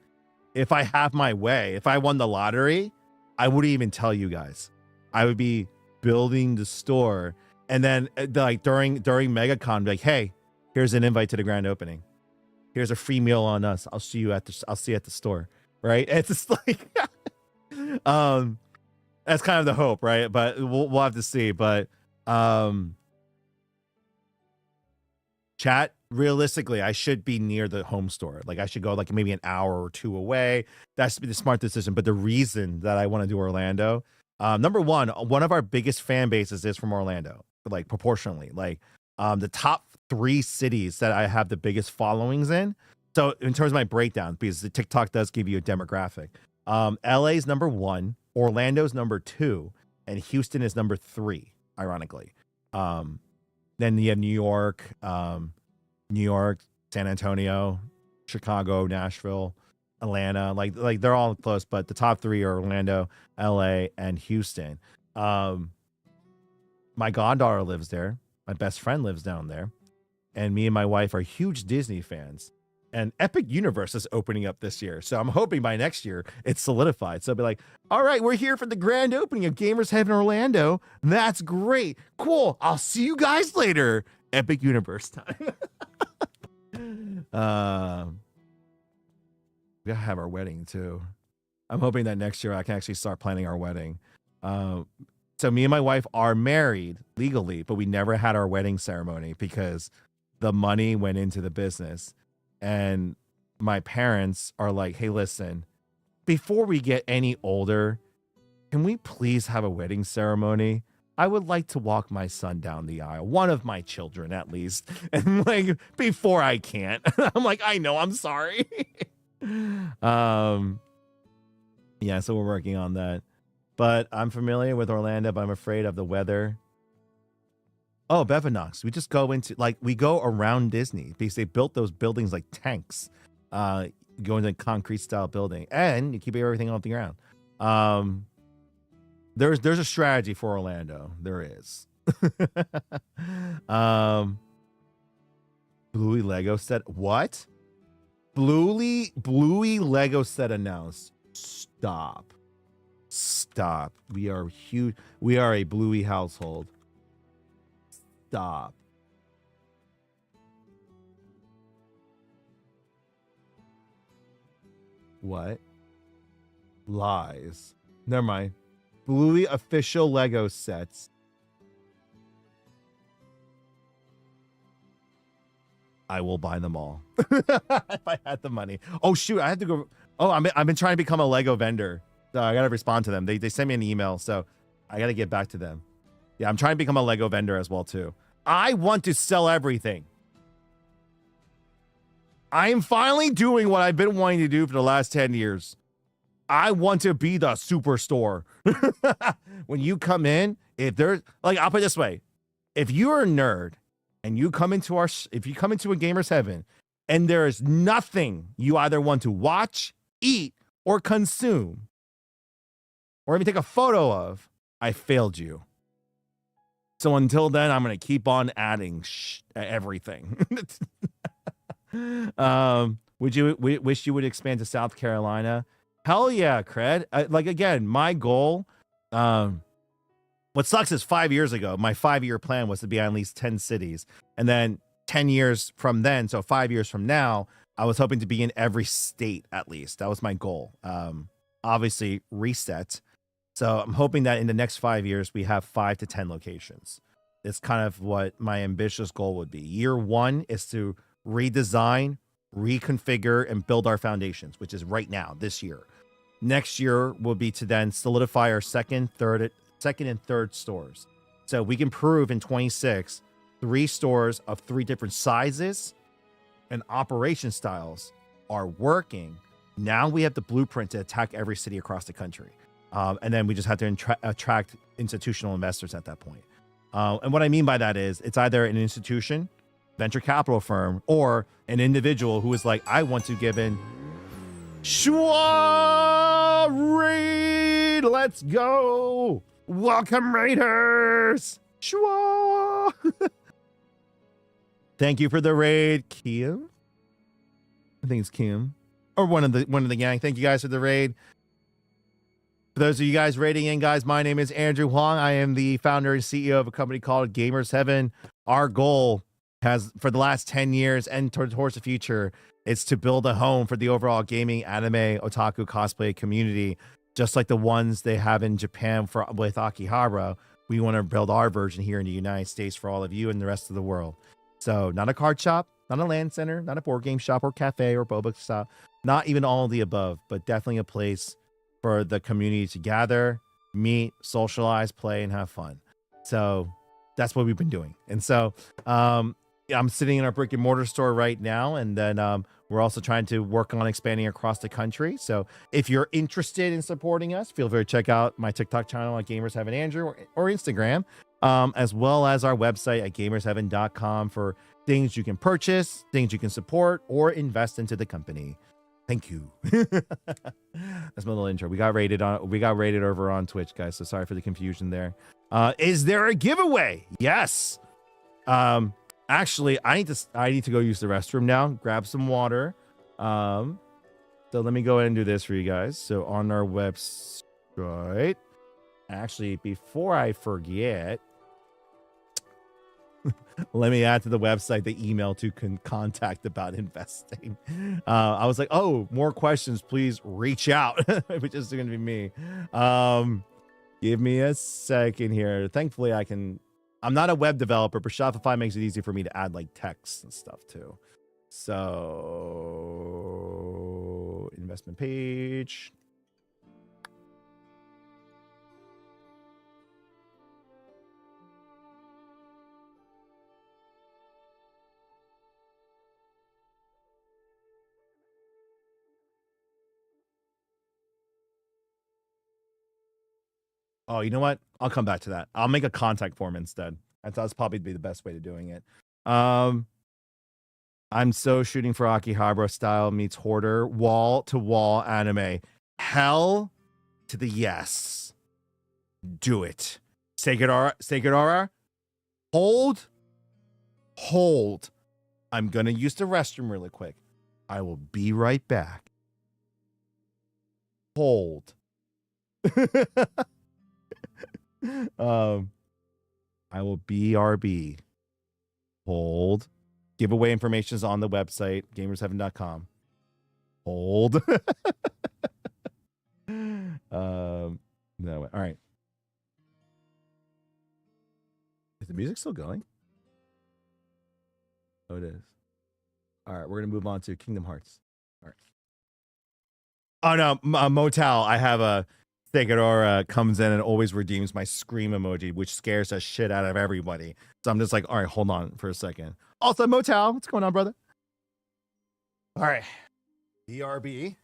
If I have my way, if I won the lottery, I wouldn't even tell you guys. I would be building the store, and then like during MegaCon, like, hey, here's an invite to the grand opening. Here's a free meal on us. I'll see you at the store, right? It's just like, that's kind of the hope, right? But we'll have to see. But chat, realistically, I should be near the home store. Like I should go like maybe an hour or 2 away. That should be the smart decision. But the reason that I want to do Orlando, number one of our biggest fan bases is from Orlando, like proportionally, like the top 3 cities that I have the biggest followings in. So in terms of my breakdown, because the TikTok does give you a demographic, LA's number 1, Orlando's number 2, and Houston is number 3, ironically. Then you have New York, San Antonio, Chicago, Nashville, Atlanta. Like they're all close, but the top 3 are Orlando, LA, and Houston. My goddaughter lives there. My best friend lives down there. And me and my wife are huge Disney fans. And Epic Universe is opening up this year. So I'm hoping by next year it's solidified. So I'll be like, all right, we're here for the grand opening of Gamers Heaven Orlando. That's great. Cool. I'll see you guys later. Epic Universe time. We gotta have our wedding too. I'm hoping that next year I can actually start planning our wedding. So me and my wife are married legally, but we never had our wedding ceremony because the money went into the business. And my parents are like, hey, listen, before we get any older, can we please have a wedding ceremony? I would like to walk my son down the aisle, one of my children at least. And like, before I can't. I'm like, I know, I'm sorry. Yeah, so we're working on that. But I'm familiar with Orlando, but I'm afraid of the weather. Oh, Bevanox. We just go we go around Disney because they built those buildings like tanks. Go into a concrete style building and you keep everything off the ground. There's a strategy for Orlando. There is. Bluey Lego set. What? Bluey Lego set announced. Stop. We are huge. We are a Bluey household. Stop. What? Lies. Never mind. Bluey official Lego sets. I will buy them all if I had the money. Oh shoot, I have to go. Oh, I've been trying to become a Lego vendor, so I gotta respond to them. They sent me an email, so I gotta get back to them. Yeah, I'm trying to become a Lego vendor as well too. I want to sell everything. I am finally doing what I've been wanting to do for the last 10 years. I want to be the superstore. When you come in, if there's like, I'll put it this way: if you're a nerd and you come into if you come into a Gamer's Heaven and there is nothing you either want to watch, eat, or consume, or even take a photo of, I failed you. So until then, I'm going to keep on adding everything. Wish you would expand to South Carolina? Hell yeah, Cred. Like, again, my goal, what sucks is 5 years ago, my 5-year plan was to be on at least 10 cities. And then 10 years from then, so 5 years from now, I was hoping to be in every state at least. That was my goal. Obviously, reset. So I'm hoping that in the next 5 years, we have 5 to 10 locations. It's kind of what my ambitious goal would be. Year 1 is to redesign, reconfigure, and build our foundations, which is right now, this year. Next year will be to then solidify our second and third stores. So we can prove in 26, 3 stores of 3 different sizes and operation styles are working. Now we have the blueprint to attack every city across the country. And then we just have to attract institutional investors at that point. And what I mean by that is it's either an institution, venture capital firm, or an individual who is like, I want to give in. Schwa raid, let's go. Welcome, Raiders. Schwa. Thank you for the raid, Kim. I think it's Kim, or one of the gang. Thank you guys for the raid. For those of you guys raiding in, guys, my name is Andrew Huang. I am the founder and CEO of a company called Gamers Heaven. Our goal has, for the last 10 years and towards the future, it's to build a home for the overall gaming, anime, otaku, cosplay community, just like the ones they have in Japan with Akihabara. We want to build our version here in the United States for all of you and the rest of the world. So not a card shop, not a LAN center, not a board game shop or cafe or boba shop, not even all of the above, but definitely a place for the community to gather, meet, socialize, play, and have fun. So that's what we've been doing. And so I'm sitting in our brick and mortar store right now, and then we're also trying to work on expanding across the country. So if you're interested in supporting us, feel free to check out my TikTok channel at Gamers Heaven Andrew or Instagram, as well as our website at gamersheaven.com for things you can purchase, things you can support, or invest into the company. Thank you. That's my little intro. We got rated over on Twitch, guys. So sorry for the confusion there. Is there a giveaway? Yes. Actually, I need to go use the restroom now. Grab some water. So let me go ahead and do this for you guys. So on our website, actually, before I forget, let me add to the website the email to contact about investing. I was like, oh, more questions, please reach out, which is going to be me. Give me a second here. Thankfully, I'm not a web developer, but Shopify makes it easy for me to add like text and stuff too. So investment page. Oh, you know what? I'll come back to that. I'll make a contact form instead. That's probably be the best way to doing it. I'm so shooting for Akihabara style meets Hoarder wall to wall anime. Hell to the yes. Do it. Seigedara. Hold. I'm gonna use the restroom really quick. I will be right back. Hold. I will BRB. Hold. Giveaway information is on the website, gamersheaven.com. Hold. That way. All right. Is the music still going? Oh, it is. All right, we're gonna move on to Kingdom Hearts. All right. Oh no, Motel. I have a Theodora comes in and always redeems my scream emoji, which scares the shit out of everybody. So I'm just like, all right, hold on for a second. Also, Motel, what's going on, brother? All right, BRB.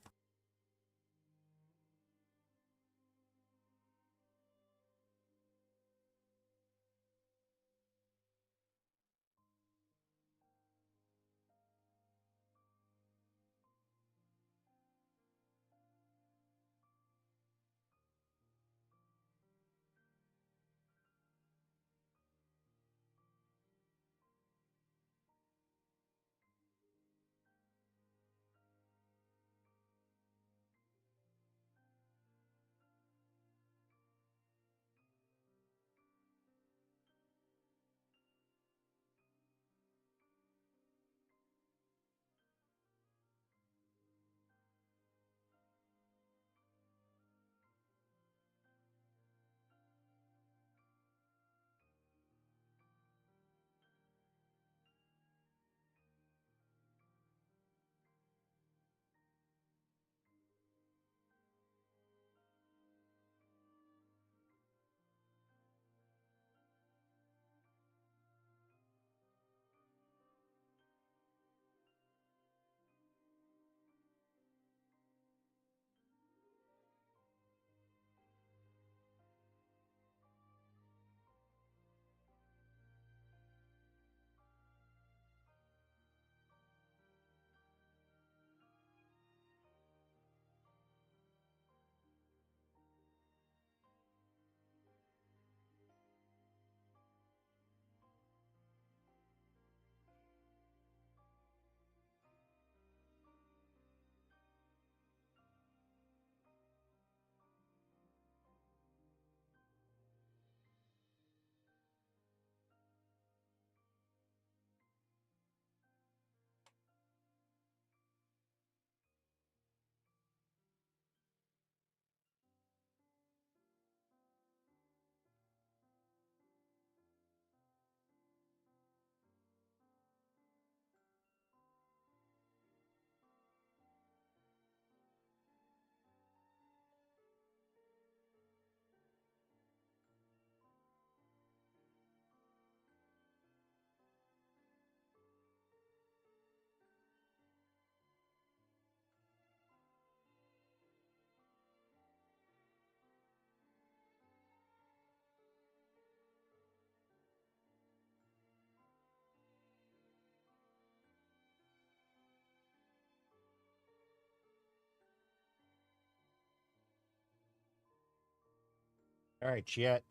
All right, chat.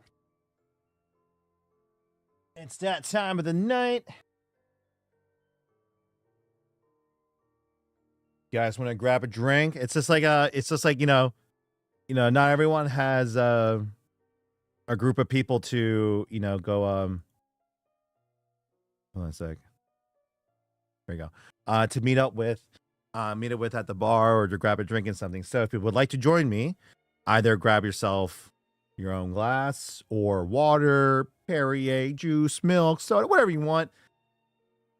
It's that time of the night. You guys want to grab a drink? It's just like not everyone has a group of people to, go hold on a sec. There you go. To meet up with at the bar or to grab a drink and something. So if you would like to join me, either grab yourself your own glass or water, Perrier, juice, milk, soda, whatever you want.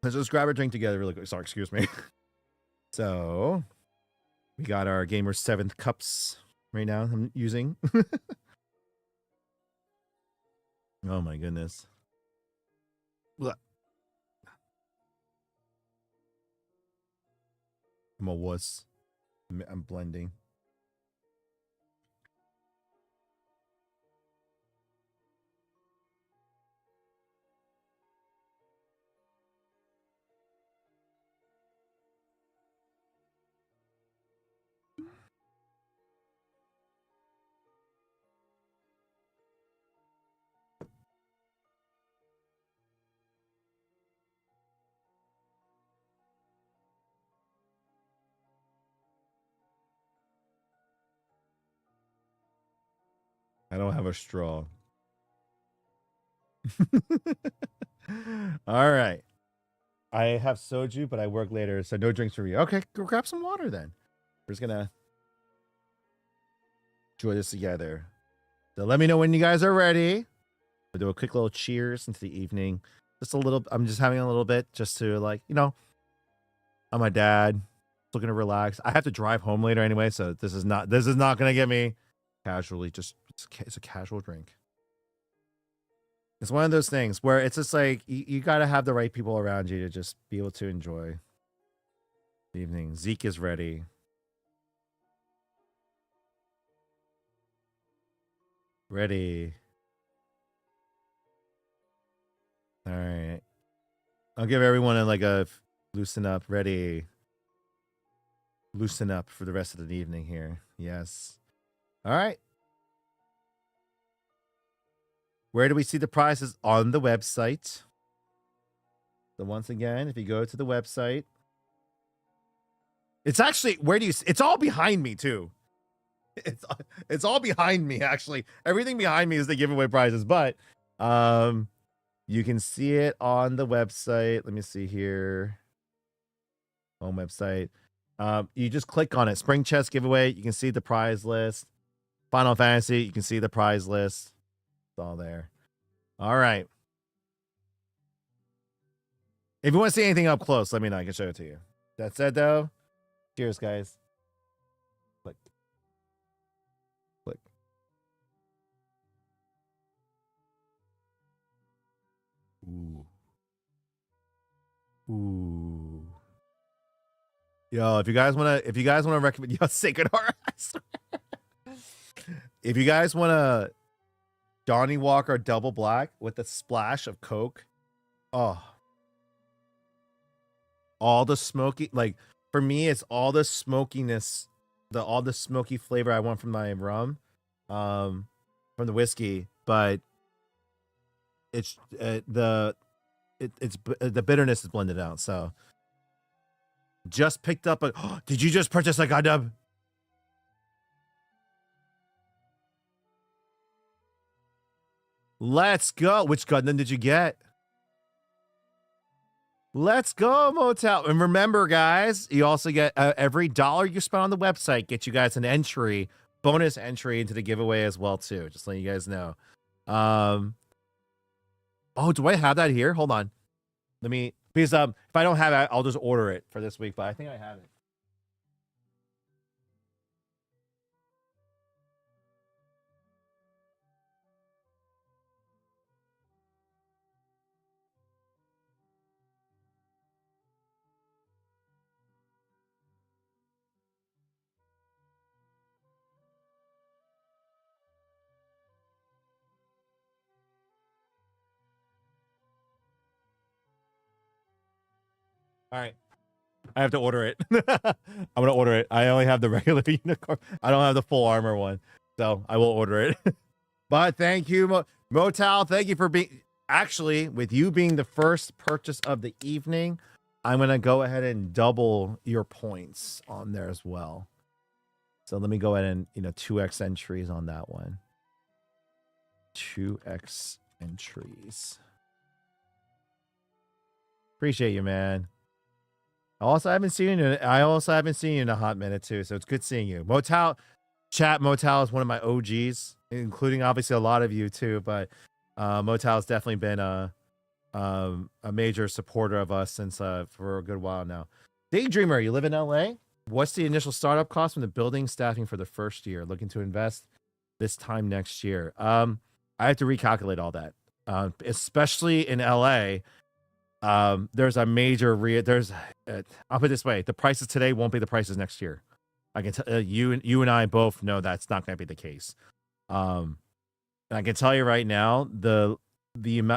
Let's just grab a drink together really quick. Sorry, excuse me. So we got our Gamer 7th cups right now I'm using. Oh my goodness. Blah. I'm a wuss. I'm blending. I don't have a straw. All right. I have soju, but I work later, so no drinks for me. Okay, go grab some water then. We're just gonna enjoy this together. So let me know when you guys are ready. We'll do a quick little cheers into the evening. Just a little, I'm just having a little bit just to like, I'm my dad. Looking to relax. I have to drive home later anyway, so this is not gonna get me casually. Just it's a casual drink. It's one of those things where it's just like you got to have the right people around you to just be able to enjoy the evening. Zeke is ready. Ready. All right. I'll give everyone a loosen up. Ready. Loosen up for the rest of the evening here. Yes. All right. Where do we see the prizes? On the website. So once again, if you go to the website, it's actually, it's all behind me too. It's all behind me actually. Everything behind me is the giveaway prizes, but you can see it on the website. Let me see here. Home website. You just click on it. Spring chest giveaway. You can see the prize list. Final Fantasy. You can see the prize list. It's all there. All right. If you want to see anything up close, let me know. I can show it to you. That said, though, cheers, guys. Click. Click. Ooh. Ooh. Yo, if you guys wanna recommend, yo, Sacred Heart. If you guys wanna Johnny Walker Double Black with a splash of Coke, oh, all the smoky, like for me, it's all the smokiness, all the smoky flavor I want from my rum, from the whiskey, but it's the bitterness is blended out. So just picked up a. Did you just purchase a Gundam? Let's go. Which Gundam did you get? Let's go, Motel. And remember, guys, you also get every dollar you spend on the website gets you guys an entry, bonus entry into the giveaway as well, too. Just letting you guys know. Oh, do I have that here? Hold on. Let me, because if I don't have it, I'll just order it for this week, but I think I have it. All right. I have to order it. I'm going to order it. I only have the regular unicorn. I don't have the full armor one. So I will order it. But thank you, Motal. Thank you for being, actually, with you being the first purchase of the evening, I'm going to go ahead and double your points on there as well. So let me go ahead and, 2x entries on that one. 2x entries. Appreciate you, man. I also haven't seen you in a hot minute too, so it's good seeing you. Motal is one of my OGs, including obviously a lot of you too. But Motal has definitely been a major supporter of us since for a good while now. Daydreamer, you live in LA? What's the initial startup cost from the building staffing for the first year? Looking to invest this time next year. I have to recalculate all that, especially in LA. There's a major I'll put it this way: the prices today won't be the prices next year. I can tell you and I both know that's not going to be the case. And I can tell you right now, the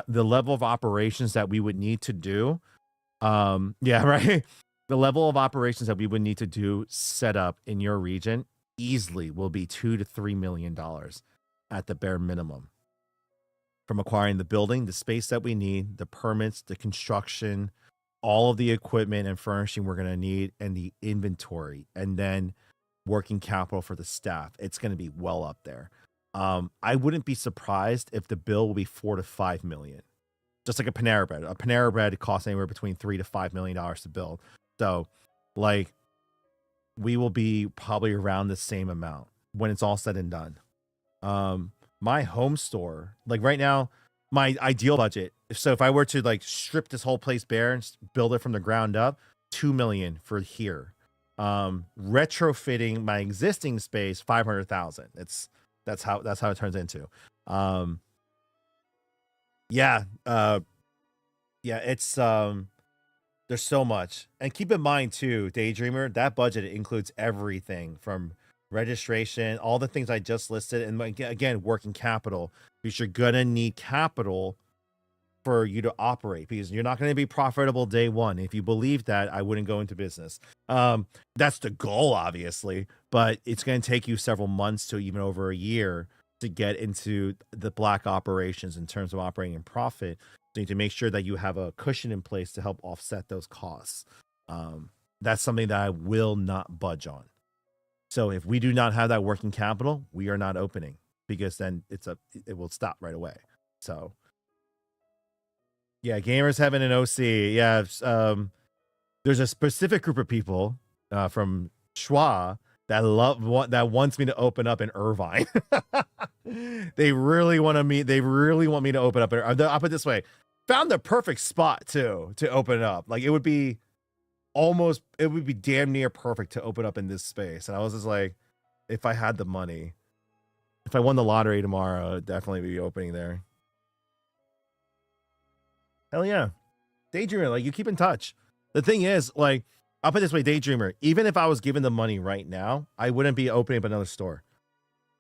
level of operations that we would need to do, yeah, right. The level of operations that we would need to do set up in your region easily will be $2 to $3 million at the bare minimum. From acquiring the building, the space that we need, the permits, the construction, all of the equipment and furnishing we're going to need, and the inventory, and then working capital for the staff. It's going to be well up there. I wouldn't be surprised if the bill will be $4 to $5 million, just like a Panera Bread. A Panera Bread costs anywhere between $3 to $5 million to build. So, like, we will be probably around the same amount when it's all said and done. my home store, like right now, my ideal budget. So if I were to like strip this whole place bare and build it from the ground up, 2 million for here. Retrofitting my existing space, 500,000. That's how it turns into. Yeah, it's there's so much. And keep in mind too, Daydreamer, that budget includes everything from registration, all the things I just listed, and again, working capital, because you're gonna need capital for you to operate, because you're not going to be profitable day one. If you believe that, I wouldn't go into business. That's the goal, obviously, but it's going to take you several months to even over a year to get into the black operations in terms of operating in profit. So you need to make sure that you have a cushion in place to help offset those costs. That's something that I will not budge on. So if we do not have that working capital, we are not opening, because then it will stop right away. So yeah, gamers having an OC. Yeah, there's a specific group of people from Schwa that wants me to open up in Irvine. They really want me to open up. I'll put it this way: found the perfect spot to open it up. Like it would be damn near perfect to open up in this space. And I was just like, if I had the money, if I won the lottery tomorrow, I'd definitely be opening there. Hell yeah. Daydreamer, like, you keep in touch. The thing is, like, I'll put it this way, Daydreamer, even if I was given the money right now, I wouldn't be opening up another store.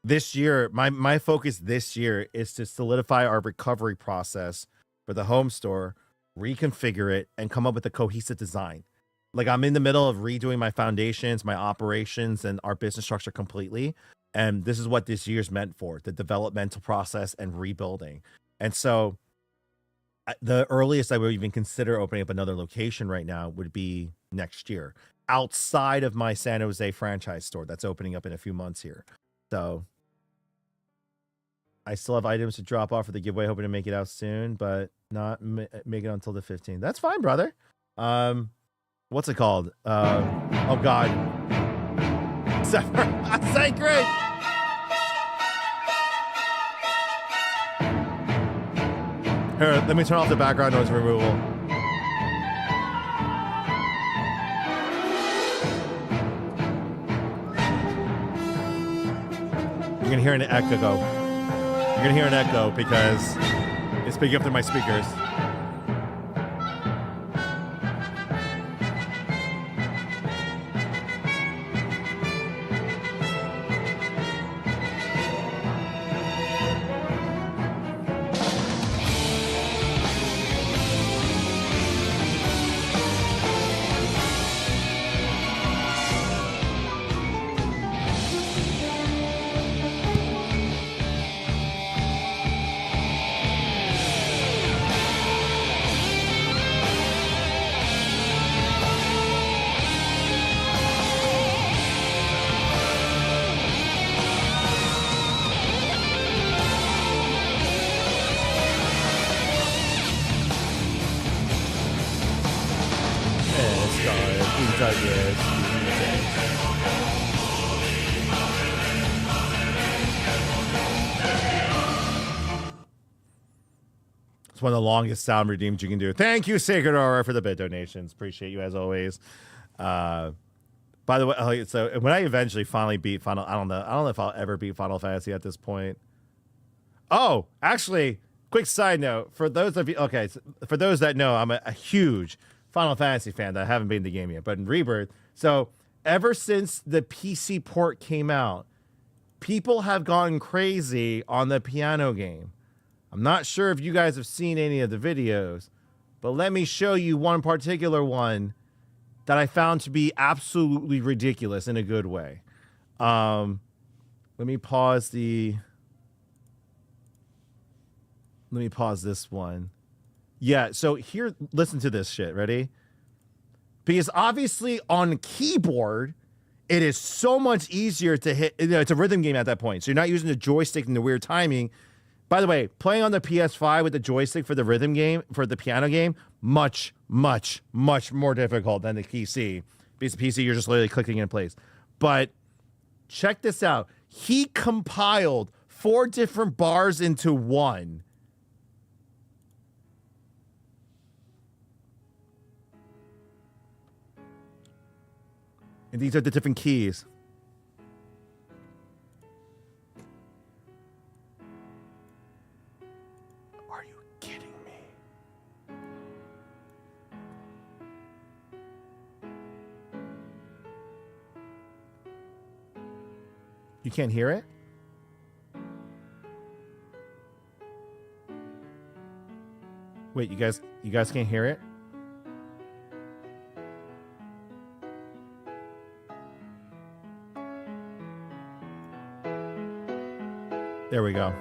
This year, my focus this year is to solidify our recovery process for the home store, reconfigure it, and come up with a cohesive design. Like, I'm in the middle of redoing my foundations, my operations, and our business structure completely. And this is what this year's meant for, the developmental process and rebuilding. And so the earliest I would even consider opening up another location right now would be next year, outside of my San Jose franchise store that's opening up in a few months here. So I still have items to drop off for the giveaway, hoping to make it out soon, but not make it until the 15th. That's fine, brother. What's it called? Oh God. Sacred. Here, let me turn off the background noise removal. You're gonna hear an echo. You're gonna hear an echo because it's picking up through my speakers. It's one of the longest sound redeems you can do. Thank you, Sacred Aura, for the bit donations. Appreciate you as always. By the way, so when I eventually finally beat Final, I don't know if I'll ever beat Final Fantasy at this point. Oh, actually, quick side note for those of you. Okay, so for those that know, I'm a huge Final Fantasy fan that I haven't beaten the game yet, but in Rebirth. So ever since the PC port came out, people have gone crazy on the piano game. I'm not sure if you guys have seen any of the videos, but let me show you one particular one that I found to be absolutely ridiculous in a good way. Let me pause this one. Yeah, so here, listen to this shit. Ready? Because obviously on keyboard, it is so much easier to hit. You know, it's a rhythm game at that point, so you're not using the joystick and the weird timing. By the way, playing on the PS5 with the joystick for the rhythm game, for the piano game, much, much, much more difficult than the PC. Because the PC, you're just literally clicking in place. But check this out. He compiled 4 different bars into one. And these are the different keys. Are you kidding me? You can't hear it? Wait, you guys can't hear it? There we go.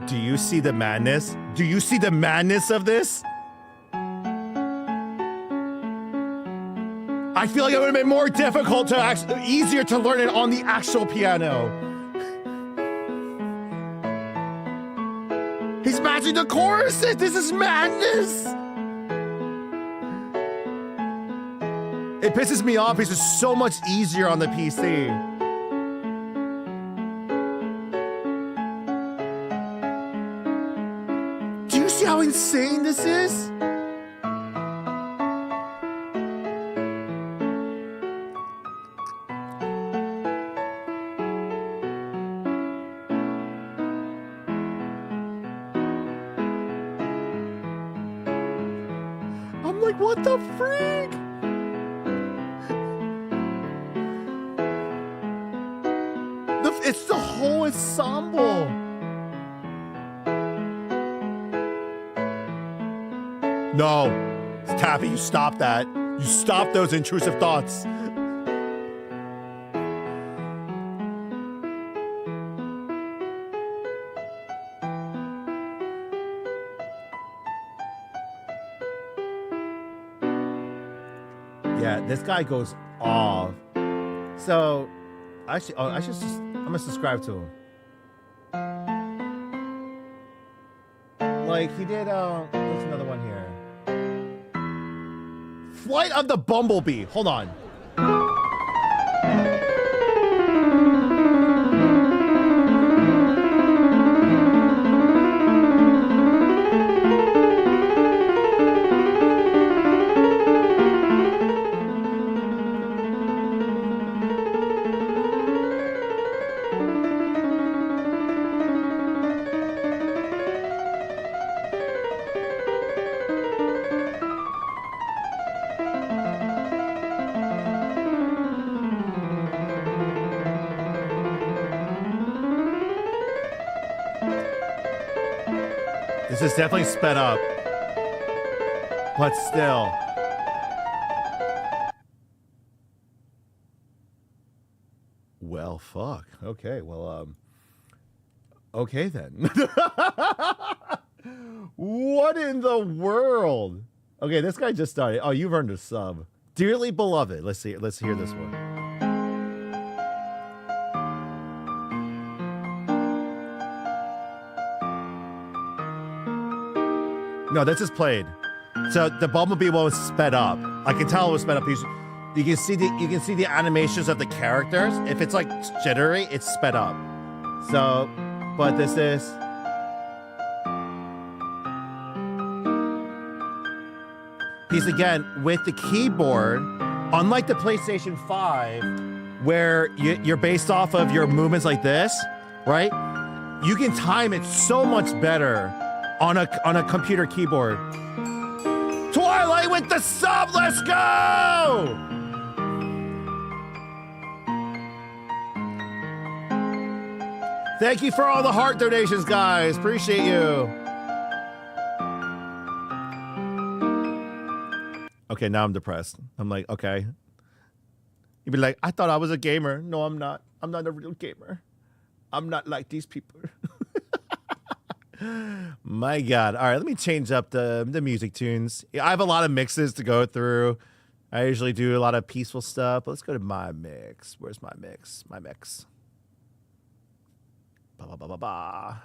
Do you see the madness? Do you see the madness of this? I feel like it would have been more difficult to easier to learn it on the actual piano. He's matching the choruses. This is madness. It pisses me off because it's so much easier on the PC. Do you see how insane this is? I'm like, what the freak? It's the whole ensemble. No, Taffy, you stop that. You stop those intrusive thoughts. Yeah, this guy goes off. So, actually, I'm gonna subscribe to him. Like he did. What's another one here? Flight of the Bumblebee. Hold on. This is definitely sped up, but still. Well, fuck. Okay, well, okay then. What in the world? Okay, this guy just started. Oh, you've earned a sub. Dearly beloved. Let's see. Let's hear this one. No, this is played. So the Bumblebee one was sped up. I can tell it was sped up because you can see the animations of the characters. If it's like jittery, it's sped up. So, but this is he's again with the keyboard, unlike the PlayStation 5, where you're based off of your movements like this, right? You can time it so much better on a computer keyboard. Twilight with the sub, let's go! Thank you for all the heart donations, guys. Appreciate you. Okay, now I'm depressed. I'm like, okay. You'd be like, I thought I was a gamer. No, I'm not. I'm not a real gamer. I'm not like these people. My God. All right, let me change up the music tunes. I have a lot of mixes to go through. I usually do a lot of peaceful stuff. Let's go to my mix. Where's my mix? My mix. Ba ba ba ba ba.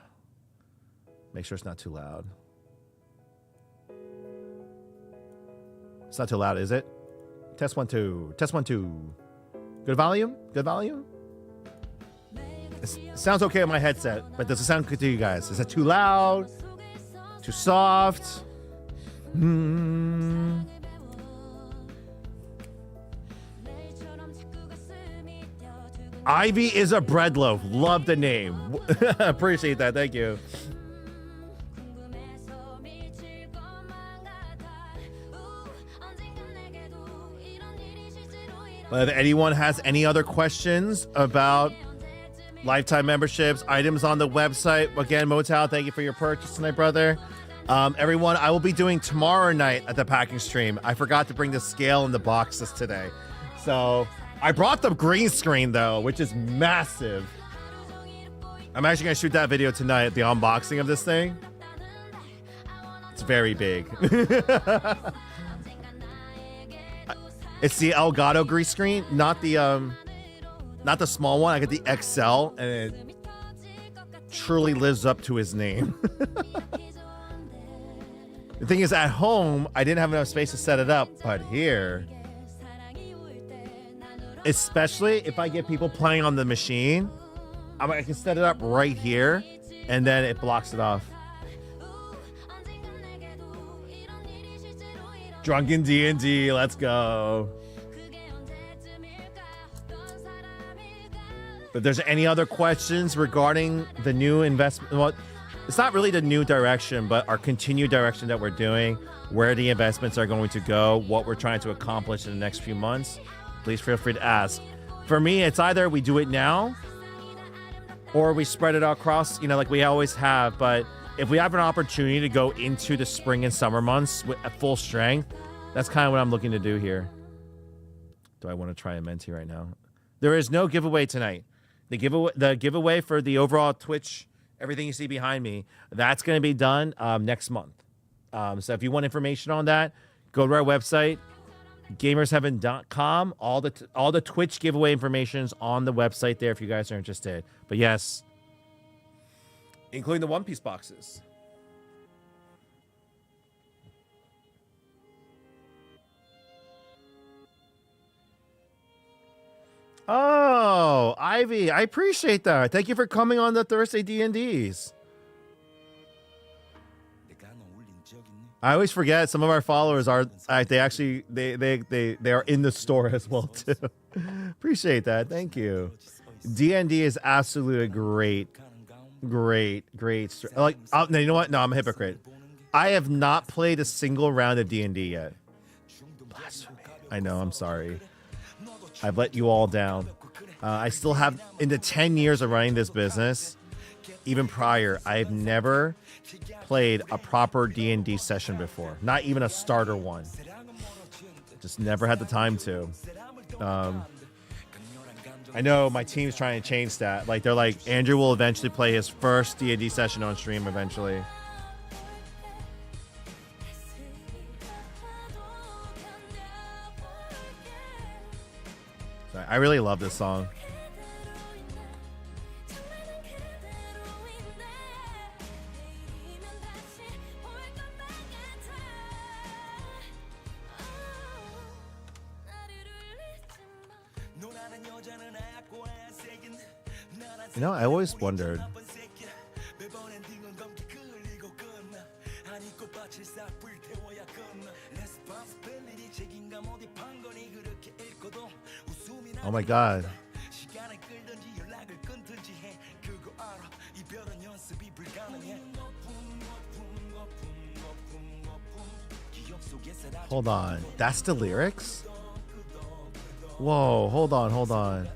Make sure it's not too loud. It's not too loud, is it? Test 1 2. Test 1 2. Good volume? Good volume? It sounds okay on my headset, but does it sound good to you guys? Is it too loud? Too soft? Ivy is a bread loaf. Love the name. Appreciate that. Thank you. But if anyone has any other questions about lifetime memberships, items on the website, again, Motow, thank you for your purchase tonight, brother. Everyone, I will be doing tomorrow night at the packing stream. I forgot to bring the scale and the boxes today. So I brought the green screen, though, which is massive. I'm actually going to shoot that video tonight, the unboxing of this thing. It's very big. It's the Elgato green screen, not the small one. I get the XL, and it truly lives up to his name. The thing is, at home, I didn't have enough space to set it up, but here, especially if I get people playing on the machine, I can set it up right here, and then it blocks it off. Drunken D&D, let's go. If there's any other questions regarding the new investment, well, it's not really the new direction, but our continued direction that we're doing, where the investments are going to go, what we're trying to accomplish in the next few months, please feel free to ask. For me, it's either we do it now or we spread it across, like we always have. But if we have an opportunity to go into the spring and summer months at full strength, that's kind of what I'm looking to do here. Do I want to try a Menti right now? There is no giveaway tonight. The giveaway for the overall Twitch, everything you see behind me, that's going to be done next month. So if you want information on that, go to our website, gamersheaven.com. All the Twitch giveaway information is on the website there if you guys are interested. But yes, including the One Piece boxes. Oh, Ivy, I appreciate that. Thank you for coming on the Thursday D&Ds. I always forget some of our followers are they are in the store as well too. Appreciate that. Thank you. D&D is absolutely great. Like, no, you know what? No, I'm a hypocrite. I have not played a single round of D&D yet. Blasphemy. I know. I'm sorry. I've let you all down. I still have, in the 10 years of running this business, even prior, I've never played a proper D&D session before. Not even a starter one. Just never had the time to. I know my team's trying to change that. Like, they're like, Andrew will eventually play his first D&D session on stream eventually. I really love this song. I always wondered. Oh my God. Hold on. That's the lyrics? Whoa, hold on.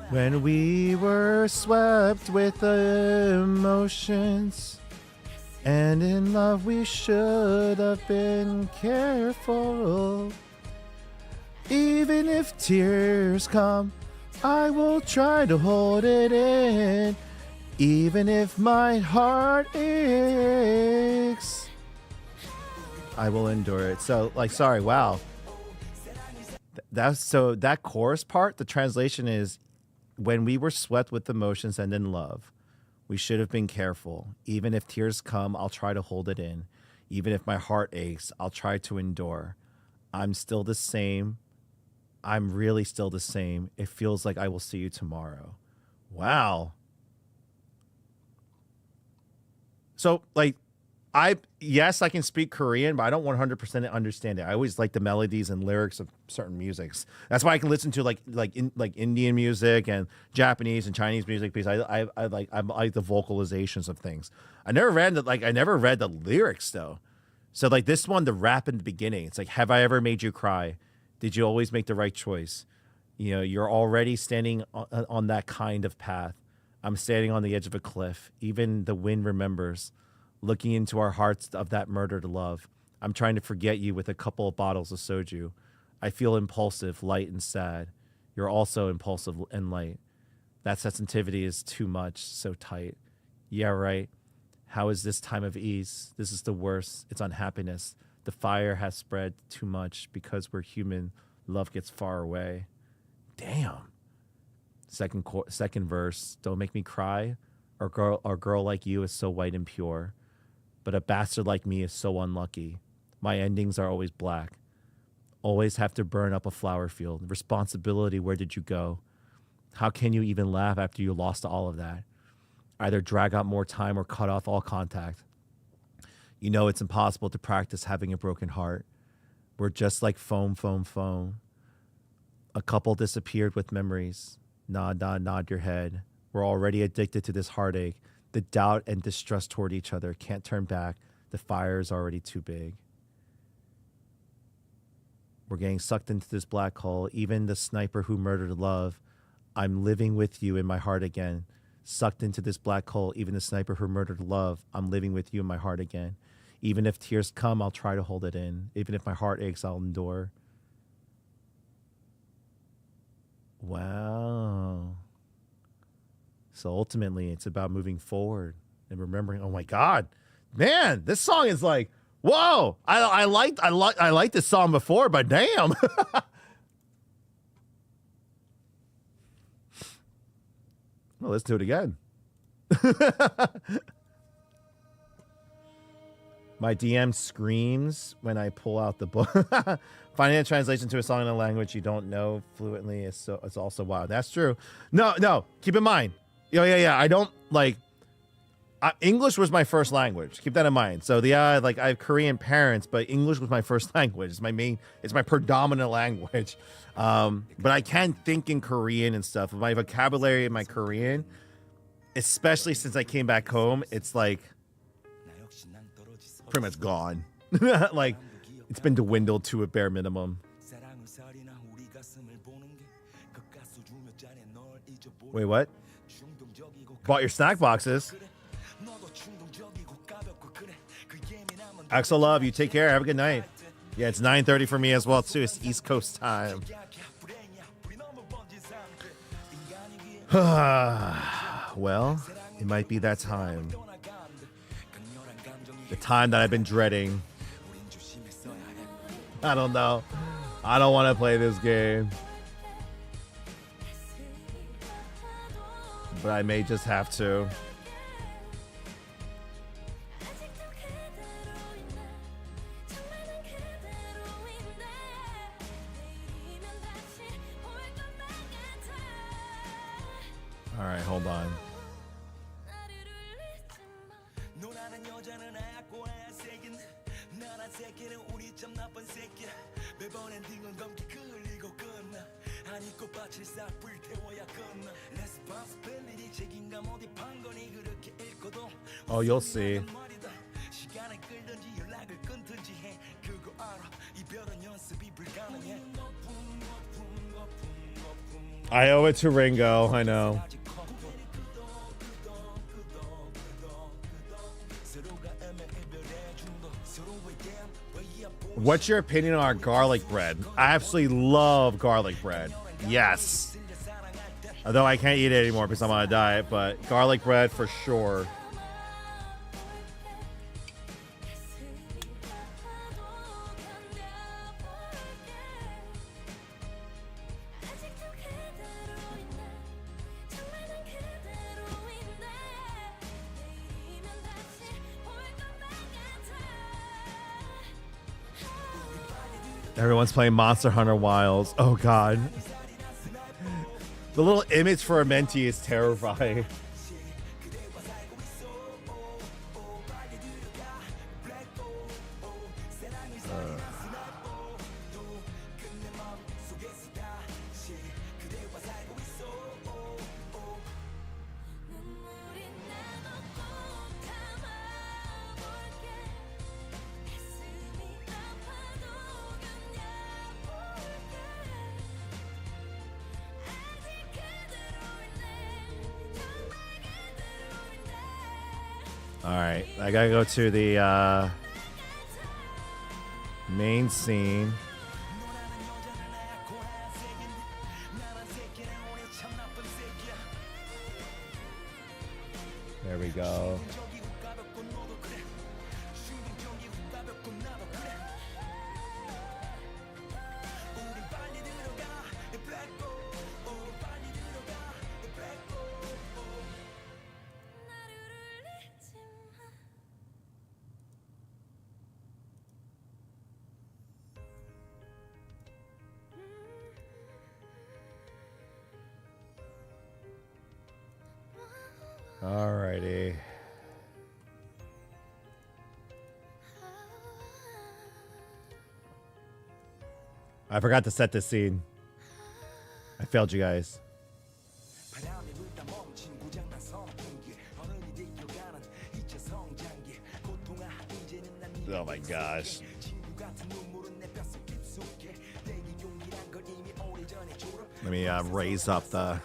When we were swept with emotions, and in love we should have been careful. Even if tears come I will try to hold it in, even if my heart aches. I will endure it. So, like, sorry, wow. That's so that chorus part, the translation is, when we were swept with emotions and in love, we should have been careful. Even if tears come, I'll try to hold it in. Even if my heart aches, I'll try to endure. I'm still the same. I'm really still the same. It feels like I will see you tomorrow. Wow. So, like, yes, I can speak Korean, but I don't 100% understand it. I always like the melodies and lyrics of certain musics. That's why I can listen to like Indian music and Japanese and Chinese music, because I like the vocalizations of things. I never read the lyrics though. So like this one, the rap in the beginning, it's like, have I ever made you cry? Did you always make the right choice? You know, you're already standing on that kind of path. I'm standing on the edge of a cliff. Even the wind remembers. Looking into our hearts of that murdered love. I'm trying to forget you with a couple of bottles of soju. I feel impulsive, light, and sad. You're also impulsive and light. That sensitivity is too much, so tight. Yeah, right. How is this time of ease? This is the worst. It's unhappiness. The fire has spread too much because we're human. Love gets far away. Damn. Second verse. Don't make me cry. A girl like you is so white and pure. But a bastard like me is so unlucky. My endings are always black. Always have to burn up a flower field. Responsibility, where did you go? How can you even laugh after you lost all of that? Either drag out more time or cut off all contact. You know it's impossible to practice having a broken heart. We're just like foam. A couple disappeared with memories. Nod your head. We're already addicted to this heartache. The doubt and distrust toward each other can't turn back. The fire is already too big. We're getting sucked into this black hole. Even the sniper who murdered love. I'm living with you in my heart again. Sucked into this black hole. Even the sniper who murdered love. I'm living with you in my heart again. Even if tears come, I'll try to hold it in. Even if my heart aches, I'll endure. Wow. So ultimately, it's about moving forward and remembering. Oh my God, man, this song is like, whoa! I liked this song before, but damn. Well, let's do it again. My DM screams when I pull out the book. Finding a translation to a song in a language you don't know fluently is also wild. That's true. No. Keep in mind. Yeah. I don't like. English was my first language. Keep that in mind. So I have Korean parents, but English was my first language. It's my predominant language. But I can think in Korean and stuff. My vocabulary in my Korean, especially since I came back home, it's like pretty much gone. Like it's been dwindled to a bare minimum. Wait, what? Bought your snack boxes. Axel Love, you take care. Have a good night. Yeah, it's 9:30 for me as well too. It's East Coast time. Well, it might be that time. The time that I've been dreading. I don't know. I don't want to play this game. But I may just have to. All right, hold on. Oh, you'll see. I owe it to Ringo, I know. What's your opinion on our garlic bread? I absolutely love garlic bread. Yes. Although I can't eat it anymore because I'm on a diet, but garlic bread for sure. Everyone's playing Monster Hunter Wilds. Oh god. The little image for a Menti is terrifying. Alright, I gotta go to the main scene. There we go. Alrighty. I forgot to set this scene. I failed you guys. Oh my gosh. Let me raise up the...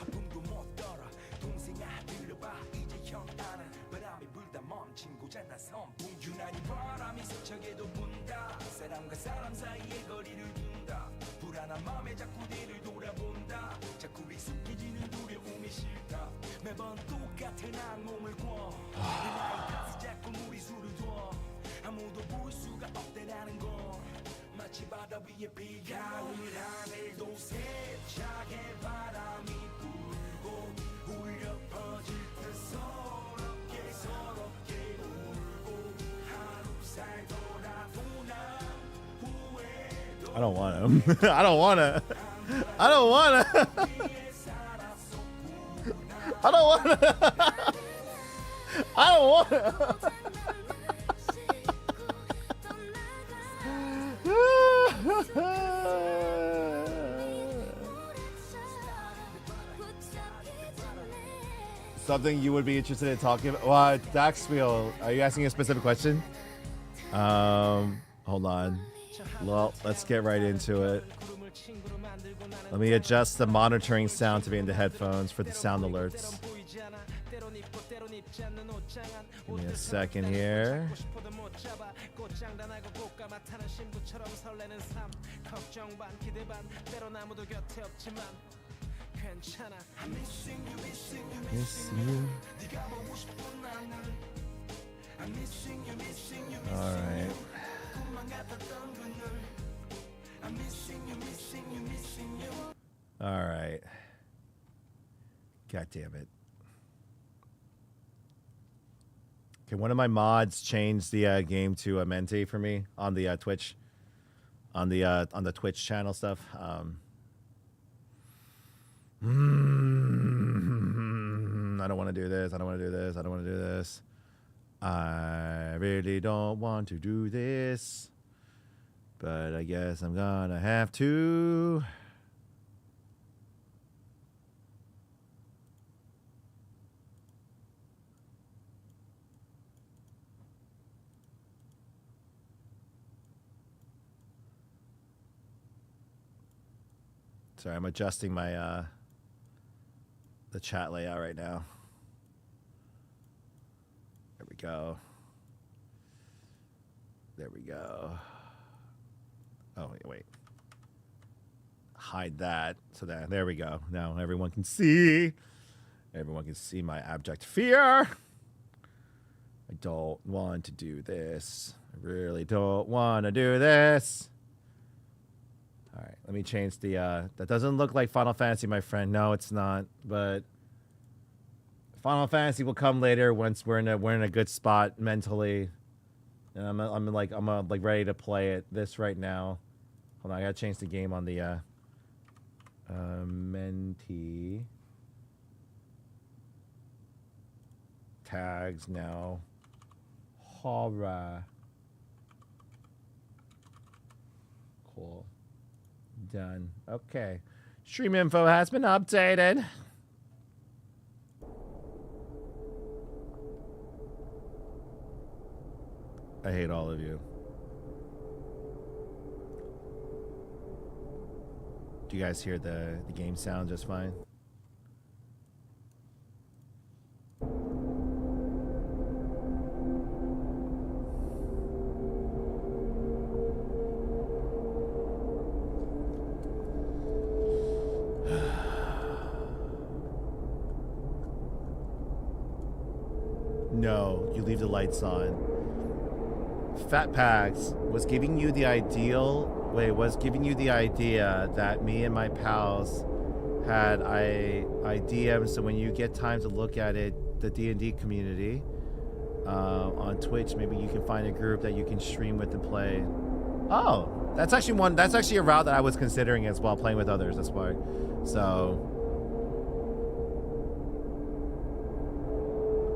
I don't want him. I don't want to. I don't want to. I don't want to. I don't want to. Something you would be interested in talking about? Well, Daxspiel, are you asking a specific question? Hold on. Well, let's get right into it. Let me adjust the monitoring sound to be in the headphones for the sound alerts. Give me a second here. Miss you. All right. All right. God damn it. Can one of my mods change the game to a Menti for me on the Twitch, on the Twitch channel stuff? I don't want to do this. I don't want to do this. I don't want to do this. I really don't want to do this, but I guess I'm gonna have to. Sorry, I'm adjusting my the chat layout right now. There we go. There we go. Oh, wait. hide that. So there we go. Now everyone can see. Everyone can see my abject fear. I don't want to do this. I really don't want to do this. All right, let me change the, that doesn't look like Final Fantasy, my friend. No, it's not, but Final Fantasy will come later once we're in a good spot mentally. And I'm like ready to play it. This right now. Hold on, I gotta change the game on the, Menti. Tags now. Horror. Cool. Done. Okay. Stream info has been updated. I hate all of you. Do you guys hear the game sound just fine? No, you leave the lights on. Fat Packs was giving you the idea that me and my pals had IDM, so when you get time to look at it, the D&D community on Twitch, maybe you can find a group that you can stream with and play. Oh, that's actually a route that I was considering as well, playing with others. That's why. So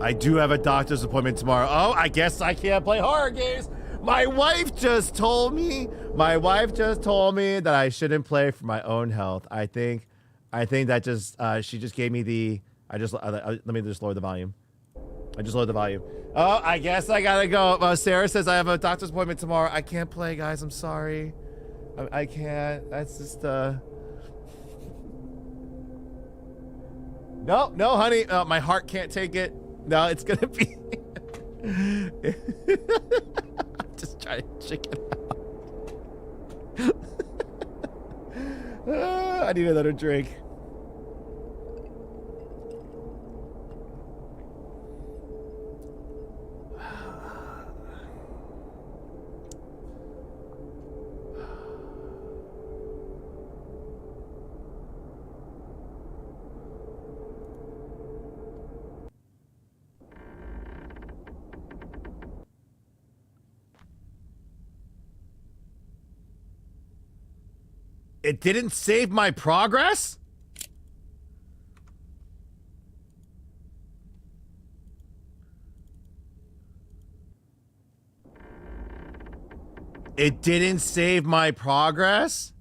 I do have a doctor's appointment tomorrow. Oh, I guess I can't play horror games. My wife just told me that I shouldn't play for my own health. I think that just she just gave me the let me just lower the volume. I just lowered the volume. Oh, I guess I gotta go. Sarah says I have a doctor's appointment tomorrow. I can't play, guys. I'm sorry. I can't. That's just No, honey. My heart can't take it. No, it's gonna be. Just try to chicken out. I need another drink. It didn't save my progress? It didn't save my progress?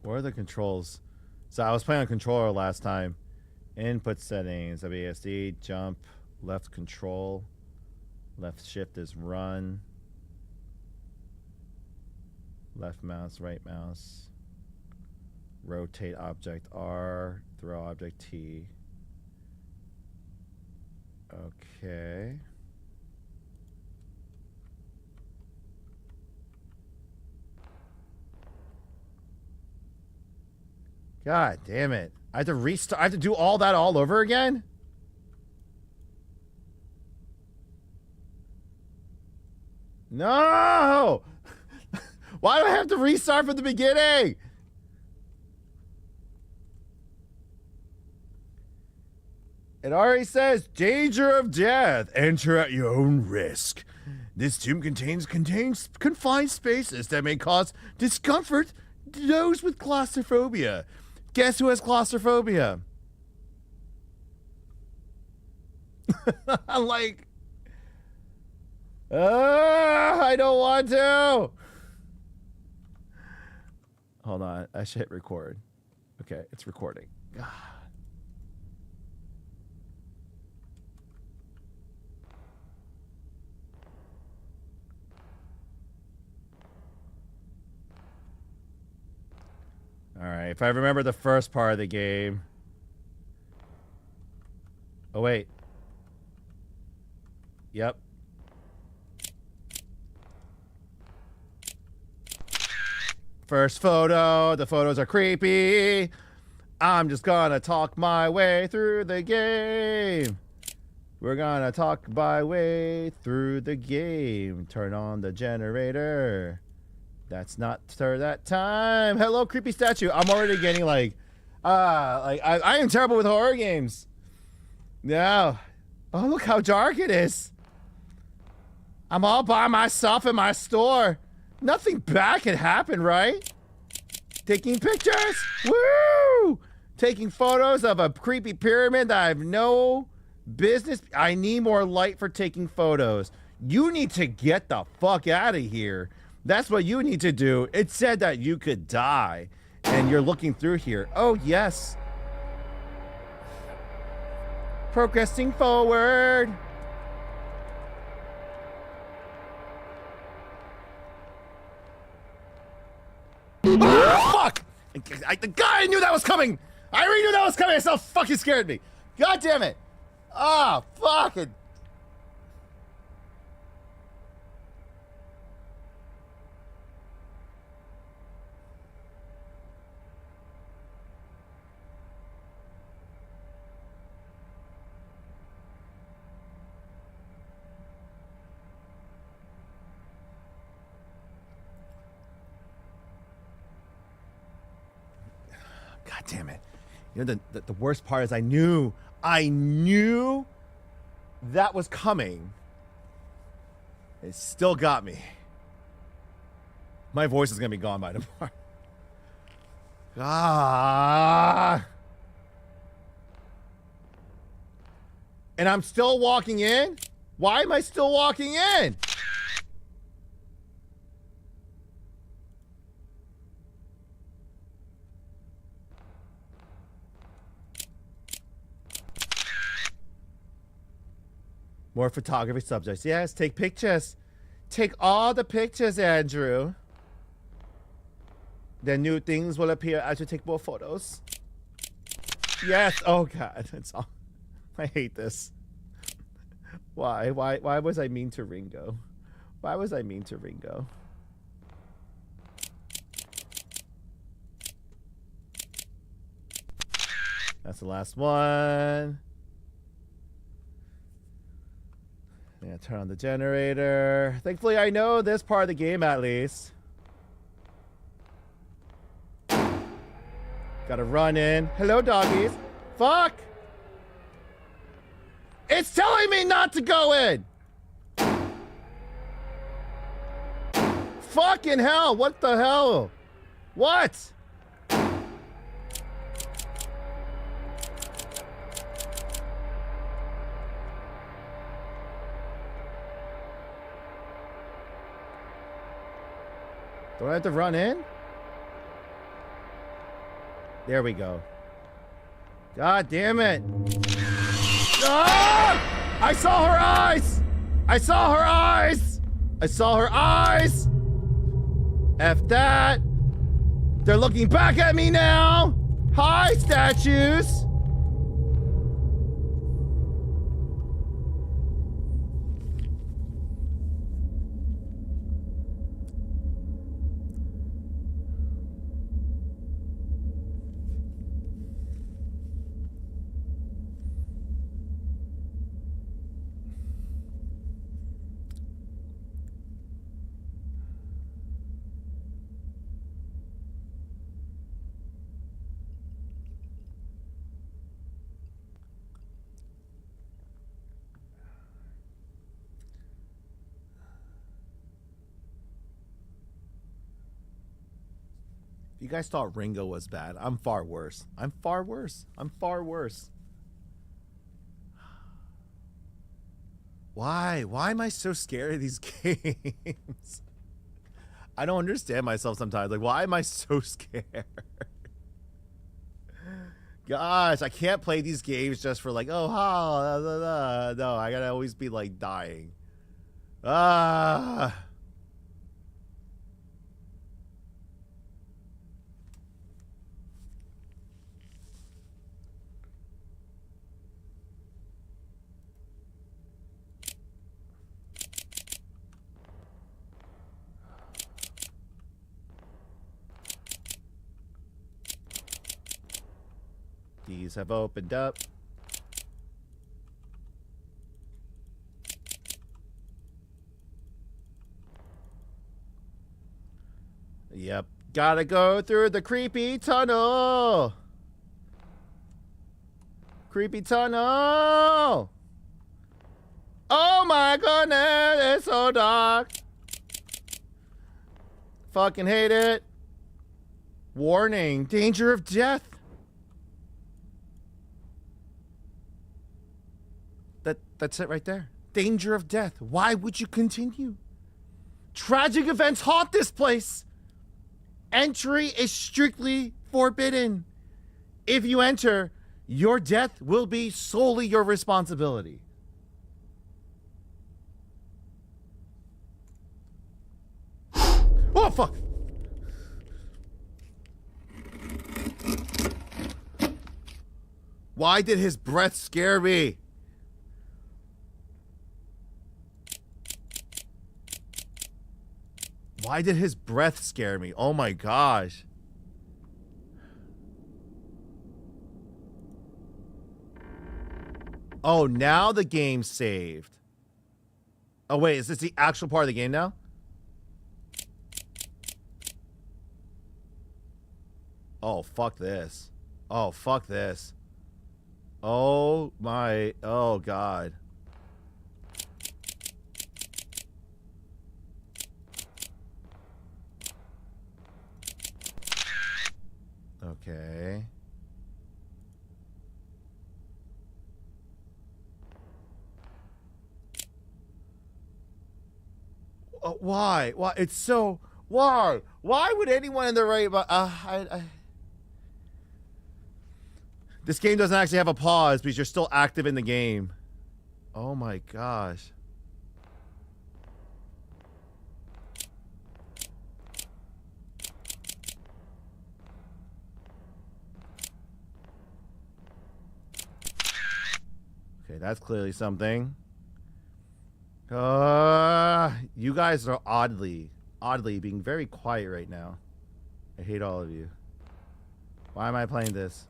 What are the controls? So I was playing on controller last time. Input settings, WASD, jump, left control, left shift is run, left mouse, right mouse, rotate object R, throw object T. Okay. God damn it. I have to restart. I have to do all that all over again? No! Why do I have to restart from the beginning? It already says danger of death. Enter at your own risk. This tomb contains confined spaces that may cause discomfort to those with claustrophobia. Guess who has claustrophobia? Like, I don't want to. Hold on. I should hit record. Okay, it's recording. God. All right, if I remember the first part of the game. Oh, wait. Yep. First photo. The photos are creepy. I'm just gonna talk my way through the game. We're gonna talk my way through the game. Turn on the generator. That's not that time. Hello, creepy statue. I'm already getting like I am terrible with horror games. No. Oh, look how dark it is. I'm all by myself in my store. Nothing bad can happen, right? Taking pictures. Woo! Taking photos of a creepy pyramid that I have no business. I need more light for taking photos. You need to get the fuck out of here. That's what you need to do. It said that you could die, and you're looking through here. Oh, yes. Progressing forward. Oh, fuck! I knew that was coming! I already knew that was coming! It so fucking scared me! God damn it! Ah, oh, fucking... God damn it. You know, the worst part is I knew that was coming. It still got me. My voice is going to be gone by tomorrow. Ah. And I'm still walking in? Why am I still walking in? More photography subjects. Yes, take pictures. Take all the pictures, Andrew. Then new things will appear as you take more photos. Yes. Oh, God. It's all... I hate this. Why? Why was I mean to Ringo? Why was I mean to Ringo? That's the last one. Yeah, turn on the generator. Thankfully, I know this part of the game at least. Gotta run in. Hello, doggies. Fuck! It's telling me not to go in! Fucking hell, what the hell? What? Do I have to run in? There we go. God damn it. Ah! I saw her eyes! I saw her eyes! I saw her eyes! F that! They're looking back at me now! Hi, statues! You guys thought Ringo was bad. I'm far worse. I'm far worse. I'm far worse. Why? Why am I so scared of these games? I don't understand myself sometimes. Like, why am I so scared? Gosh, I can't play these games just for like, oh, ha, da, da, da. No, I gotta always be like dying. Ah. These have opened up. Yep. Gotta go through the creepy tunnel. Creepy tunnel. Oh my goodness, it's so dark. Fucking hate it. Warning, danger of death. That's it right there. Danger of death. Why would you continue? Tragic events haunt this place. Entry is strictly forbidden. If you enter, your death will be solely your responsibility. Oh, fuck. Why did his breath scare me? Why did his breath scare me? Oh my gosh. Oh, now the game's saved. Oh wait, is this the actual part of the game now? Oh, fuck this. Oh, fuck this. Oh my, oh god. Okay. Why? Why? It's so... Why? Why would anyone in their right... This game doesn't actually have a pause because you're still active in the game. Oh my gosh. Okay, that's clearly something. You guys are oddly being very quiet right now. I hate all of you. Why am I playing this?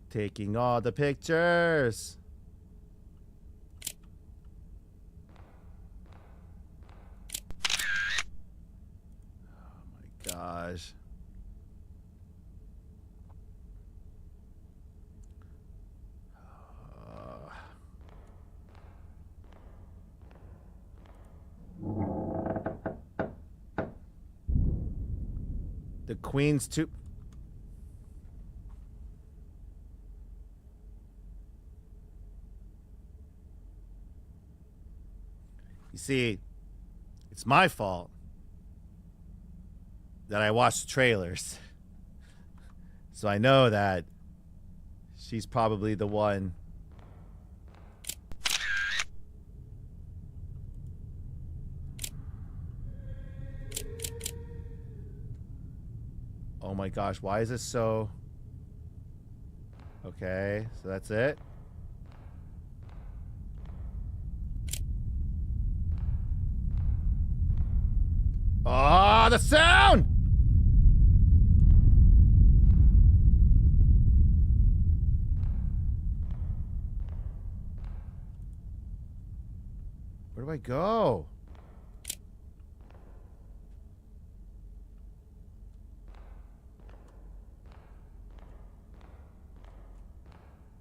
Taking all the pictures. Oh my gosh. The Queen's too. You see, it's my fault that I watched the trailers. So I know that she's probably the one. Oh my gosh, why is this so... Okay, so that's it. Ah, the sound! Where do I go?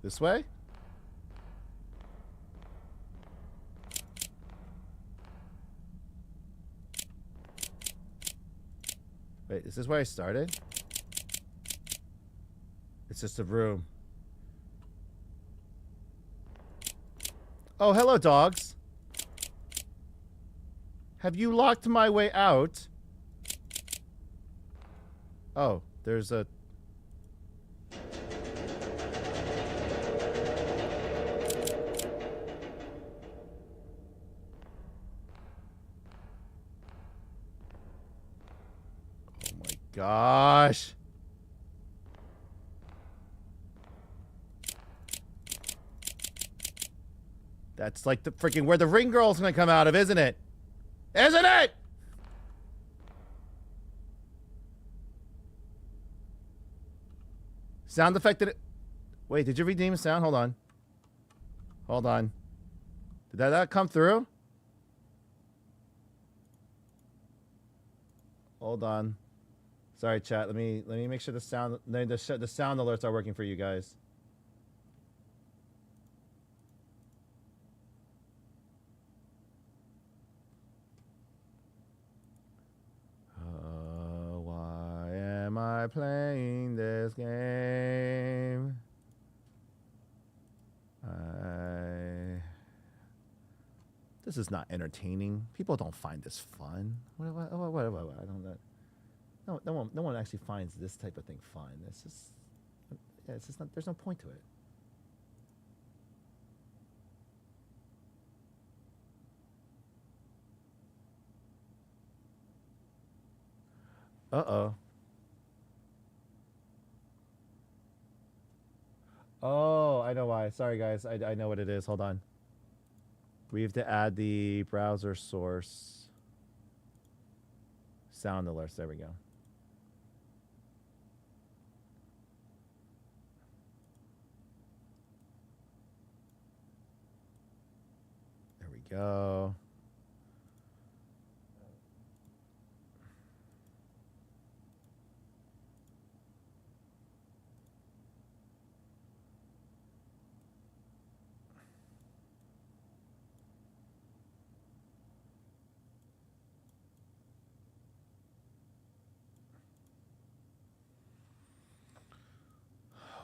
This way? Wait, is this where I started? It's just a room. Oh, hello, dogs. Have you locked my way out? Oh, there's a... Oh my gosh. That's like the freaking where the ring girl's gonna come out of, isn't it? Isn't it? Sound effect did it... Wait, did you redeem a sound? Hold on. Hold on. Did that come through? Hold on. Sorry, chat. Let me make sure the sound the sound alerts are working for you guys. Why am I playing this game? This is not entertaining. People don't find this fun. What I don't know. No one actually finds this type of thing fun. It's just, yeah, it's just not. There's no point to it. Uh-oh. Oh, I know why. Sorry, guys. I know what it is. Hold on. We have to add the browser source sound alerts. There we go. There we go.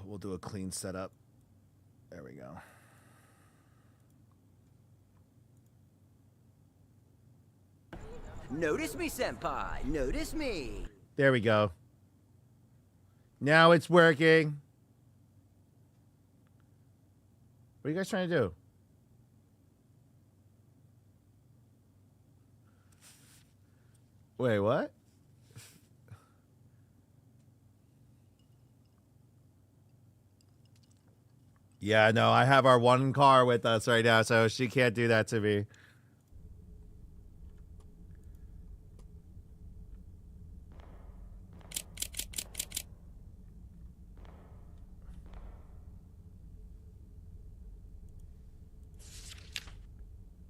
We'll do a clean setup. There we go.
Notice me, senpai. Notice me.
There we go. Now it's working. What are you guys trying to do? Wait, what? Yeah, no, I have our one car with us right now, so she can't do that to me.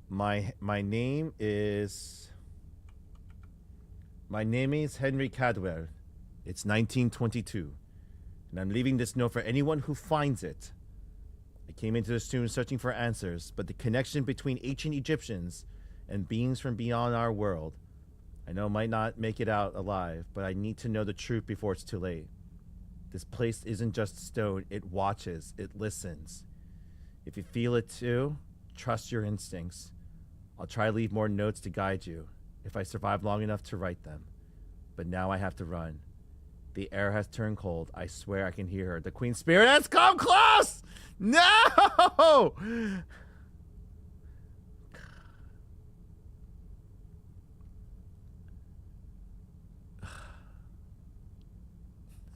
My name is Henry Cadwell. It's 1922, and I'm leaving this note for anyone who finds it. I came into this tomb searching for answers, but the connection between ancient Egyptians and beings from beyond our world, I know might not make it out alive, but I need to know the truth before it's too late. This place isn't just stone, it watches, it listens. If you feel it too, trust your instincts. I'll try to leave more notes to guide you, if I survive long enough to write them. But now I have to run. The air has turned cold. I swear I can hear her. The Queen Spirit has come close! No!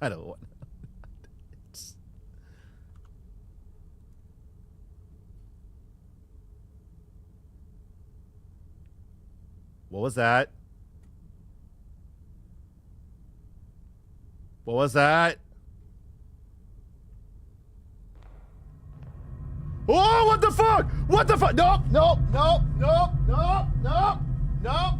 I don't want to. What was that? What was that? Oh, what the fuck? What the fuck? Nope, nope, nope, nope, nope, nope, nope.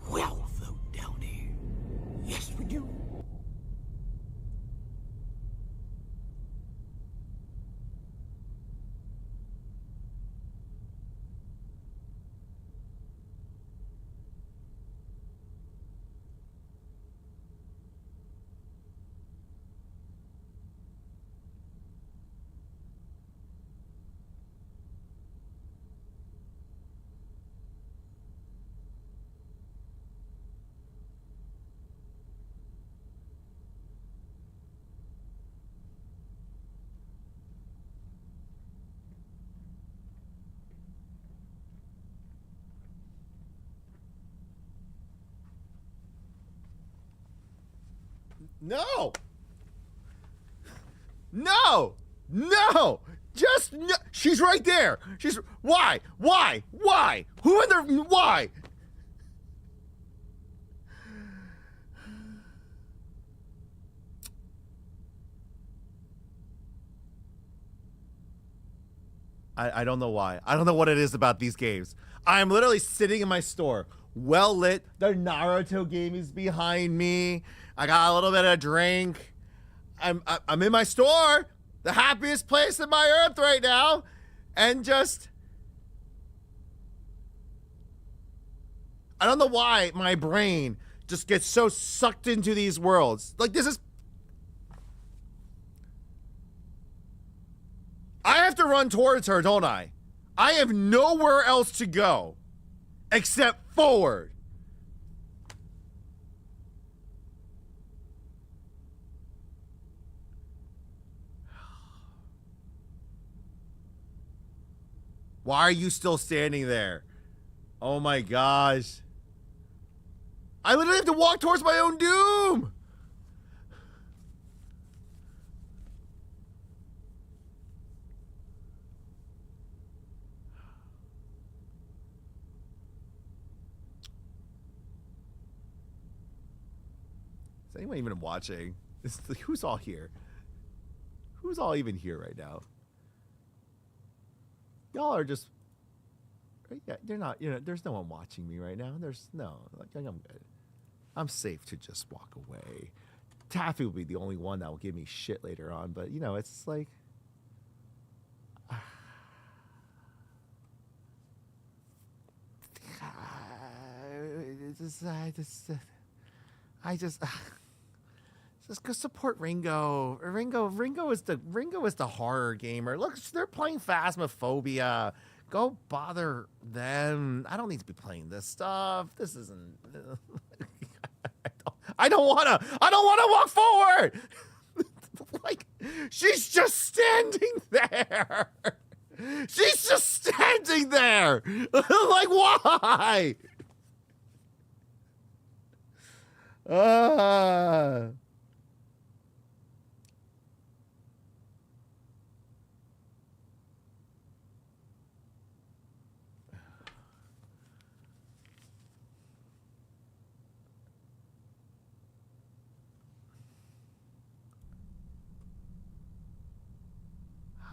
Welcome, Downey. Yes, we do.
No. No. No. Just no. She's right there. She's why? Why? Why? Who in the why? I don't know why. I don't know what it is about these games. I'm literally sitting in my store, well lit. The Naruto game is behind me. I got a little bit of drink. I'm in my store, the happiest place in my earth right now, and just I don't know why my brain just gets so sucked into these worlds. Like this is I have to run towards her, don't I? I have nowhere else to go except forward. Why are you still standing there? Oh my gosh. I literally have to walk towards my own doom. Is anyone even watching? Who's all here? Who's all even here right now? Y'all are just, yeah, they're not, there's no one watching me right now. There's no, like, I'm good. I'm safe to just walk away. Taffy will be the only one that will give me shit later on, but, it's like, I just go support Ringo. Ringo is the horror gamer. Look, they're playing Phasmophobia. Go bother them. I don't need to be playing this stuff. This isn't. I don't wanna walk forward. Like she's just standing there. She's just standing there. Like why?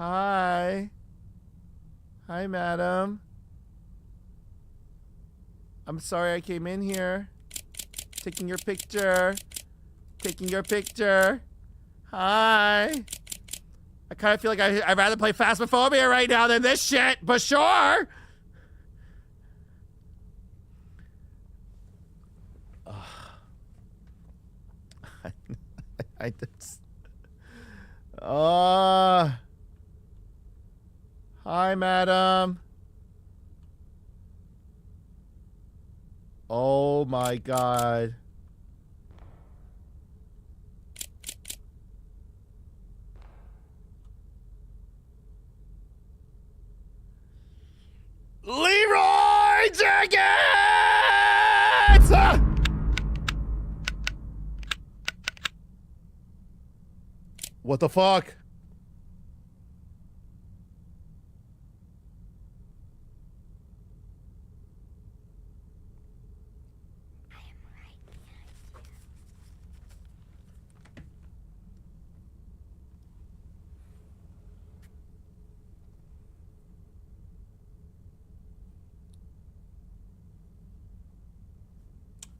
Hi. Hi, madam. I'm sorry I came in here. Taking your picture. Hi. I kind of feel like I'd rather play Phasmophobia right now than this shit, but sure. I just... Hi, madam. Oh my god. Leroy Jenkins! What the fuck?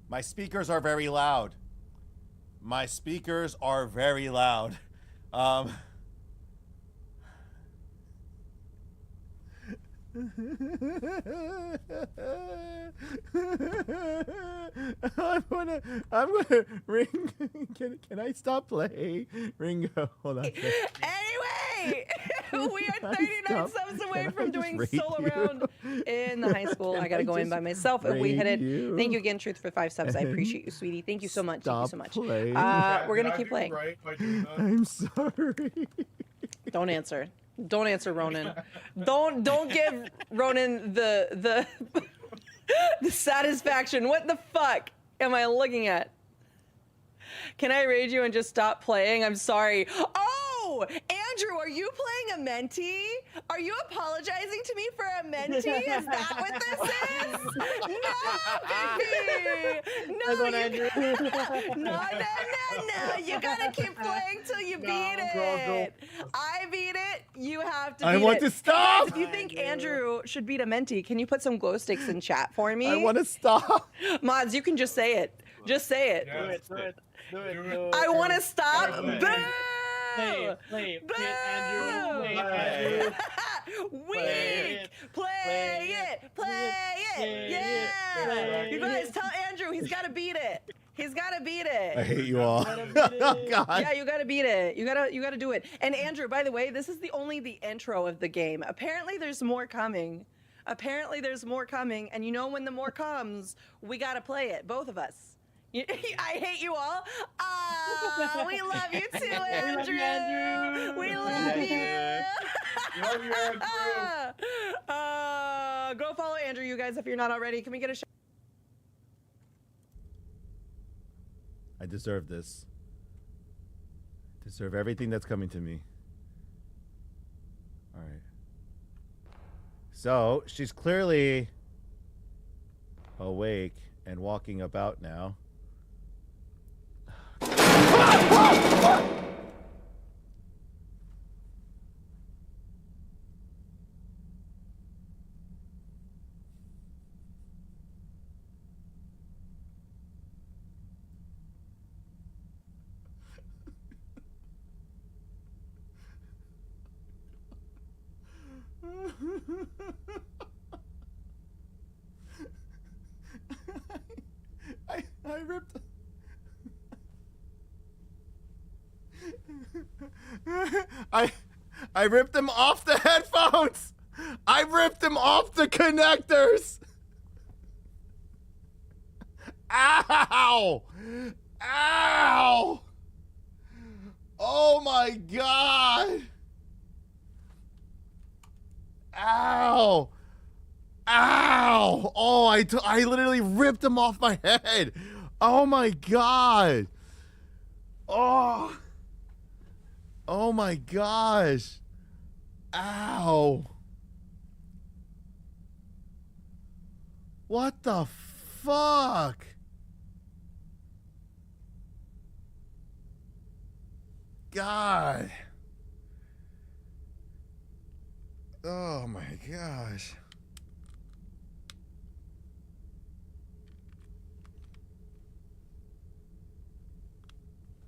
My speakers are very loud. My speakers are very loud. I'm gonna ring. Can I stop playing? Ringo, hold on.
Anyway, we are 39 subs away from doing solo round in the high school. I gotta go in by myself. We headed. Thank you again, Truth, for 5 subs. I appreciate you, sweetie. Thank you so much. Thank you so much. We're gonna keep playing.
Right by doing that?
I'm sorry.
Don't answer. Don't answer, Ronan. Don't give Ronan the the satisfaction. What the fuck am I looking at? Can I raid you and just stop playing? I'm sorry. Oh, Andrew, are you playing a mentee? Are you apologizing to me for a mentee? Is that what this is? No, baby. No, you gotta keep playing till you beat it. I beat it. You have to beat it.
I want to stop.
Guys, if you think Andrew should beat a mentee, can you put some glow sticks in chat for me?
I want to stop.
Mods, you can just say it. Just say it.
Do it.
I want to stop. Boo!
Play it.
Boo!
Andrew. Play it.
Weak. Play it. Yeah. You guys tell Andrew he's got to beat it. He's got to beat it.
I hate you all. Oh, God.
Yeah, you gotta beat it. You gotta do it. And Andrew, by the way, this is only the intro of the game. Apparently, there's more coming. And you know when the more comes, we gotta play it. Both of us. I hate you all. We love you too, Andrew. We love you.
Love you, Andrew.
Go follow Andrew, you guys, if you're not already. Can we get a shout?
I deserve this. I deserve everything that's coming to me. All right. So, she's clearly awake and walking about now. I ripped. I ripped them off the headphones. I ripped them off the connectors. Ow! Ow! Oh my God! Ow! Ow! Oh, I literally ripped them off my head. Oh my God! Oh! Oh my gosh! Ow! What the fuck? God! Oh my gosh.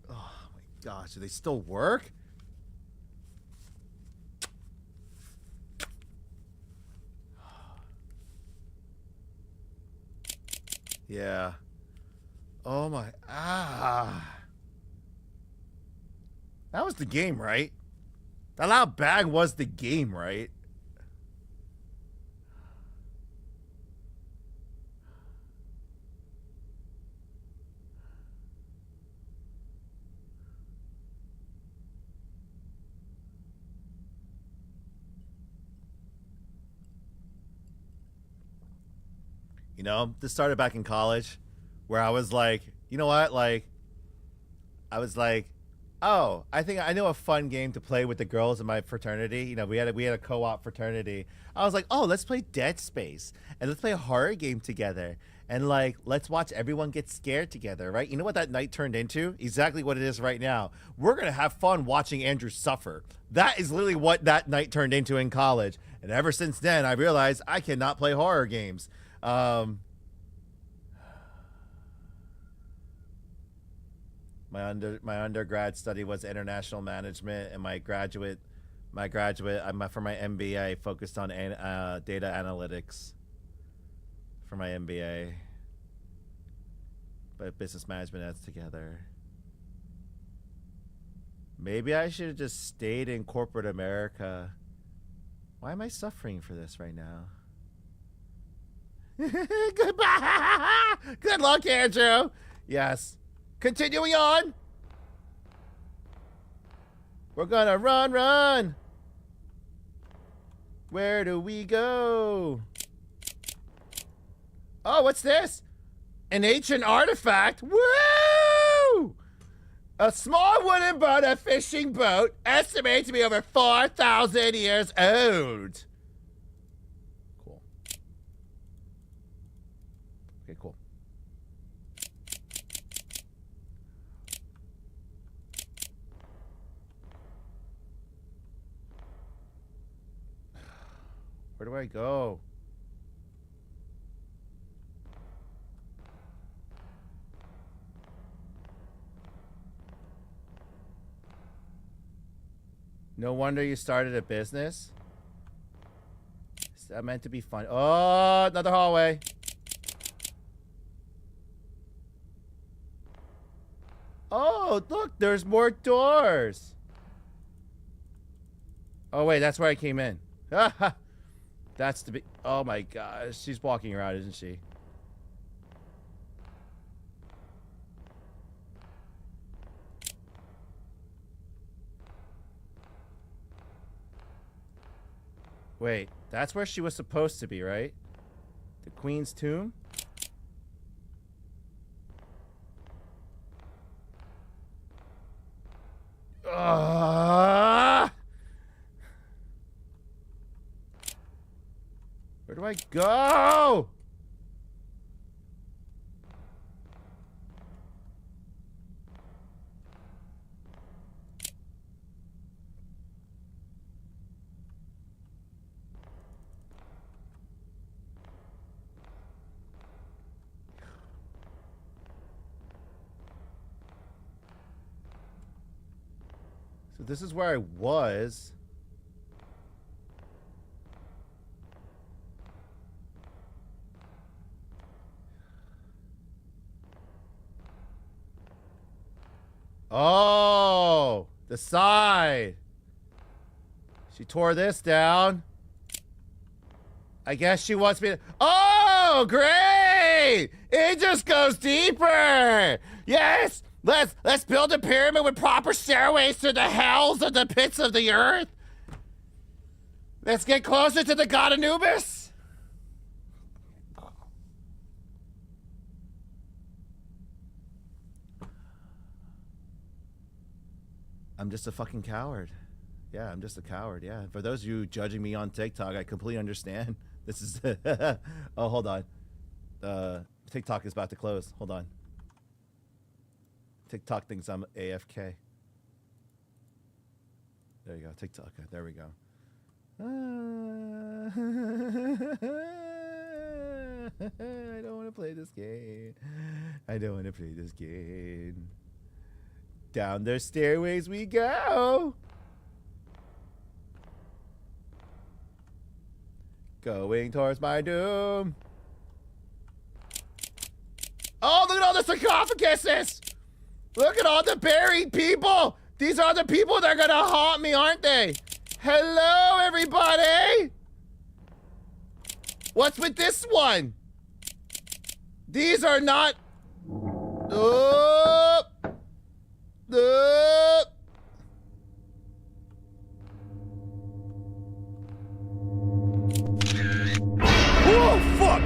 Oh my gosh, do they still work? Yeah. Oh my, That was the game, right? That loud bag was the game, right? You know, this started back in college where I was like, you know what? Like, I was like, oh, I think I know a fun game to play with the girls in my fraternity. You know, we had a co-op fraternity. I was like, oh, let's play Dead Space and let's play a horror game together. And like, let's watch everyone get scared together, right? You know what that night turned into? Exactly what it is right now. We're going to have fun watching Andrew suffer. That is literally what that night turned into in college. And ever since then, I realized I cannot play horror games. My undergrad study was international management, and for my MBA, I focused on data analytics for my MBA. But business management adds together. Maybe I should have just stayed in corporate America. Why am I suffering for this right now? Goodbye. Good luck, Andrew. Yes. Continuing on. We're gonna run. Where do we go? Oh, what's this? An ancient artifact. Woo! A small wooden boat, a fishing boat, estimated to be over 4,000 years old. Cool. Okay, cool. Where do I go? No wonder you started a business. Is that meant to be fun? Oh, another hallway. Oh, look, there's more doors. Oh, wait, that's where I came in. That's the big... Oh, my gosh. She's walking around, isn't she? Wait, that's where she was supposed to be, right? The Queen's tomb? Where do I go? So this is where I was. Oh, the side. She tore this down. I guess she wants me to... Oh, great! It just goes deeper. Yes, let's build a pyramid with proper stairways to the hells of the pits of the earth. Let's get closer to the god Anubis. I'm just a fucking coward. Yeah, I'm just a coward. Yeah. For those of you judging me on TikTok, I completely understand. This is... Oh, hold on. TikTok is about to close. Hold on. TikTok thinks I'm AFK. There you go. TikTok. There we go. I don't want to play this game. I don't want to play this game. Down the stairways we go. Going towards my doom. Oh, look at all the sarcophaguses! Look at all the buried people! These are the people that are gonna haunt me, aren't they? Hello, everybody! What's with this one? These are not... Oh, fuck!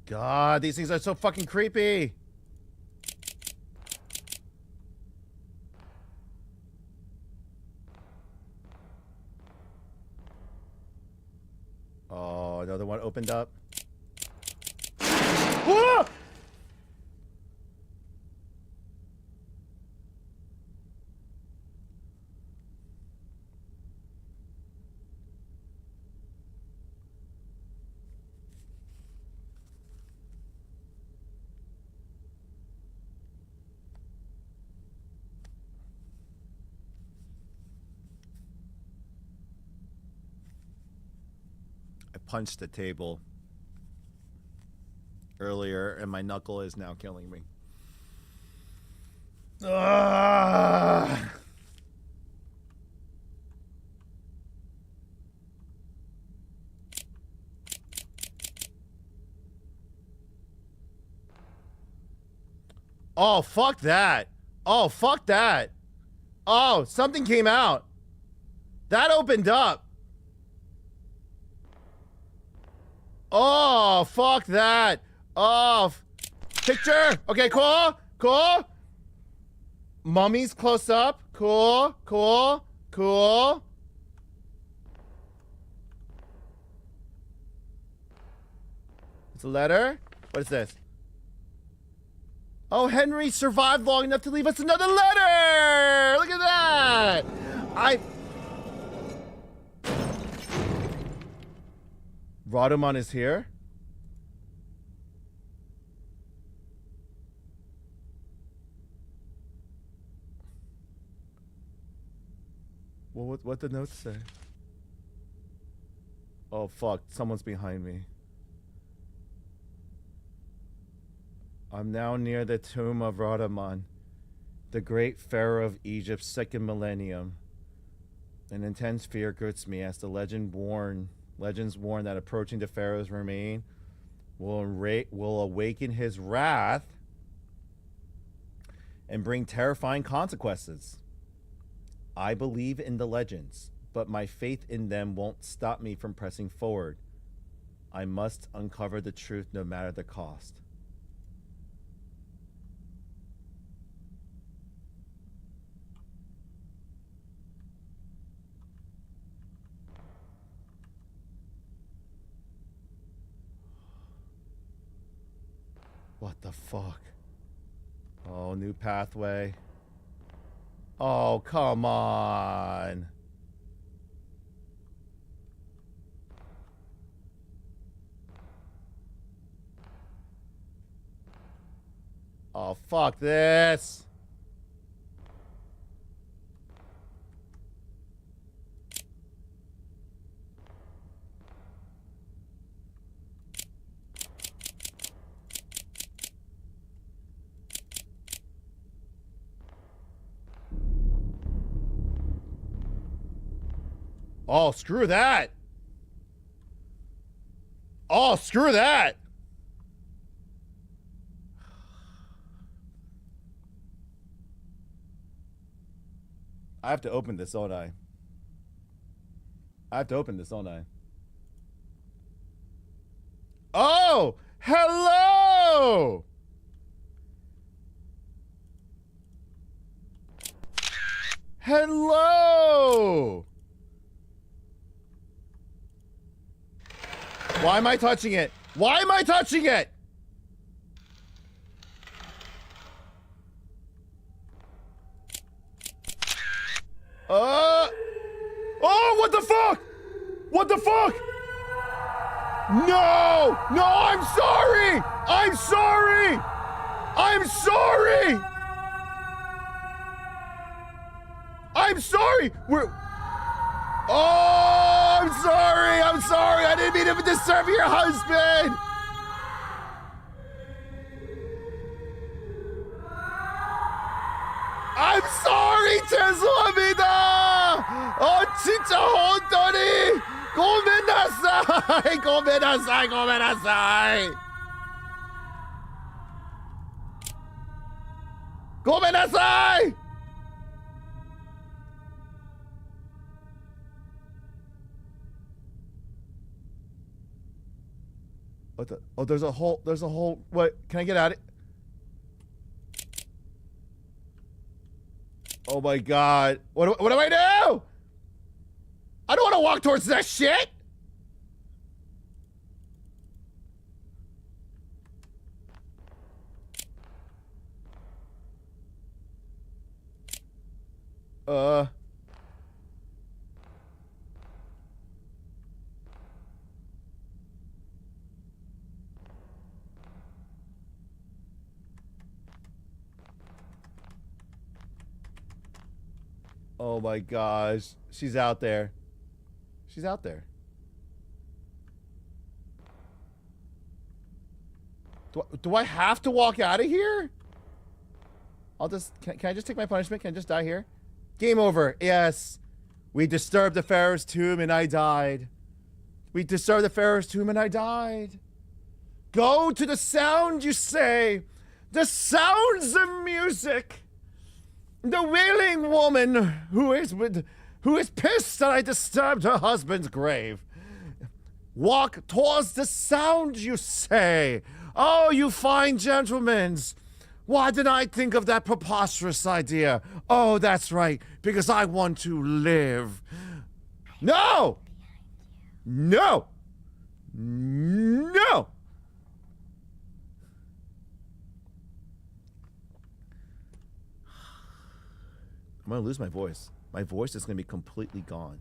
God, these things are so fucking creepy. Oh, another one opened up. Ah! punched the table earlier, and my knuckle is now killing me. Ugh. Oh, fuck that. Oh, fuck that. Oh, something came out. That opened up. Oh, fuck that. Oh, picture. Okay, cool. Cool. Mummy's close up. Cool. Cool. Cool. It's a letter. What is this? Oh, Henry survived long enough to leave us another letter! Look at that! Rodamon is here? Well, what the notes say? Oh, fuck. Someone's behind me. I'm now near the tomb of Rodamon, the great pharaoh of Egypt's second millennium. An intense fear grips me as the legends warn that approaching the pharaoh's remain will awaken his wrath and bring terrifying consequences. I believe in the legends, but my faith in them won't stop me from pressing forward. I must uncover the truth no matter the cost. What the fuck? Oh, new pathway. Oh, come on. Oh, fuck this. Oh, screw that. Oh, screw that. I have to open this, don't I? I have to open this, don't I? Oh, hello. Hello. Why am I touching it? Why am I touching it? Oh, what the fuck? What the fuck? No! No, I'm sorry! I'm sorry! I'm sorry! I'm sorry! Oh, I'm sorry! I'm sorry! I didn't mean to disturb your husband! I'm sorry! 죄송합니다! 진짜 혼돈이! 고멘나사이! 고멘나사이! 고멘나사이! 고멘나사이! What the? Oh, there's a hole. What? Can I get out of it? Oh my god. What do I do? I don't want to walk towards that shit. Oh my gosh. She's out there. She's out there. Do I have to walk out of here? I'll just... Can I just take my punishment? Can I just die here? Game over. Yes. We disturbed the Pharaoh's tomb and I died. We disturbed the Pharaoh's tomb and I died. Go to the sound, you say. The sounds of music. The wailing woman who is pissed that I disturbed her husband's grave. Walk towards the sound, you say. Oh, you fine gentlemen. Why did I think of that preposterous idea? Oh, that's right, because I want to live. No! No! No! I'm gonna lose my voice. My voice is gonna be completely gone.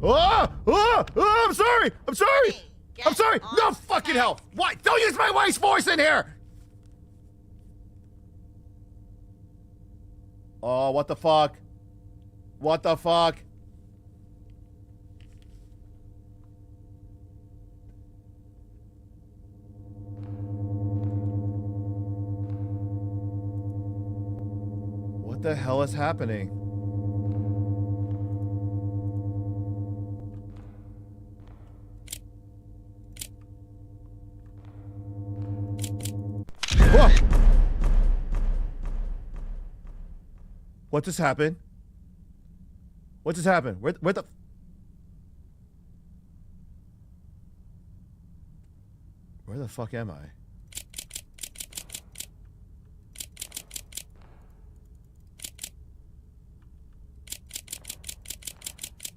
Oh! Oh! Oh! I'm sorry! I'm sorry! I'm sorry! No fucking hell! Why? Don't use my wife's voice in here! Oh, what the fuck? What the fuck? What the hell is happening? Whoa! What just happened? What just happened? Where the... Where the fuck am I?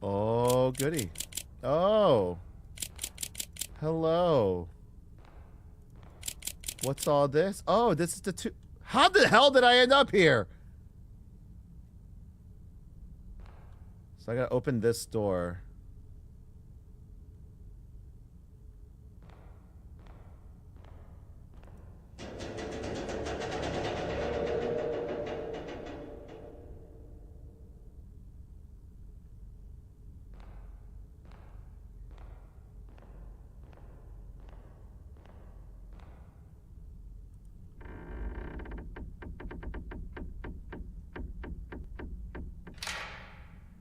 Oh, goody. Oh. Hello. What's all this? Oh, this is the two... How the hell did I end up here? So I gotta open this door.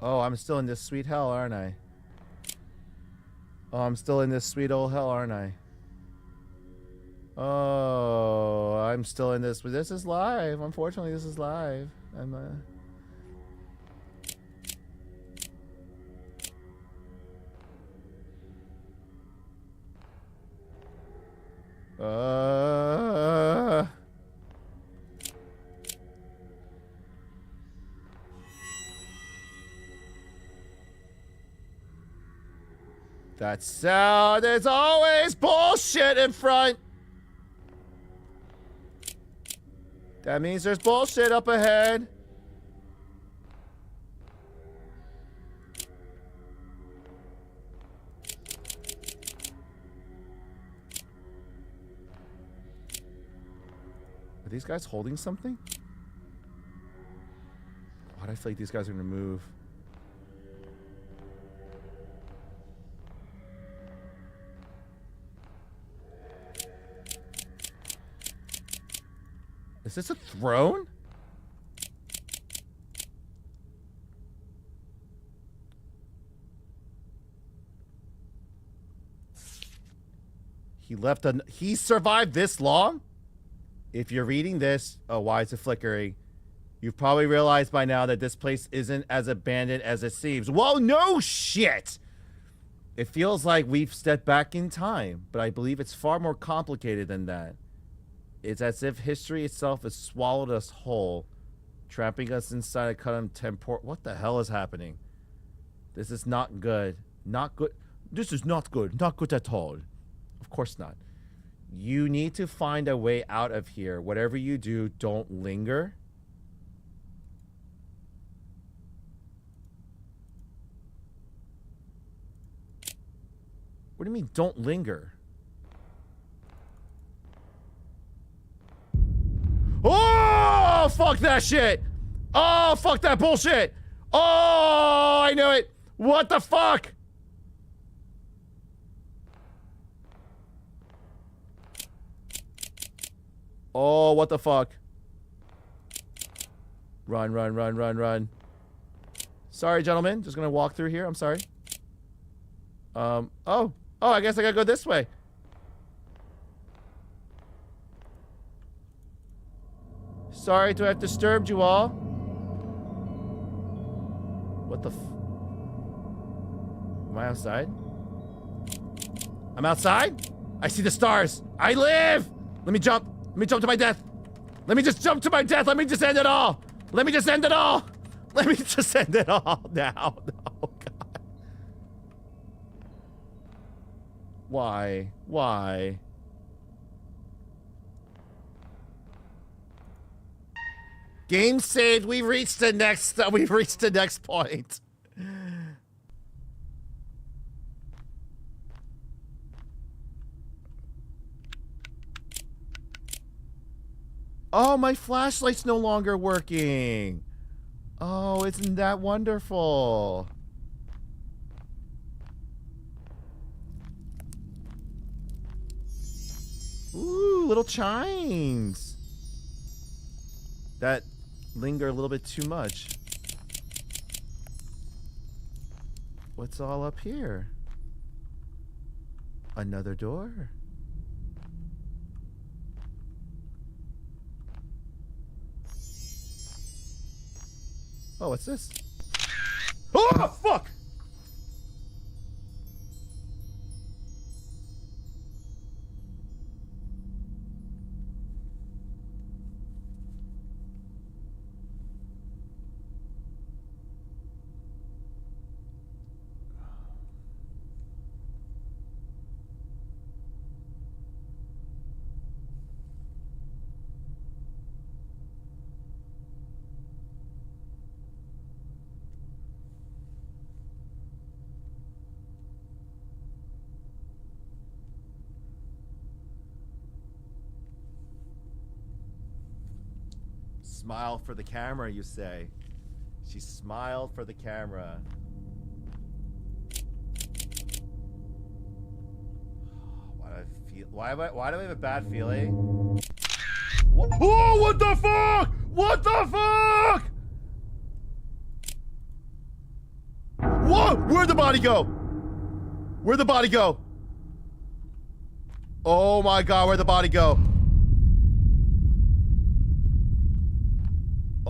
Oh, I'm still in this sweet hell, aren't I? Oh, I'm still in this sweet old hell, aren't I? Oh, I'm still in this. This is live. Unfortunately, this is live. I'm That sound is always bullshit in front. That means there's bullshit up ahead. Are these guys holding something? Why do I feel like these guys are gonna move? Is this a throne? He survived this long? If you're reading this, oh, why is it flickering? You've probably realized by now that this place isn't as abandoned as it seems. Well, no shit! It feels like we've stepped back in time, but I believe it's far more complicated than that. It's as if history itself has swallowed us whole, trapping us inside a custom tempor- What the hell is happening? This is not good. Not good. This is not good. Not good at all. Of course not. You need to find a way out of here. Whatever you do, don't linger. What do you mean, don't linger? Oh, fuck that shit. Oh, fuck that bullshit. Oh, I knew it. What the fuck? Oh, what the fuck? Run, run, run, run, run. Sorry, gentlemen. Just gonna walk through here. I'm sorry. Oh, I guess I gotta go this way. Sorry to have disturbed you all. What the Am I outside? I'm outside? I see the stars. I live! Let me jump. Let me jump to my death. Let me just jump to my death. Let me just end it all. Let me just end it all. Let me just end it all now. No, God. Why? Why? Game saved. We've reached the next point. Oh, my flashlight's no longer working. Oh, isn't that wonderful? Ooh, little chimes. That linger a little bit too much. What's all up here? Another door. Oh, what's this? Oh, fuck! Smile for the camera, you say. She smiled for the camera. Why do I feel? Why do I have a bad feeling? What? Oh, what the fuck? What the fuck? Whoa! Where'd the body go? Where'd the body go? Oh my God! Where'd the body go?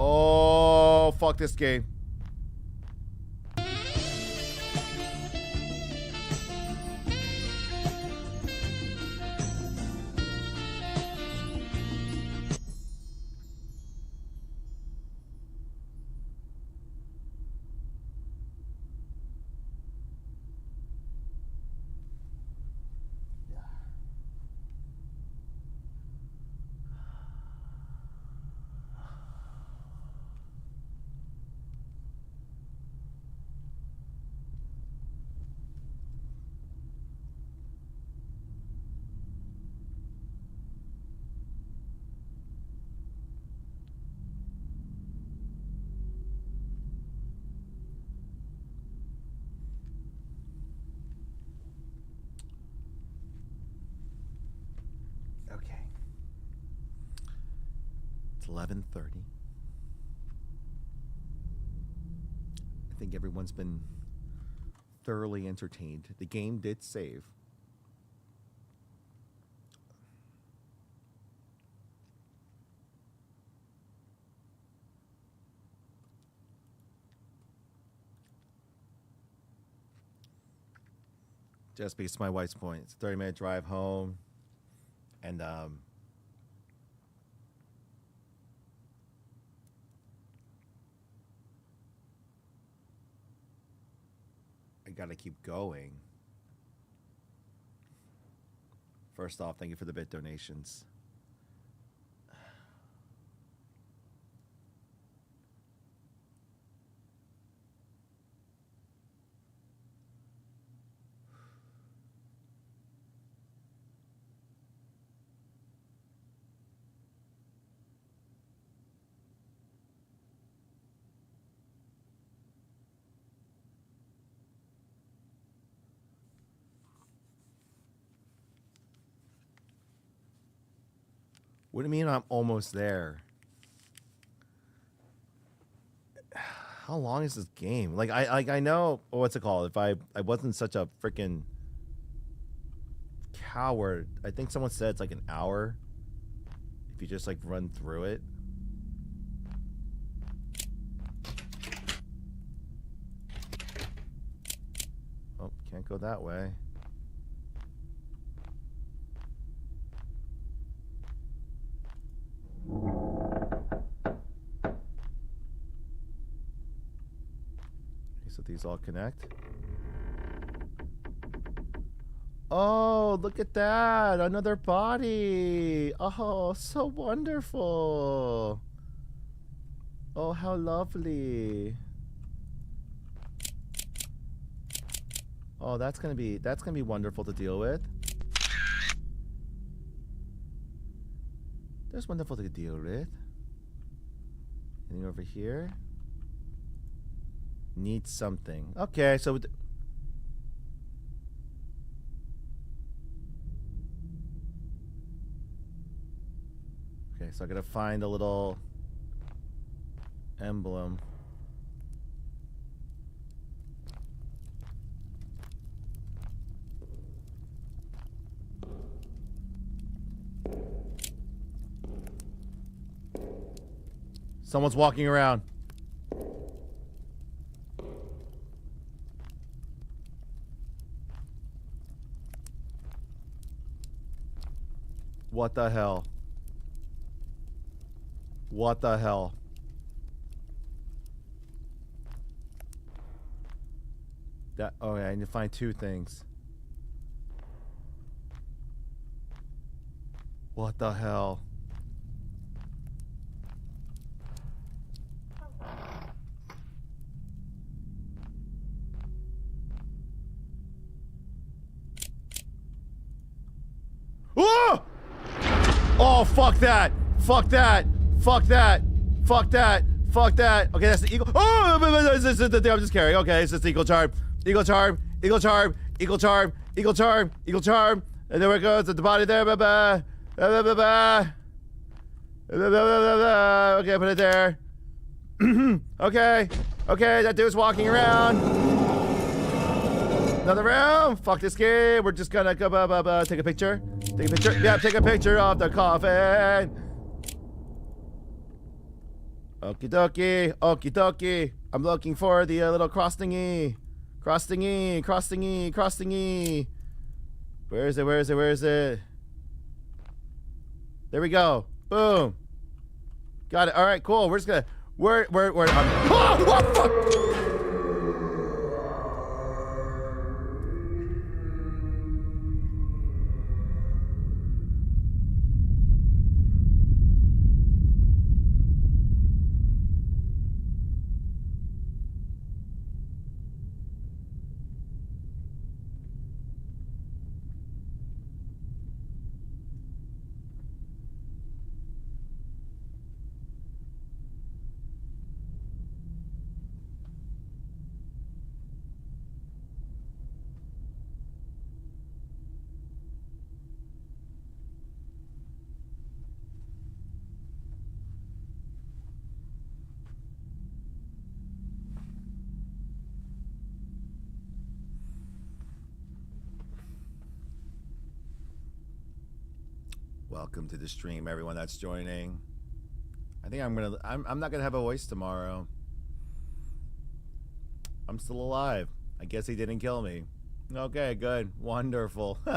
Oh, fuck this game. Okay. It's 11:30. I think everyone's been thoroughly entertained. The game did save. Just because of my wife's point. It's a 30-minute drive home. And I gotta keep going. First off, thank you for the bit donations. What do you mean I'm almost there? How long is this game? Like I know what's it called? If I wasn't such a freaking coward, I think someone said it's like an hour if you just like run through it. Oh, can't go that way. So these all connect. Oh, look at that. Another body. Oh, so wonderful. Oh, how lovely. Oh, that's gonna be wonderful to deal with. That's wonderful to deal with. Anything over here? Need something. Okay, so okay, so I gotta find a little emblem. Someone's walking around. What the hell? What the hell? That, oh yeah, I need to find two things. What the hell? Oh! Oh, fuck that! Fuck that! Fuck that! Fuck that! Fuck that! Okay, that's the eagle. Oh! I'm just carrying. Okay, it's just eagle charm. Eagle charm. Eagle charm. Eagle charm. Eagle charm. Eagle charm. And there it goes at the body there. Bye-bye. Bye-bye. Okay, put it there. Okay. Okay, that dude's walking around. Another round. Fuck this game. We're just gonna go take a picture. Take a picture. Yeah, take a picture of the coffin. Okie dokie. Okie dokie. I'm looking for the little cross-thingy. Cross-thingy. Cross-thingy. Cross-thingy. Where is it? Where is it? Where is it? There we go. Boom. Got it. All right, cool. We're just gonna. Oh, what fuck? Welcome to the stream, everyone that's joining. I think I'm not gonna have a voice tomorrow. I'm still alive. I guess he didn't kill me. Okay, good. Wonderful. And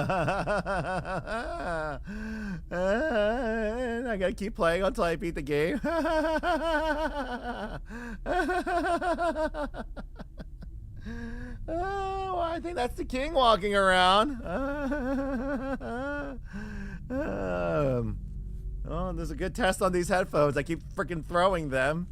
I gotta keep playing until I beat the game. Oh, I think that's the king walking around. Oh, there's a good test on these headphones. I keep freaking throwing them.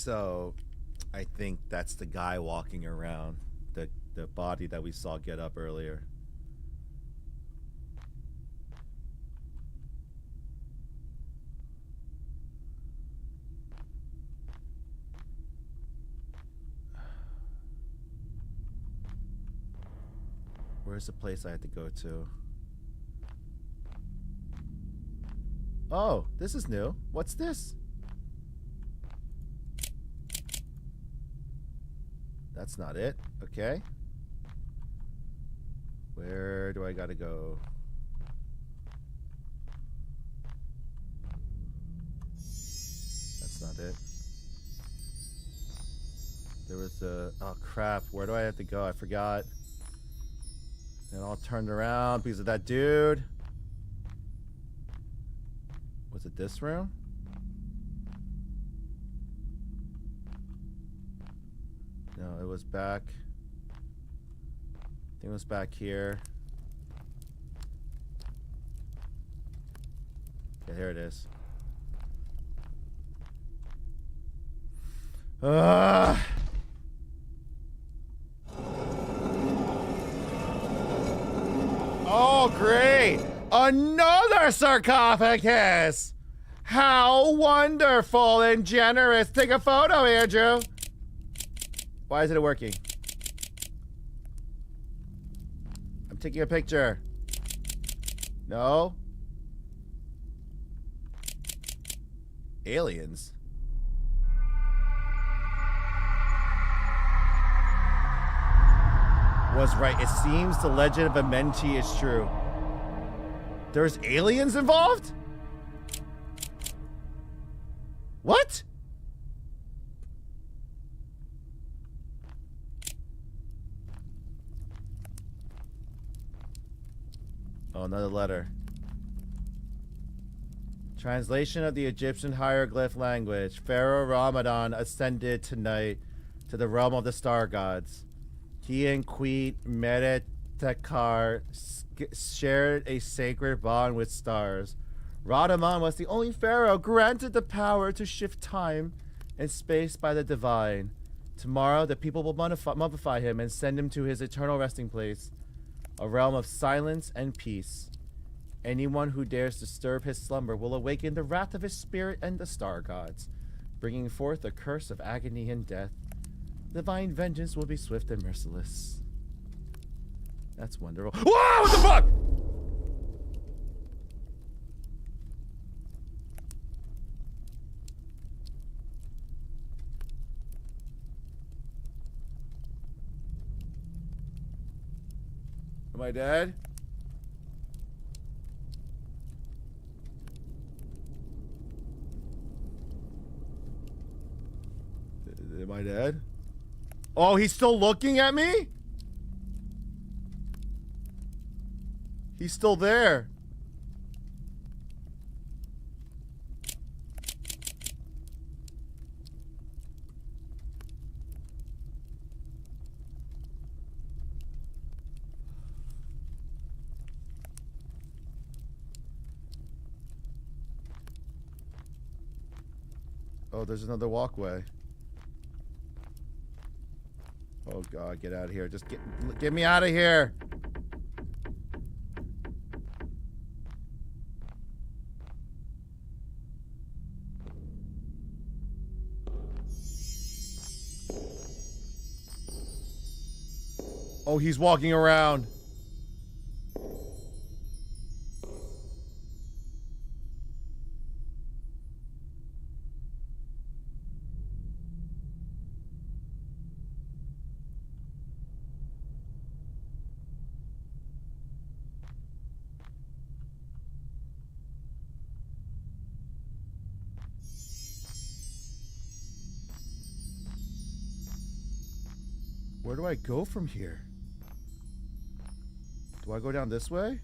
So, I think that's the guy walking around. The body that we saw get up earlier. Where's the place I have to go to? Oh, this is new. What's this? That's not it. Okay. Where do I gotta go? That's not it. There was a... Oh, crap. Where do I have to go? I forgot. And all turned around because of that dude. Was it this room? No, it was back. I think it was back here. Yeah, here it is. Oh, great! Another sarcophagus! How wonderful and generous! Take a photo, Andrew! Why isn't it working? I'm taking a picture. No? Aliens? Was right. It seems the legend of a Menti is true. There's aliens involved? What? Oh, another letter. Translation of the Egyptian hieroglyph language. Pharaoh Ramadan ascended tonight to the realm of the star gods. He and Queen Meretekar shared a sacred bond with stars. Radaman was the only pharaoh granted the power to shift time and space by the divine. Tomorrow, the people will mummify him and send him to his eternal resting place, a realm of silence and peace. Anyone who dares disturb his slumber will awaken the wrath of his spirit and the star gods, bringing forth a curse of agony and death. Divine vengeance will be swift and merciless. That's wonderful. Whoa! What the fuck? Am I dead? Am I dead? Oh, he's still looking at me? He's still there. Oh, there's another walkway. Oh God, get out of here. Just get me out of here. Oh, he's walking around. Where do I go from here? Do I go down this way?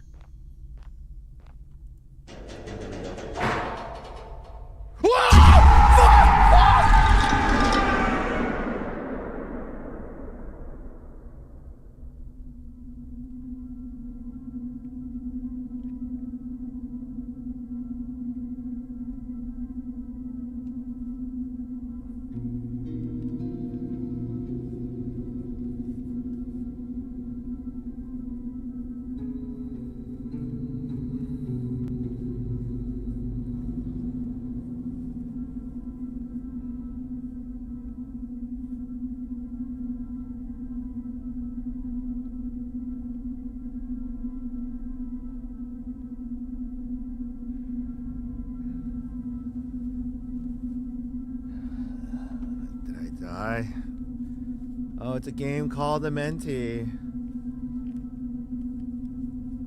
Oh, it's a game called Dementi.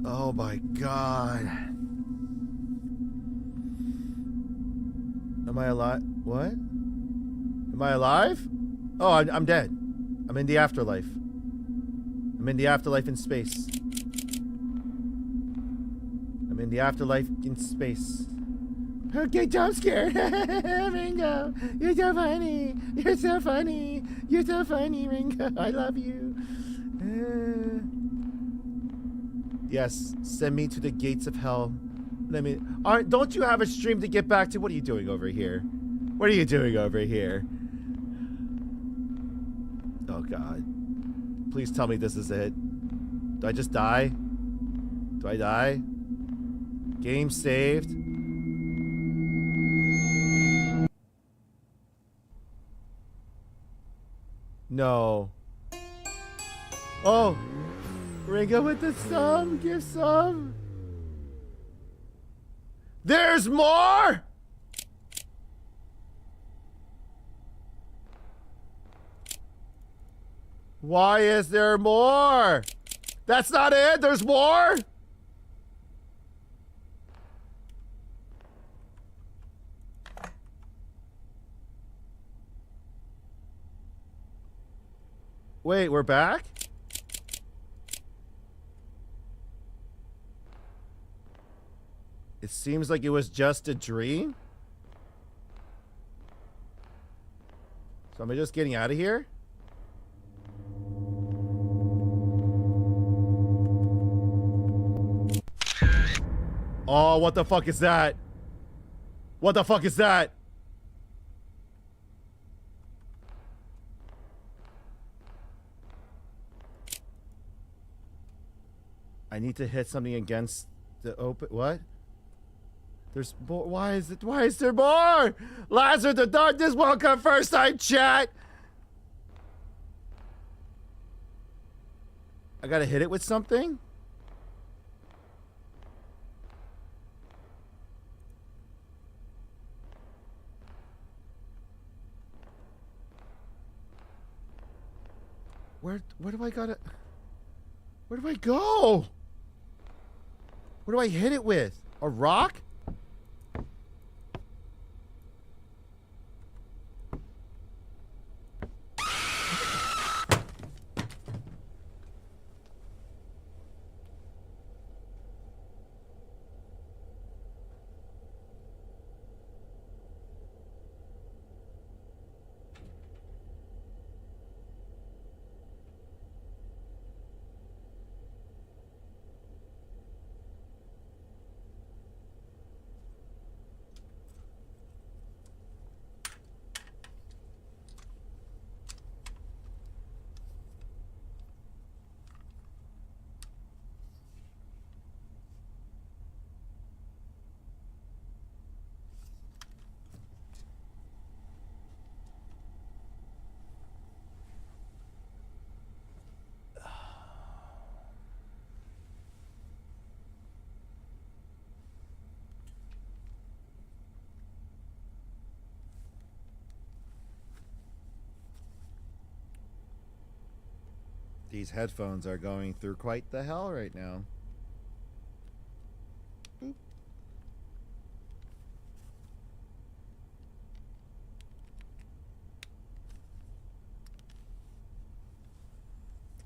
Oh my god. Am I alive? What? Am I alive? Oh, I'm dead. I'm in the afterlife. I'm in the afterlife in space. I'm in the afterlife in space. Okay, jump scared. Ringo, you're so funny. You're so funny. You're so funny, Ringo. I love you. Yes, send me to the gates of hell. Let me. Don't you have a stream to get back to? What are you doing over here? What are you doing over here? Oh God! Please tell me this is it. Do I just die? Do I die? Game saved. No. Oh, Ringo with the sum. Give some. There's more. Why is there more? That's not it. There's more. Wait, we're back? It seems like it was just a dream. So am I just getting out of here? Oh, what the fuck is that? What the fuck is that? I need to hit something against the open. What? There's more. Why is it? Why is there more? Lazarus, the darkness won't come first time, chat. I gotta hit it with something? Where do I gotta... Where do I go? What do I hit it with? A rock? These headphones are going through quite the hell right now. Boop.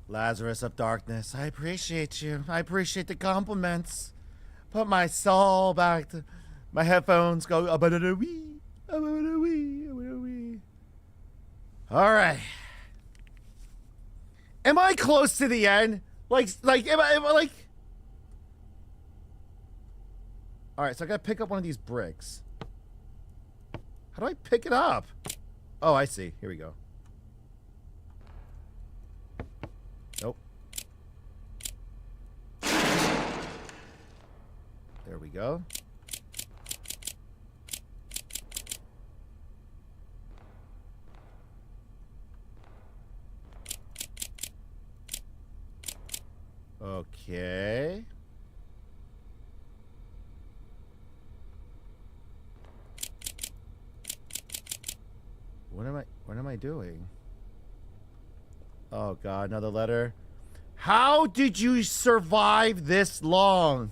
Lazarus of darkness, I appreciate you. I appreciate the compliments. Put my soul back to my headphones. Go. All right. Am I close to the end? Am I like... Alright, so I gotta pick up one of these bricks. How do I pick it up? Oh, I see. Here we go. Nope. There we go. Okay. What am I doing? Oh God, another letter. How did you survive this long?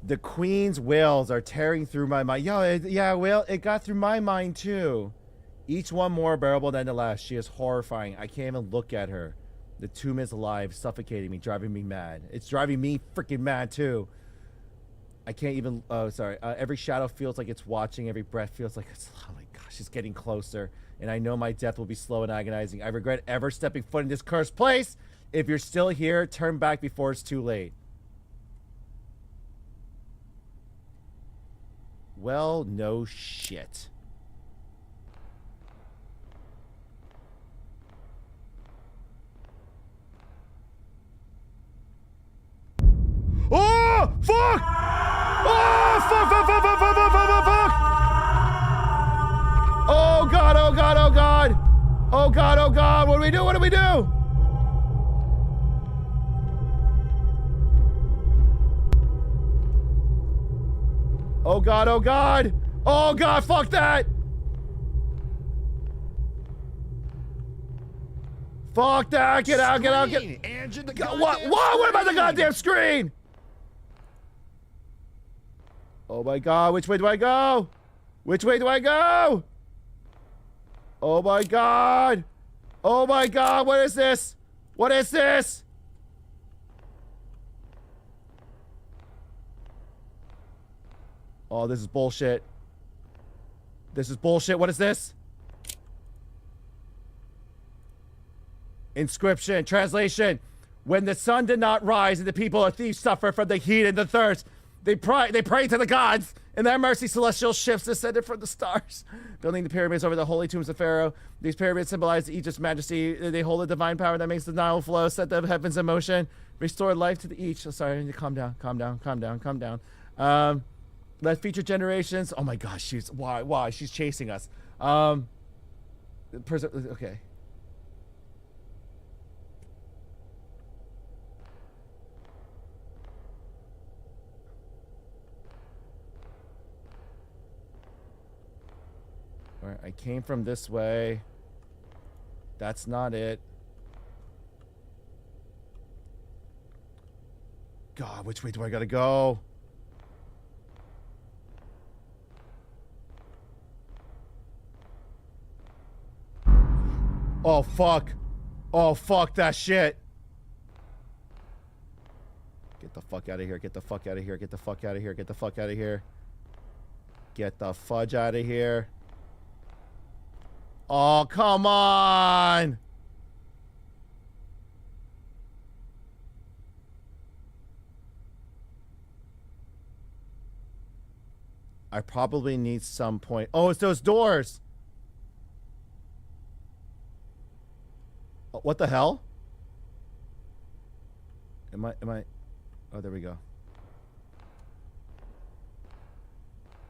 The Queen's wails are tearing through my mind. Yeah, well, it got through my mind too. Each one more bearable than the last. She is horrifying. I can't even look at her. The tomb is alive, suffocating me, driving me mad. It's driving me freaking mad too. I can't even, oh, sorry. Every shadow feels like it's watching. Every breath feels like it's, oh my gosh, it's getting closer. And I know my death will be slow and agonizing. I regret ever stepping foot in this cursed place. If you're still here, turn back before it's too late. Well, no shit. Oh, fuck! Oh, fuck! Oh, God, oh, God, oh, God. Oh, God, oh, God. What do we do? What do we do? Oh, God, oh, God. Oh, God, fuck that. Fuck that. Get out, get out, get out. What about the goddamn screen? Oh, my God. Which way do I go? Which way do I go? Oh, my God. Oh, my God. What is this? What is this? Oh, this is bullshit. This is bullshit. What is this? Inscription. Translation. When the sun did not rise and the people of Thebes suffer from the heat and the thirst, they pray to the gods. In their mercy, celestial ships descended from the stars, building the pyramids over the holy tombs of Pharaoh. These pyramids symbolize Egypt's majesty. They hold a divine power that makes the Nile flow, set the heavens in motion, restore life to the each. Oh, sorry, I need to calm down, calm down, calm down, calm down. Let future generations. Oh my gosh, she's why she's chasing us. Okay. All right, I came from this way. That's not it. God, which way do I gotta go? Oh, fuck. Oh, fuck that shit. Get the fuck out of here. Get the fuck out of here. Get the fuck out of here. Get the fuck out of here. Get the fudge out of here. Oh, come on. I probably need some point. Oh, it's those doors. What the hell? Am I? Oh, there we go.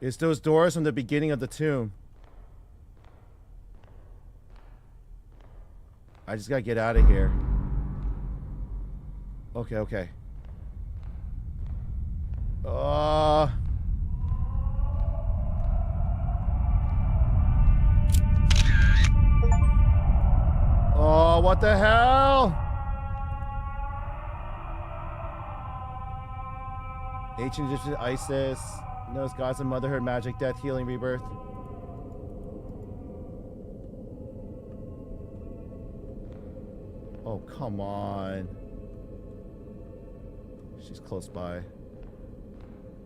It's those doors from the beginning of the tomb. I just gotta get out of here. Okay, okay. Oh, what the hell? Ancient Egyptian Isis knows gods and motherhood, magic, death, healing, rebirth. Oh, come on. She's close by.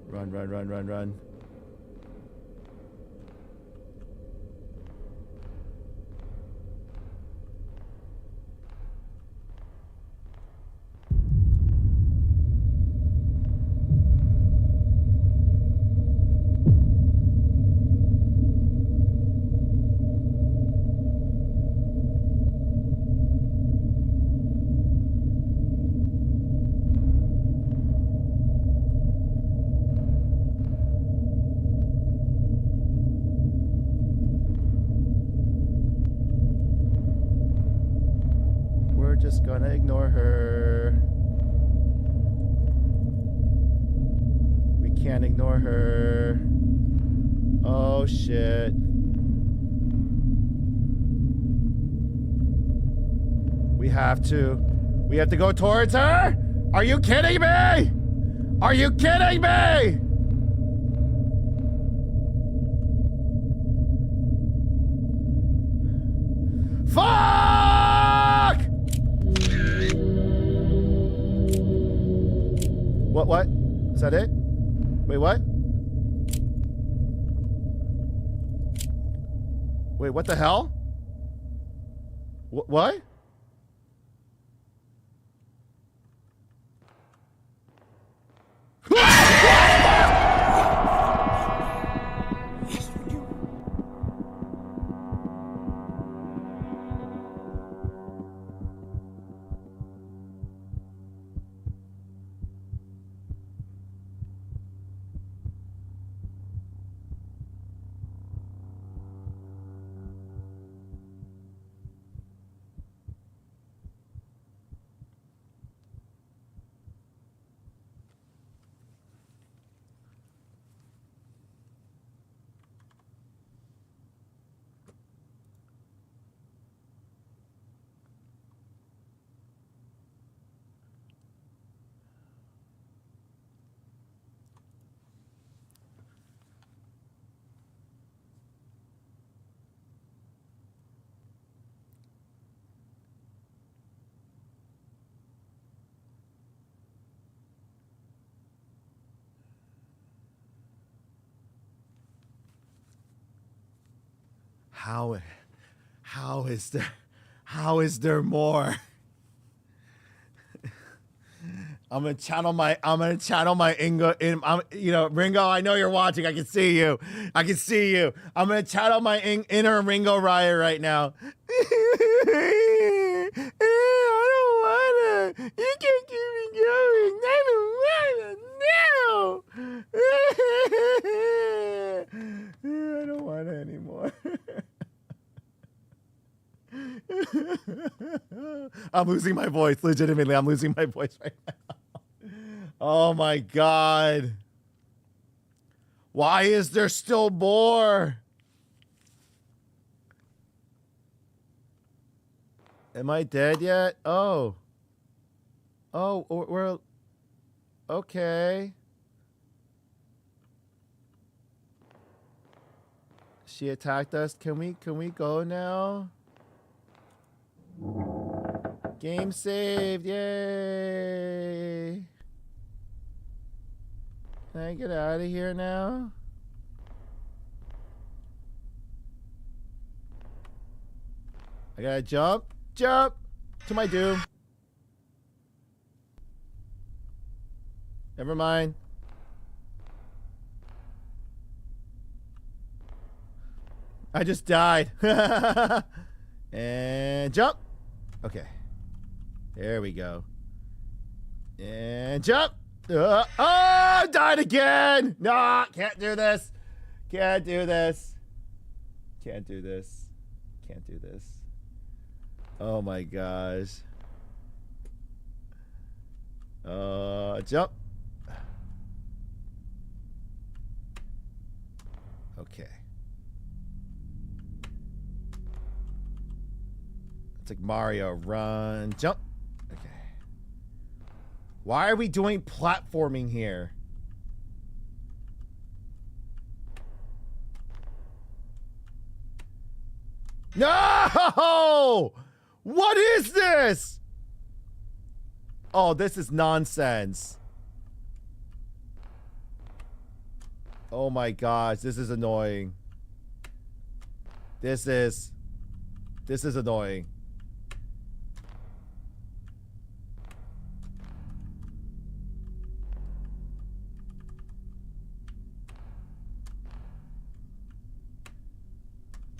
Run, run, run, run, run. Just gonna ignore her. We can't ignore her. Oh shit. We have to go towards her? Are you kidding me? Are you kidding me? Fuck! What? Is that it? Wait, what? Wait, what the hell? What? How is there more? I'm gonna channel my Ingo in. Ringo, I know you're watching. I can see you. I'm gonna channel my inner Ringo Riot right now. I don't wanna. You can't keep me going. I don't wanna. No. I don't want it anymore. I'm losing my voice. Legitimately, I'm losing my voice right now. Oh my God. Why is there still more? Am I dead yet? Oh. Oh, we're okay. She attacked us. Can we go now? Game saved. Yay. Can I get out of here now? I gotta jump to my doom. Never mind. I just died. And jump. Okay. There we go. And jump. Oh, I died again. No, can't do this. Can't do this. Can't do this. Can't do this. Oh my gosh. Jump. Okay. It's like Mario. Run. Jump. Okay. Why are we doing platforming here? No! What is this? Oh, this is nonsense. Oh my gosh, this is annoying. This is annoying.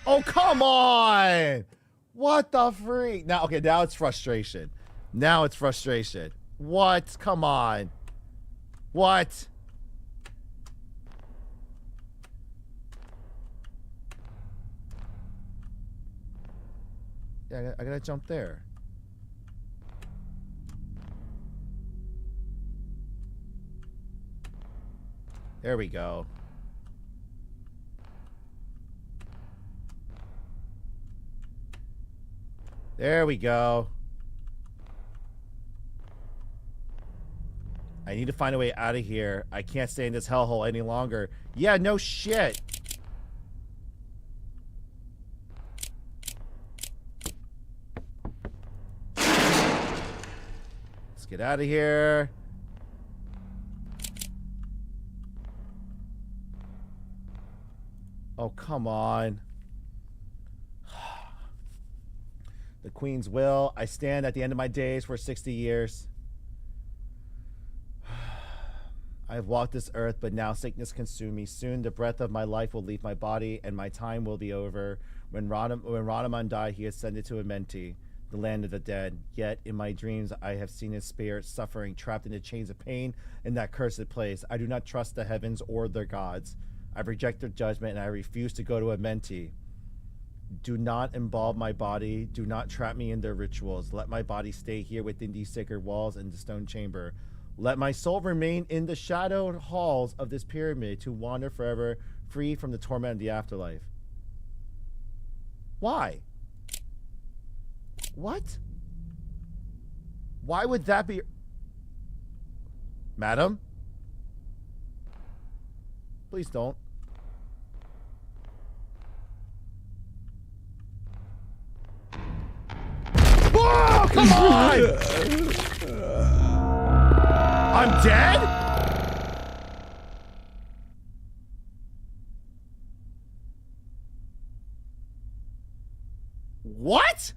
Oh, come on! What the freak? Now, okay, now it's frustration. Now it's frustration. What? Come on. What? Yeah, I gotta jump there. There we go. There we go. I need to find a way out of here. I can't stay in this hellhole any longer. Yeah, no shit. Let's get out of here. Oh, come on. The Queen's will. I stand at the end of my days for 60 years. I have walked this earth, but now sickness consumes me. Soon the breath of my life will leave my body, and my time will be over. When Radaman died, he ascended to Amenti, the land of the dead. Yet in my dreams, I have seen his spirit suffering, trapped in the chains of pain in that cursed place. I do not trust the heavens or their gods. I've rejected judgment, and I refuse to go to Amenti. Do not embalm my body. Do not trap me in their rituals. Let my body stay here within these sacred walls and the stone chamber. Let my soul remain in the shadowed halls of this pyramid to wander forever, free from the torment of the afterlife. Why? What? Why would that be? Madam? Please don't. Whoa, come on! I'm dead? What?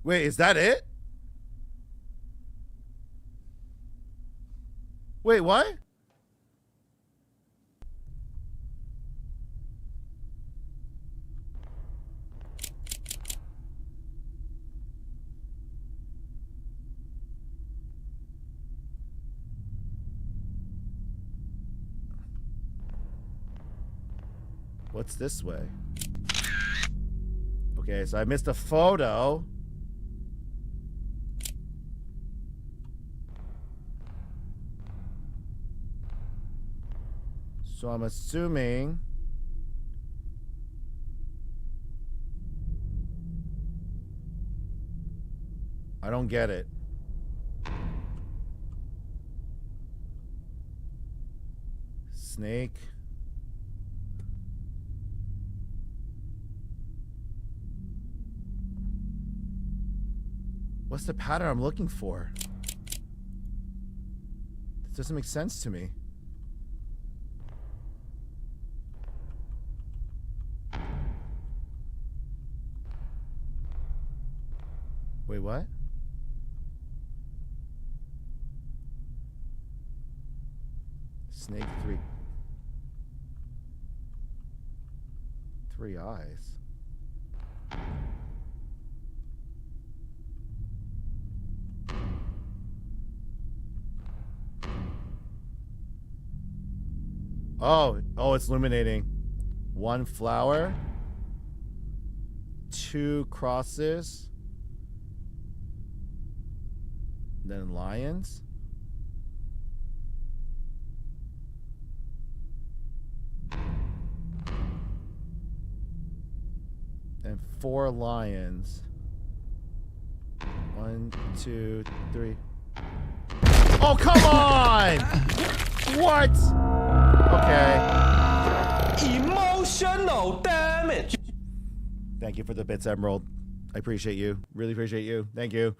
Wait, is that it? Wait, what? What's this way? Okay, so I missed a photo. So I'm assuming I don't get it. Snake. What's the pattern I'm looking for? This doesn't make sense to me. Wait, what? Snake three eyes. Oh, it's illuminating. One flower. Two crosses. Then lions. And four lions. 1, 2, 3. Oh, come on! What? Okay.
Emotional damage.
Thank you for the bits, Emerald. I appreciate you. Really appreciate you. Thank you.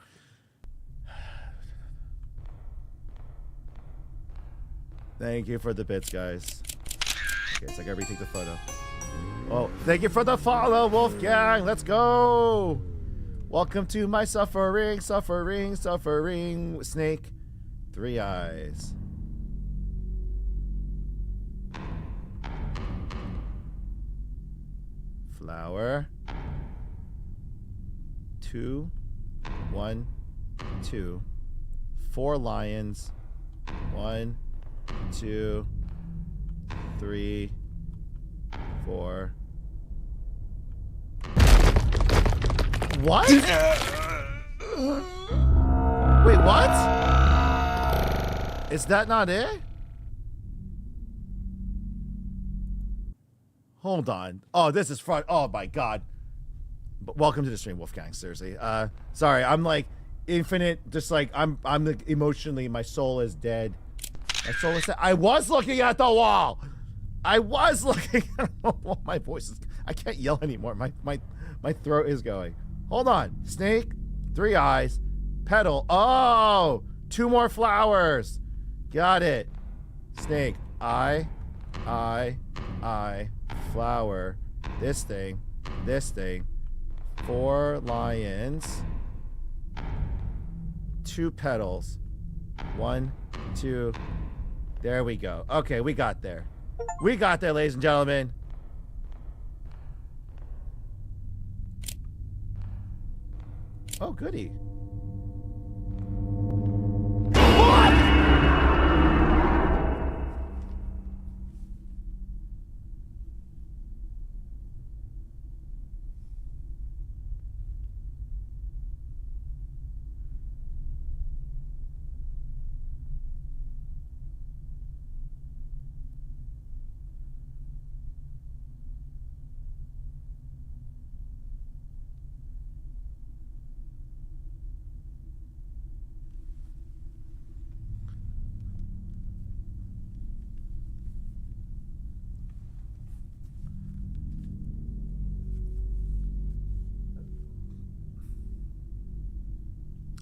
Thank you for the bits, guys. Okay, so I gotta retake the photo. Oh, thank you for the follow, Wolfgang. Let's go. Welcome to my suffering, snake. 3 eyes. Flower. 2, 1, 2. 4 lions. 1, 2, 3, 4. What? Wait, what? Is that not it? Hold on. Oh, this is front. Oh my god. But welcome to the stream, Wolfgang. Seriously. Sorry. I'm like infinite. Just like I'm like, emotionally. My soul is dead. My soul is dead. I was looking at the wall. I was looking at the wall. My voice is. I can't yell anymore. My throat is going. Hold on. Snake. 3 eyes. Petal. Oh, 2 more flowers. Got it. Snake. Eye. Flower. This thing. 4 lions. 2 petals. 1, 2. There we go. Okay, we got there. We got there, ladies and gentlemen. Oh, goody.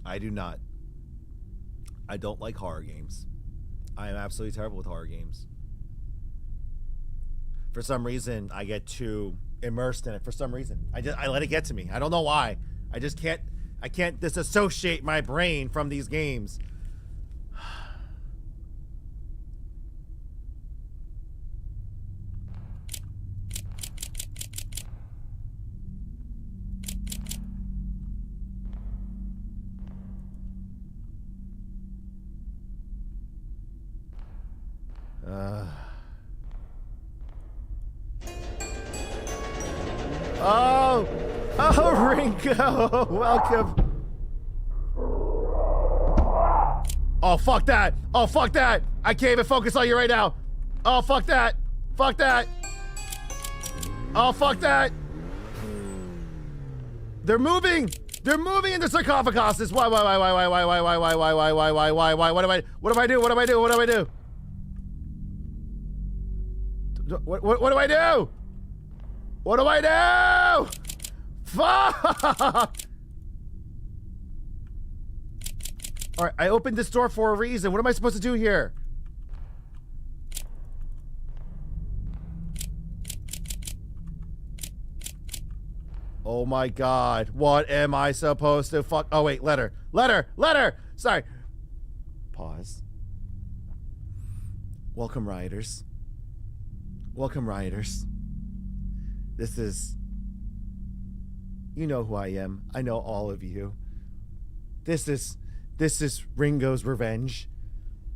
I do not. I don't like horror games. I am absolutely terrible with horror games. For some reason, I get too immersed in it. For some reason, I let it get to me. I don't know why. I just can't. I can't disassociate my brain from these games. Oh, Ringo, welcome. Oh, fuck that. Oh, fuck that. I can't even focus on you right now. Oh, fuck that. Fuck that. Oh, fuck that. They're moving. They're moving in the sarcophagus. Why? What do I do? What do I do? What do I do? What do I do? What do I do? What do I do? Fuck! Alright, I opened this door for a reason. What am I supposed to do here? Oh my god. What am I supposed to fuck? Oh wait, letter. Sorry. Pause. Welcome, rioters. This is... You know who I am. I know all of you. This is Ringo's revenge.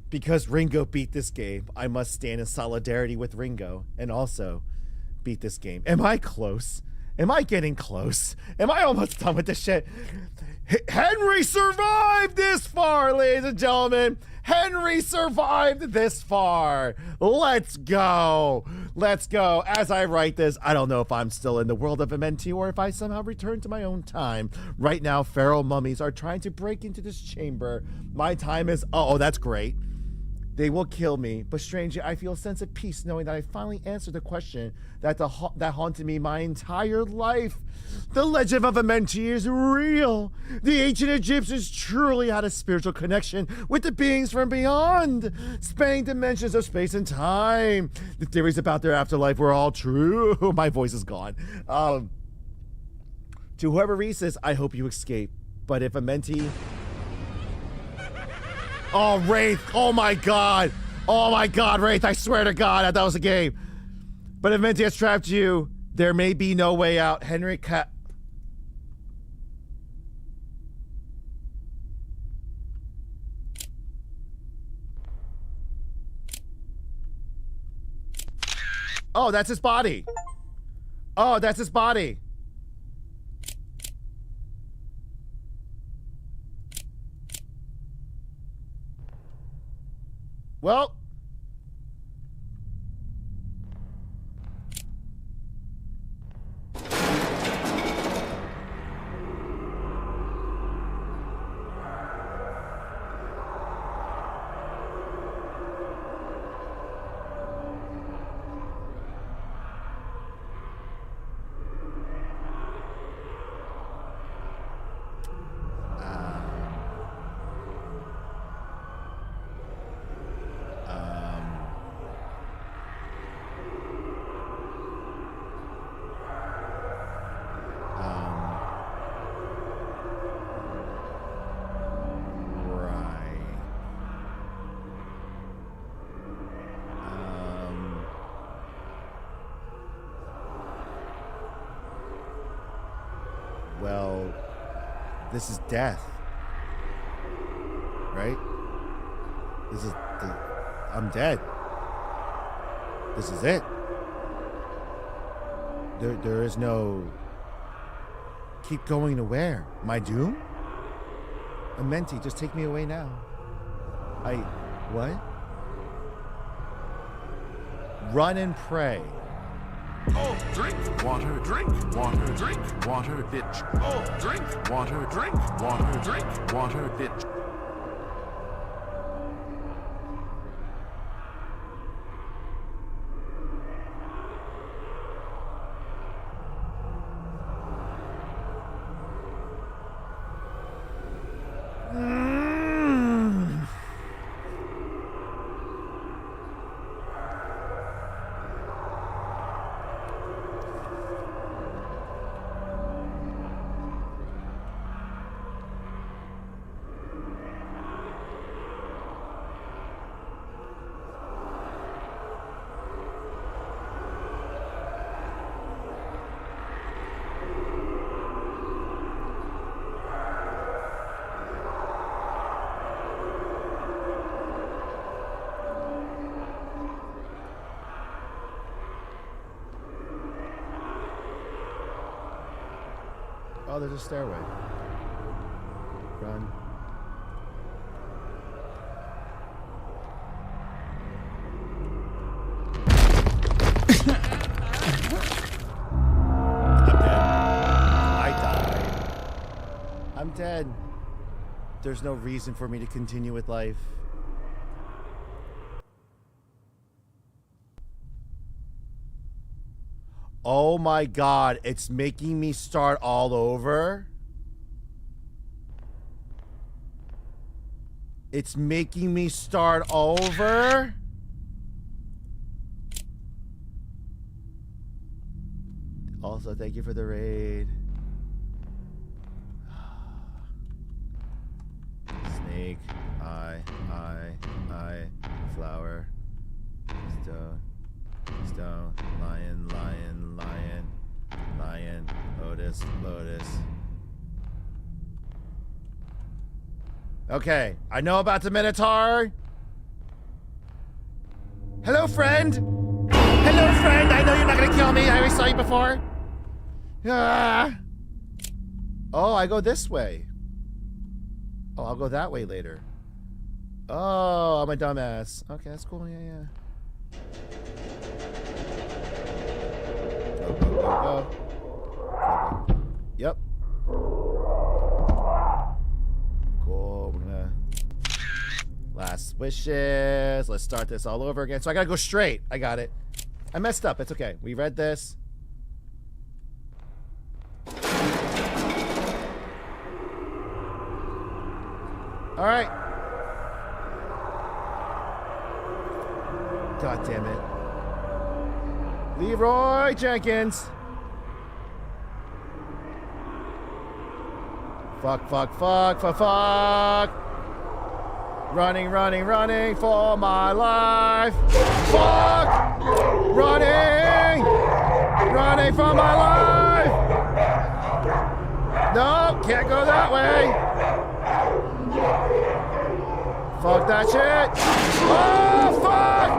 Because Ringo beat this game, I must stand in solidarity with Ringo and also beat this game. Am I close? Am I getting close? Am I almost done with this shit? Henry survived this far, ladies and gentlemen. Henry survived this far. Let's go. Let's go. As I write this, I don't know if I'm still in the world of Amenti or if I somehow return to my own time. Right now, feral mummies are trying to break into this chamber. My time is... Oh, that's great. They will kill me, but strangely, I feel a sense of peace knowing that I finally answered the question that haunted me my entire life. The legend of Amenti is real. The ancient Egyptians truly had a spiritual connection with the beings from beyond, spanning dimensions of space and time. The theories about their afterlife were all true. My voice is gone. To whoever reads this, I hope you escape. But if Amenti... Oh, Wraith. Oh, my God. Oh, my God, Wraith. I swear to God, that was a game. But if Amenti has trapped you, there may be no way out. Henry Oh, that's his body. Oh, that's his body. Well, well, this is death. Right? I'm dead. This is it. There is no... Keep going to where? My doom? Amenti, just take me away now. What? Run and pray.
Oh, drink, water, drink, water, bitch. Oh, drink, water, drink, water, bitch.
Oh, there's a stairway. Run. I'm dead. I died. I'm dead. There's no reason for me to continue with life. Oh my God, it's making me start all over. It's making me start over. Also, thank you for the raid. Snake, eye, flower, stone, lion, lotus. Okay, I know about the Minotaur. Hello, friend. Hello, friend. I know you're not gonna kill me. I already saw you before. Ah. Oh, I go this way. Oh, I'll go that way later. Oh, I'm a dumbass. Okay, that's cool. Yeah. Go. Yep. Cool. We're gonna... Last wishes. Let's start this all over again. So I gotta go straight. I got it. I messed up. It's okay. We read this. All right. God damn it. Leroy Jenkins. Fuck. Running for my life. Fuck! Running for my life. No, can't go that way. Fuck that shit. Oh, fuck!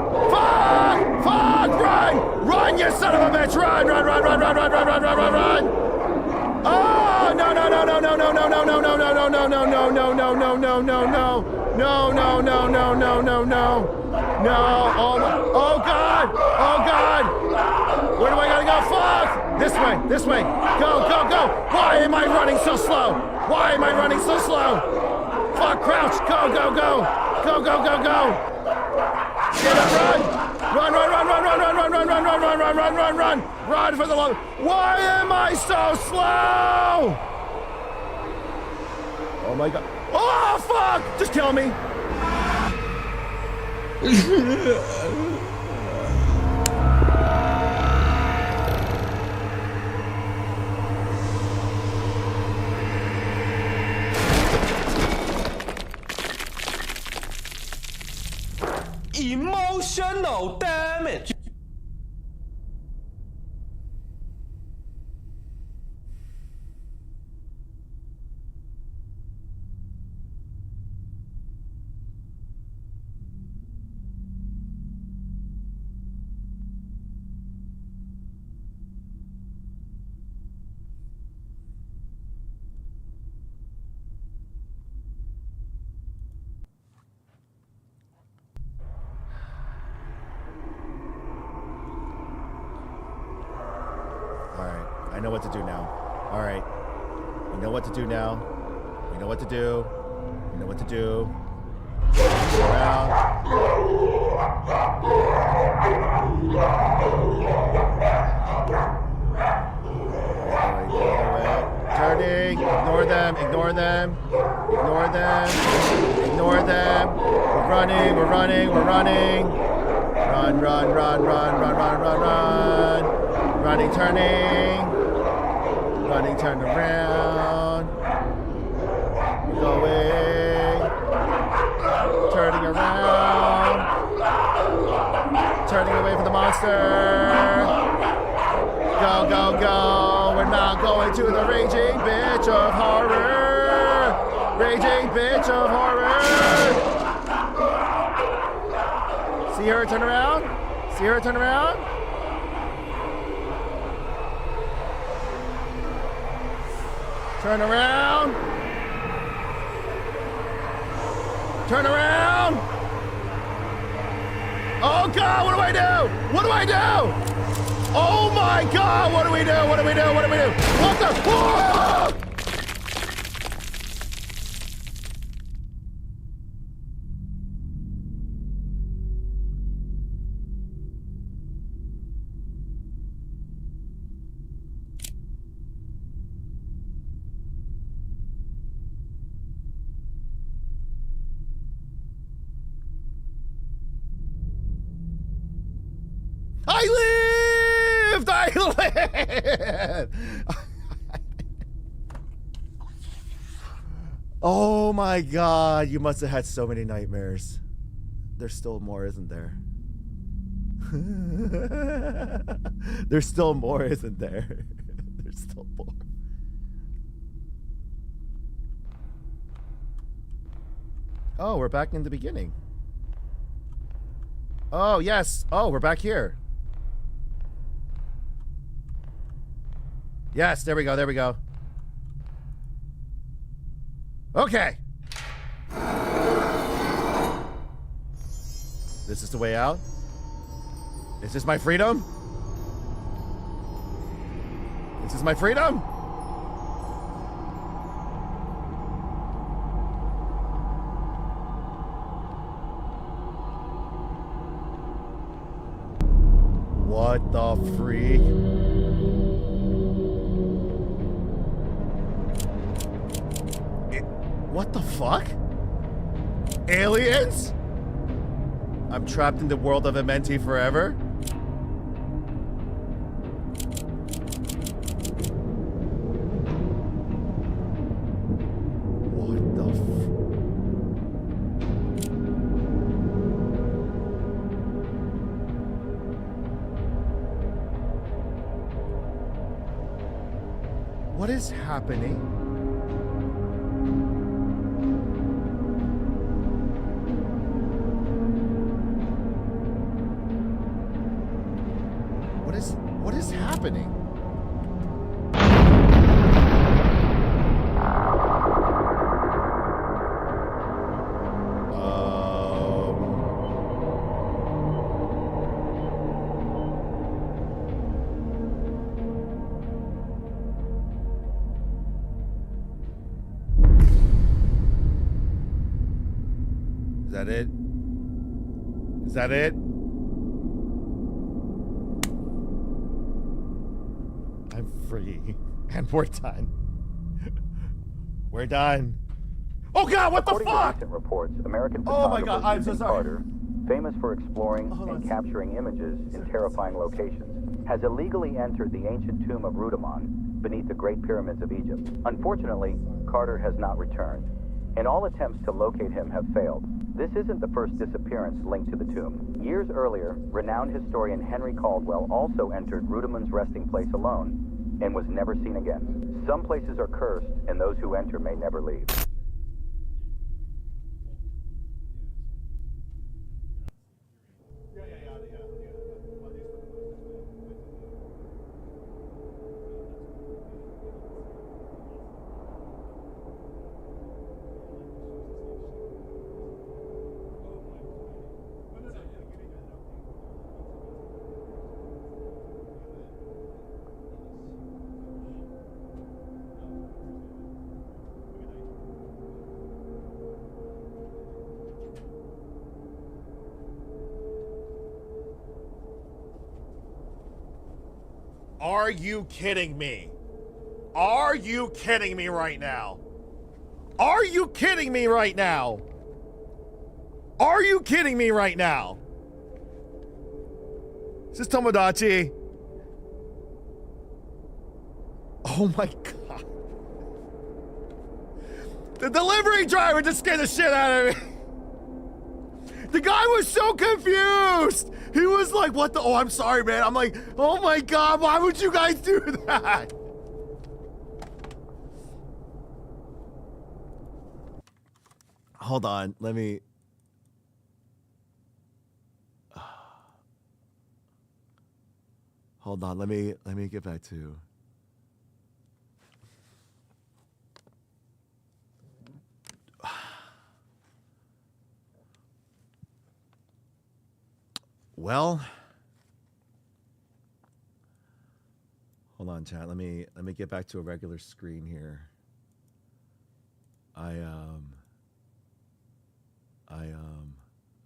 Run, you son of a bitch! Run! Oh, no. Oh, God. Where do I gotta go? Fuck! This way. Go. Why am I running so slow? Fuck, crouch. Go. Get up, run. Run for the love. Why am I so slow? Oh my God. Oh, fuck! Just kill me.
Emotional damage.
I know what to do now. All right. We know what to do now. We know what to do. We know what to do. Around. Turning. Ignore them. Ignore them. Ignore them. Ignore them. We're running. We're running. We're running. Run, run, run, run, run, run, run, run. Running, turning. Running, turn around. We're going. Turning around. Turning away from the monster. Go, go, go. We're not going to the raging bitch of horror. Raging bitch of horror. See her turn around? See her turn around? Turn around. Turn around. Oh God, what do I do? What do I do? Oh my God, what do we do? What do we do? What do we do? What the? Whoa! I lived! I lived! Oh my God, you must have had so many nightmares. There's still more, isn't there? There's still more, isn't there? There's still more. Oh, we're back in the beginning. Oh, yes. Oh, we're back here. Yes, there we go, there we go. Okay. This is the way out? Is this my freedom? Is this my freedom? What the freak? What the fuck? Aliens? I'm trapped in the world of Amenti forever? What the What is happening? What is happening? Is that it? Is that it? I'm free. And we're done. We're done. Oh God, what the
According
fuck?
to recent reports, American
Oh my
photographer
God, I'm so
Susan
sorry.
Carter, famous for exploring
Hold on.
and capturing images in terrifying locations, has illegally entered the ancient tomb of Rudimon beneath the Great Pyramids of Egypt. Unfortunately, Carter has not returned, and all attempts to locate him have failed. This isn't the first disappearance linked to the tomb. Years earlier, renowned historian Henry Caldwell also entered Rudimon's resting place alone and was never seen again. Some places are cursed, and those who enter may never leave.
Are you kidding me? Are you kidding me right now? Are you kidding me right now? Are you kidding me right now? Is this Tomodachi? Oh my god. The delivery driver just scared the shit out of me. The guy was so confused. He was like, what the? Oh, I'm sorry, man. I'm like, oh my god, why would you guys do that? Hold on, let me. Hold on, let me get back to. Well, hold on, chat. Let me get back to a regular screen here.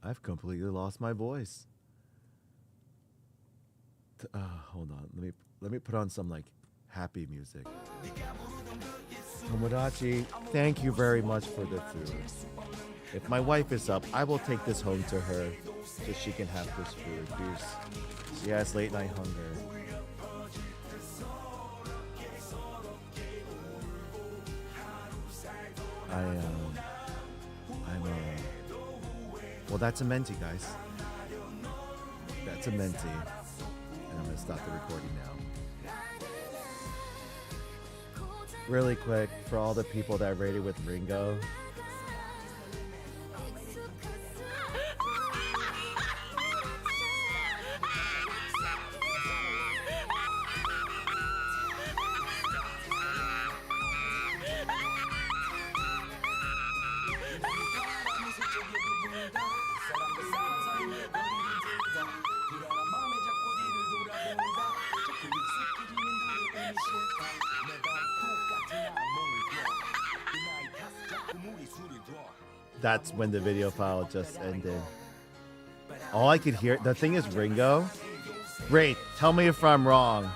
I've completely lost my voice. Hold on. Let me put on some like happy music. Tomodachi, thank you very much for the food. If my wife is up, I will take this home to her so she can have this food. She has late night hunger. Well, that's a menti, guys. That's a menti. And I'm gonna stop the recording now. Really quick, for all the people that rated with Ringo. That's when the video file just ended. All I could hear, the thing is Ringo. Ray, tell me if I'm wrong.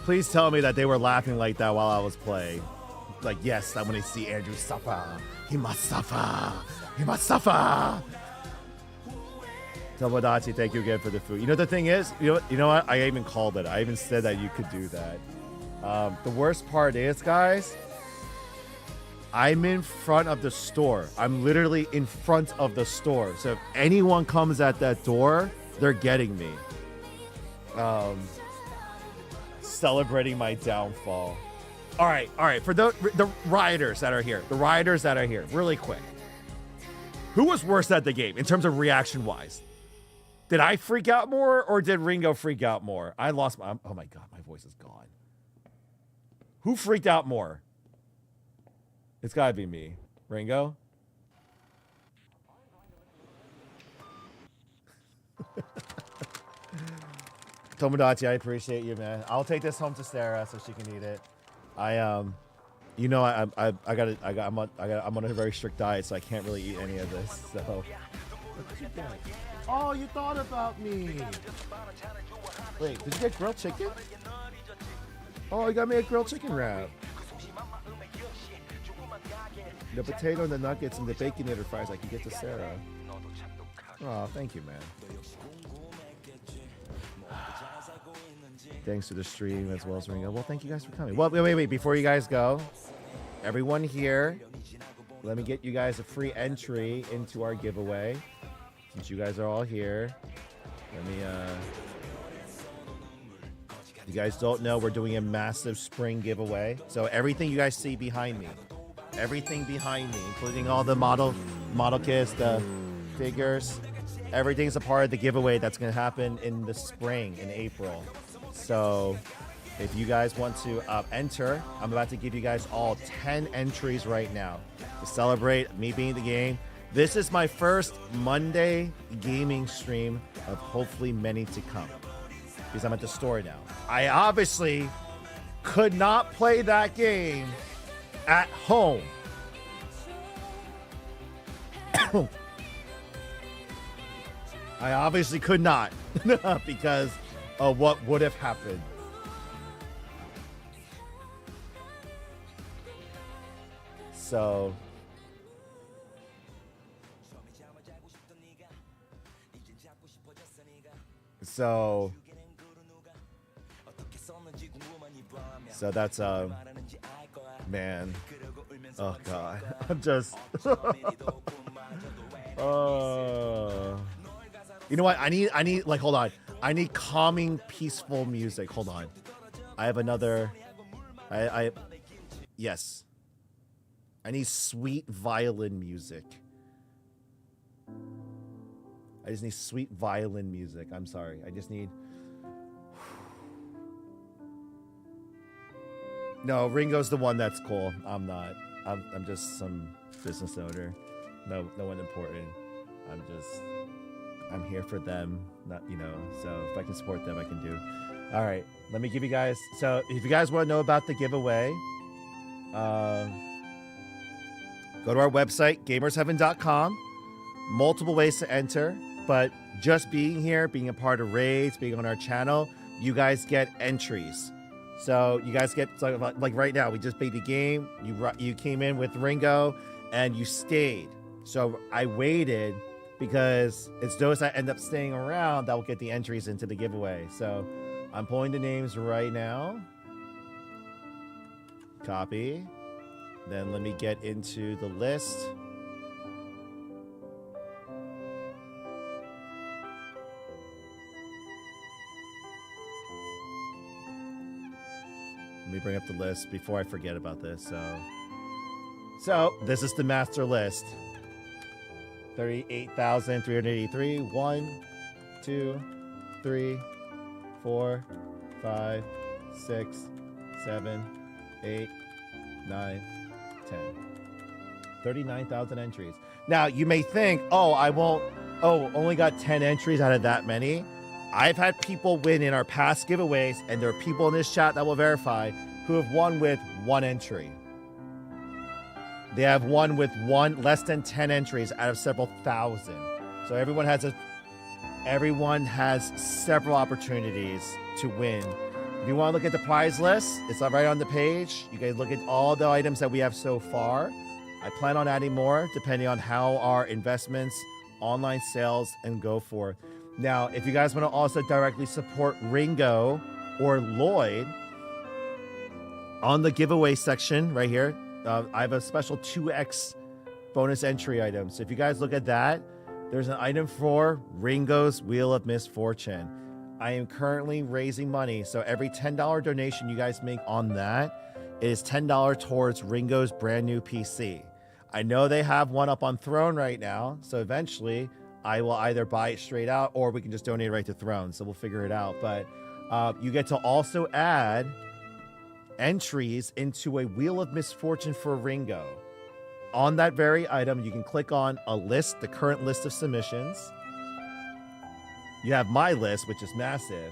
Please tell me that they were laughing like that while I was playing. Like, yes, I want to see Andrew suffer. He must suffer. He must suffer. Tomodachi, thank you again for the food. You know, the thing is, you know what? I even called it. I even said that you could do that. The worst part is, guys, I'm in front of the store. I'm literally in front of the store. So if anyone comes at that door, they're getting me. Celebrating my downfall. All right. For the rioters that are here, really quick. Who was worse at the game in terms of reaction-wise? Did I freak out more or did Ringo freak out more? I lost my... Oh my god, my voice is gone. Who freaked out more? It's gotta be me. Ringo? Tomodachi, I appreciate you, man. I'll take this home to Sarah so she can eat it. I'm on a very strict diet, so I can't really eat any of this. So. Oh, you thought about me. Wait, did you get grilled chicken? Oh, you got me a grilled chicken wrap. The potato and the nuggets and the baconator fries I can get to Sarah. Oh, thank you, man. Thanks to the stream as well as Ringo. Well, thank you guys for coming. Well, wait. Before you guys go, everyone here, let me get you guys a free entry into our giveaway. Since you guys are all here, let me, you guys don't know, we're doing a massive spring giveaway. So everything you guys see behind me, including all the model kits, the figures, everything's a part of the giveaway that's going to happen in the spring, in April. So if you guys want to enter, I'm about to give you guys all 10 entries right now to celebrate me being the game. This is my first Monday gaming stream of hopefully many to come because I'm at the store now. I obviously could not play that game at home. I obviously could not because of what would have happened. So that's man. Oh god. I'm just you know what? I need like hold on. I need calming, peaceful music. Hold on. I have another yes. I need sweet violin music. I just need sweet violin music. I'm sorry. I just need No, Ringo's the one that's cool. I'm not. I'm just some business owner. No one important. I'm here for them. Not, you know, so if I can support them, I can do. All right, let me give you guys. So if you guys want to know about the giveaway, go to our website, gamersheaven.com. Multiple ways to enter, but just being here, being a part of raids, being on our channel, you guys get entries. So you guys get like right now, we just played the game. You came in with Ringo, and you stayed. So I waited because it's those that end up staying around that will get the entries into the giveaway. So I'm pulling the names right now. Copy. Then let me get into the list. Let me bring up the list before I forget about this. So this is the master list. 38,383. 1, 2, 3, 4, 5, 6, 7, 8, 9, 10. 39,000 entries. Now you may think, only got 10 entries out of that many. I've had people win in our past giveaways, and there are people in this chat that will verify who have won with 1 entry. They have won with less than 10 entries out of several thousand. So everyone has several opportunities to win. If you want to look at the prize list, it's right on the page. You guys look at all the items that we have so far. I plan on adding more depending on how our investments, online sales, and go forth. Now, if you guys want to also directly support Ringo or Lloyd, on the giveaway section right here, I have a special 2x bonus entry item. So if you guys look at that, there's an item for Ringo's Wheel of Misfortune. I am currently raising money. So every $10 donation you guys make on that is $10 towards Ringo's brand new PC. I know they have one up on Throne right now. So eventually I will either buy it straight out or we can just donate it right to Throne. So we'll figure it out. But you get to also add entries into a Wheel of Misfortune for Ringo. On that very item, you can click on a list, the current list of submissions. You have my list, which is massive.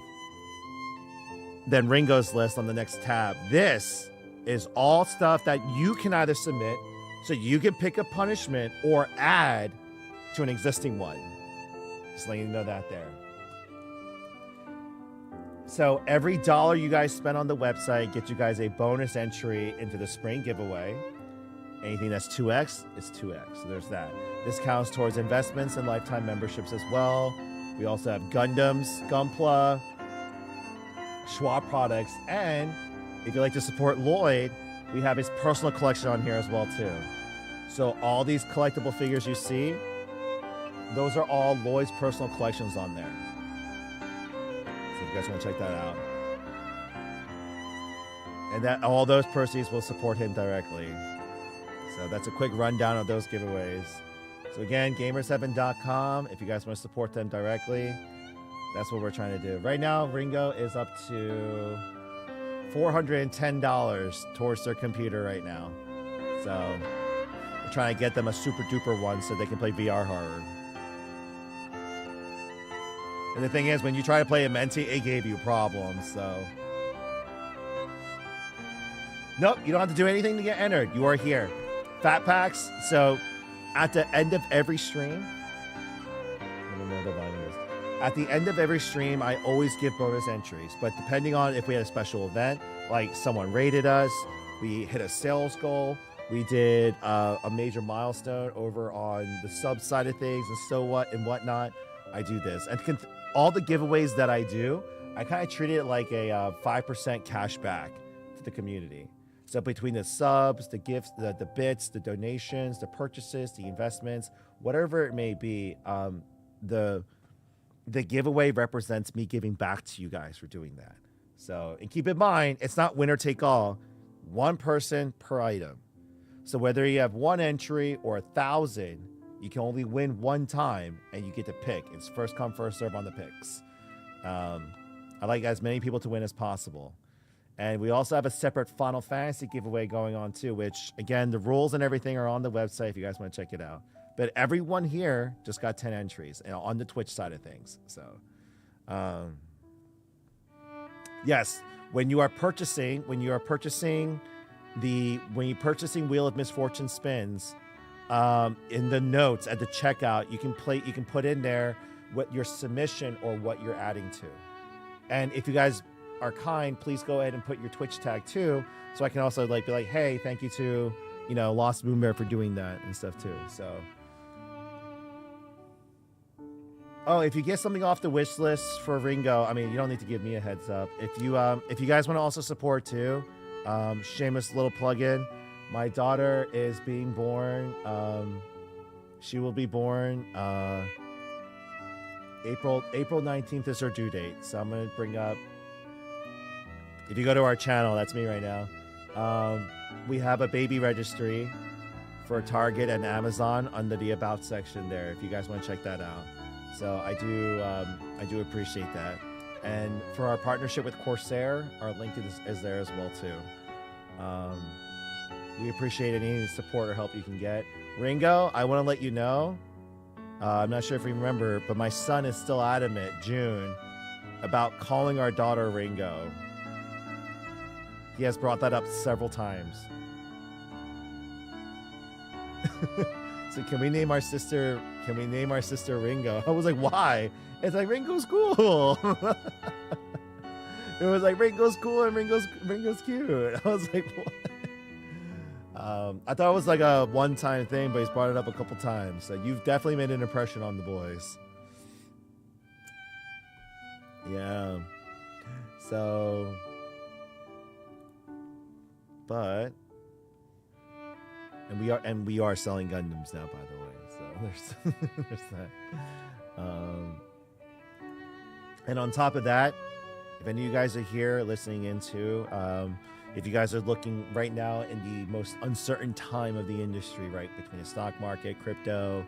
Then Ringo's list on the next tab. This is all stuff that you can either submit, so you can pick a punishment, or add to an existing one. Just letting you know that there. So every dollar you guys spend on the website gets you guys a bonus entry into the spring giveaway. Anything that's 2x is 2x. So there's that. This counts towards investments and lifetime memberships as well. We also have Gundams, Gunpla, Schwab products, and if you'd like to support Lloyd, we have his personal collection on here as well too. So all these collectible figures you see, those are all Lloyd's personal collections on there. So if you guys want to check that out. And that all those proceeds will support him directly. So that's a quick rundown of those giveaways. So again, gamersheaven.com. If you guys want to support them directly, that's what we're trying to do. Right now, Ringo is up to $410 towards their computer right now. So we're trying to get them a super duper one so they can play VR horror. And the thing is, when you try to play a Menti, it gave you problems, so. Nope, you don't have to do anything to get entered. You are here. Fat packs. So at the end of every stream, I don't know what the volume is. At the end of every stream, I always give bonus entries. But depending on if we had a special event, like someone raided us, we hit a sales goal, We did a major milestone over on the sub side of things and so what and whatnot. I do this. And all the giveaways that I do, I kind of treat it like a 5% cash back to the community. So between the subs, the gifts, the bits, the donations, the purchases, the investments, whatever it may be, the giveaway represents me giving back to you guys for doing that. So, and keep in mind, it's not winner take all, one person per item. So whether you have one entry or 1,000, you can only win one time and you get to pick. It's first come, first serve on the picks. I like as many people to win as possible. And we also have a separate Final Fantasy giveaway going on too, which again, the rules and everything are on the website if you guys want to check it out. But everyone here just got 10 entries on the Twitch side of things. So, yes, when you are purchasing Wheel of Misfortune spins, in the notes at the checkout, you can put in there what your submission or what you're adding to. And if you guys are kind, please go ahead and put your Twitch tag too, so I can also be like, hey, thank you to, Lost Boom Bear for doing that and stuff too. So, oh, if you get something off the wish list for Ringo, I mean, you don't need to give me a heads up. If you guys want to also support too, shameless little plug-in. My daughter is being born. She will be born April 19th is her due date. So I'm gonna bring up. If you go to our channel, that's me right now. We have a baby registry for Target and Amazon under the About section there. If you guys want to check that out, so I do appreciate that. And for our partnership with Corsair, our link is there as well too. We appreciate any support or help you can get. Ringo, I want to let you know, I'm not sure if you remember, but my son is still adamant, June, about calling our daughter Ringo. He has brought that up several times. So can we name our sister Ringo? I was like, why? It's like, Ringo's cool. It was like, Ringo's cool and Ringo's cute. I was like, what? I thought it was like a one-time thing, but he's brought it up a couple times. So you've definitely made an impression on the boys. Yeah. So, but, and we are selling Gundams now, by the way. So there's that. And on top of that, if any of you guys are here listening into, if you guys are looking right now in the most uncertain time of the industry, right, between the stock market, crypto,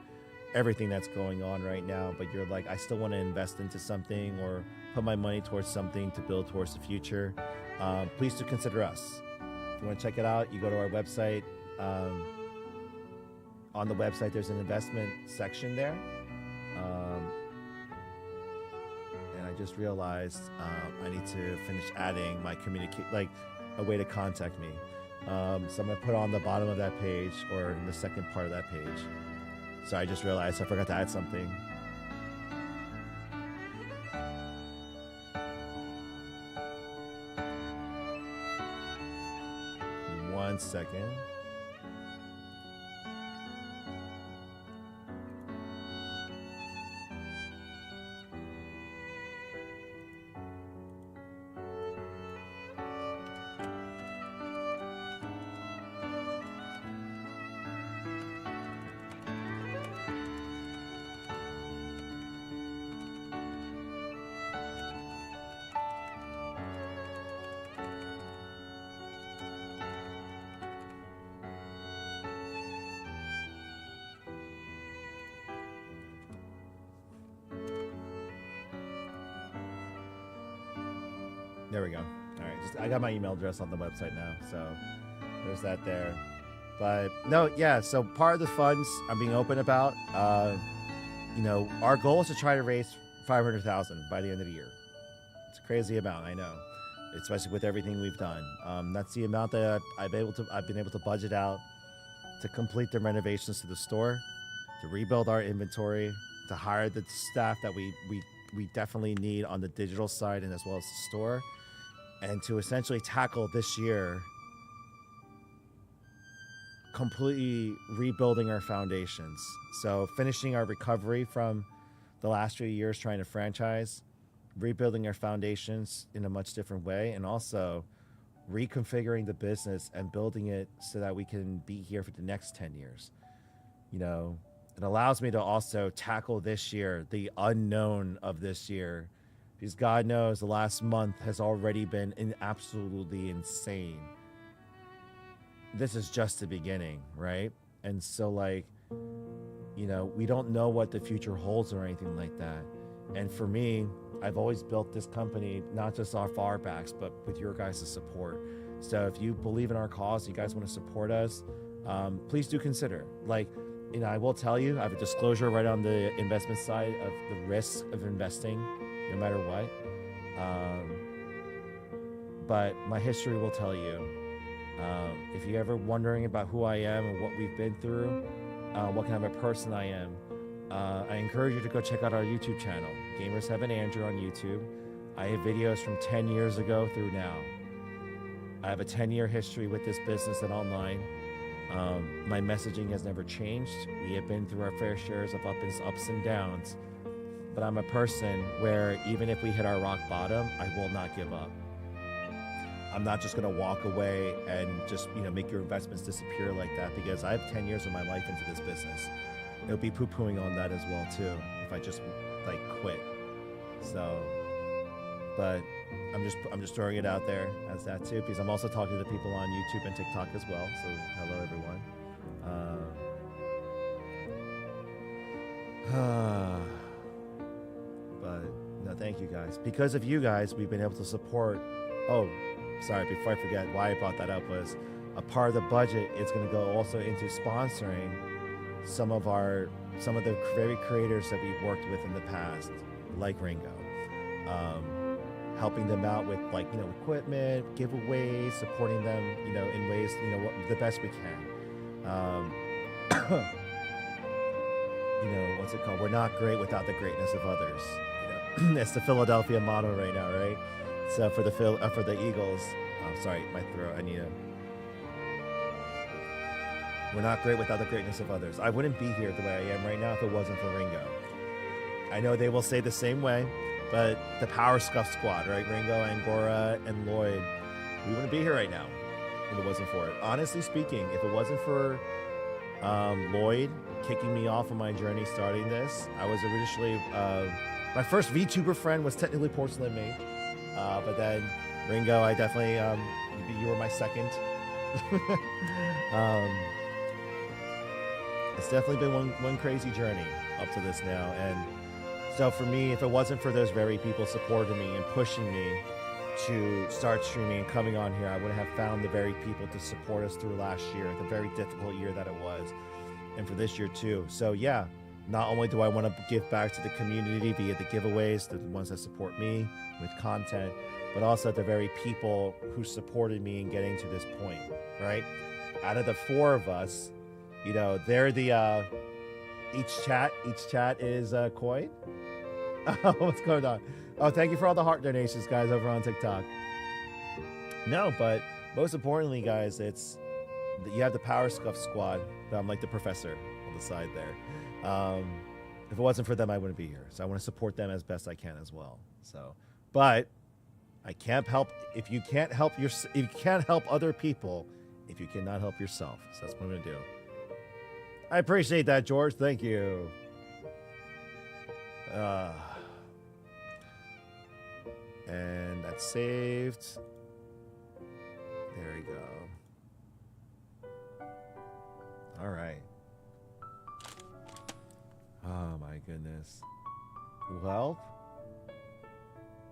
everything that's going on right now, but you're like, I still want to invest into something or put my money towards something to build towards the future, please do consider us. If you want to check it out, you go to our website. On the website, there's an investment section there. And I just realized I need to finish adding my a way to contact me. So I'm gonna put on the bottom of that page or in the second part of that page. So I just realized I forgot to add something. 1 second. There we go. All right, I got my email address on the website now, so there's that there. But no, yeah. So part of the funds I'm being open about. Our goal is to try to raise 500,000 by the end of the year. It's a crazy amount, I know, especially with everything we've done. That's the amount that I've been able to budget out to complete the renovations to the store, to rebuild our inventory, to hire the staff that we definitely need on the digital side and as well as the store, and to essentially tackle this year completely rebuilding our foundations. So finishing our recovery from the last few years trying to franchise, rebuilding our foundations in a much different way, and also reconfiguring the business and building it so that we can be here for the next 10 years. You know, it allows me to also tackle this year, the unknown of this year, because God knows the last month has already been absolutely insane. This is just the beginning, right? And so, like, you know, we don't know what the future holds or anything like that. And for me, I've always built this company, not just off our backs, but with your guys' support. So if you believe in our cause, you guys want to support us, please do consider. Like, you know, I will tell you, I have a disclosure right on the investment side of the risks of investing, no matter what. But my history will tell you. If you're ever wondering about who I am and what we've been through, what kind of a person I am, I encourage you to go check out our YouTube channel, Gamers Heaven Andrew on YouTube. I have videos from 10 years ago through now. I have a 10-year history with this business and online. My messaging has never changed. We have been through our fair shares of ups and downs. But I'm a person where even if we hit our rock bottom, I will not give up. I'm not just going to walk away and just, you know, make your investments disappear like that, because I have 10 years of my life into this business. It'll be poo-pooing on that as well too if I just like quit. So, but I'm just throwing it out there as that too, because I'm also talking to people on YouTube and TikTok as well. So hello everyone. But no, thank you guys. Because of you guys, we've been able to support. Oh, sorry, before I forget, why I brought that up was a part of the budget is going to go also into sponsoring some of the very creators that we've worked with in the past, like Ringo, helping them out with, like, you know, equipment, giveaways, supporting them, you know, in ways, you know, the best we can. You know, what's it called? We're not great without the greatness of others. You know, that's the Philadelphia motto right now, right? So for the Eagles, oh, sorry, my throat. I need to. We're not great without the greatness of others. I wouldn't be here the way I am right now if it wasn't for Ringo. I know they will say the same way, but the Power Scuff Squad, right? Ringo, Angora, and Lloyd, we wouldn't be here right now if it wasn't for it. Honestly speaking, if it wasn't for Lloyd kicking me off on my journey starting this, I was originally, my first VTuber friend was technically Porcelain Mate, but then Ringo, I definitely, you were my second. It's definitely been one crazy journey up to this now. And so for me, if it wasn't for those very people supporting me and pushing me to start streaming and coming on here, I would have found the very people to support us through last year, the very difficult year that it was, and for this year too. So yeah, not only do I want to give back to the community via the giveaways, the ones that support me with content, but also the very people who supported me in getting to this point, right? Out of the four of us, you know, they're the each chat is a coin. Oh, what's going on? Oh, thank you for all the heart donations, guys, over on TikTok. No, but most importantly, guys, it's you have the Power Scuff Squad, but I'm like the professor on the side there. If it wasn't for them, I wouldn't be here. So I want to support them as best I can as well. So, but I can't help if you can't help other people if you cannot help yourself. So that's what I'm gonna do. I appreciate that, George. Thank you. And that's saved. There we go. All right. Oh my goodness. Well,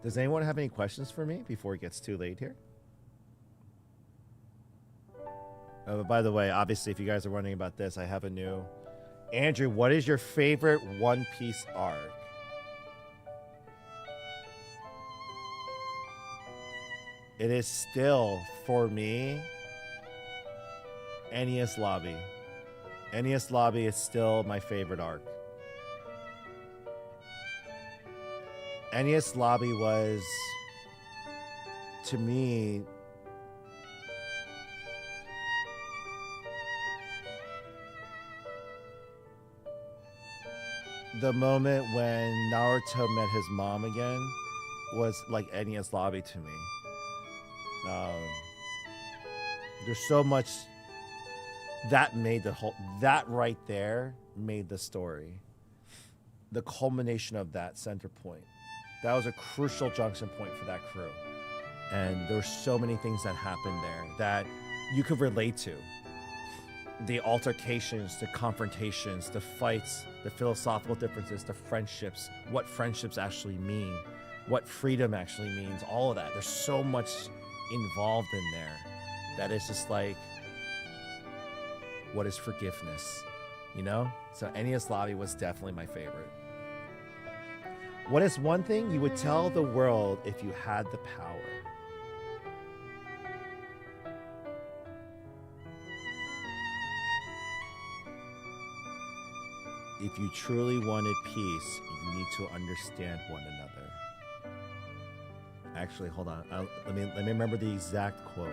does anyone have any questions for me before it gets too late here? By the way, obviously, if you guys are wondering about this, I have a new... Andrew, what is your favorite One Piece arc? It is still, for me, Enies Lobby. Enies Lobby is still my favorite arc. Enies Lobby was, to me... the moment when Naruto met his mom again was like Enies Lobby to me. There's so much that made the whole, that right there made the story. The culmination of that center point. That was a crucial junction point for that crew. And there were so many things that happened there that you could relate to. The altercations, the confrontations, the fights, the philosophical differences, the friendships, what friendships actually mean, what freedom actually means, all of that. There's so much involved in there that it's just like, what is forgiveness? You know? So Enies Lobby was definitely my favorite. What is one thing you would tell the world if you had the power? If you truly wanted peace, you need to understand one another. Actually, hold on. Let me remember the exact quote.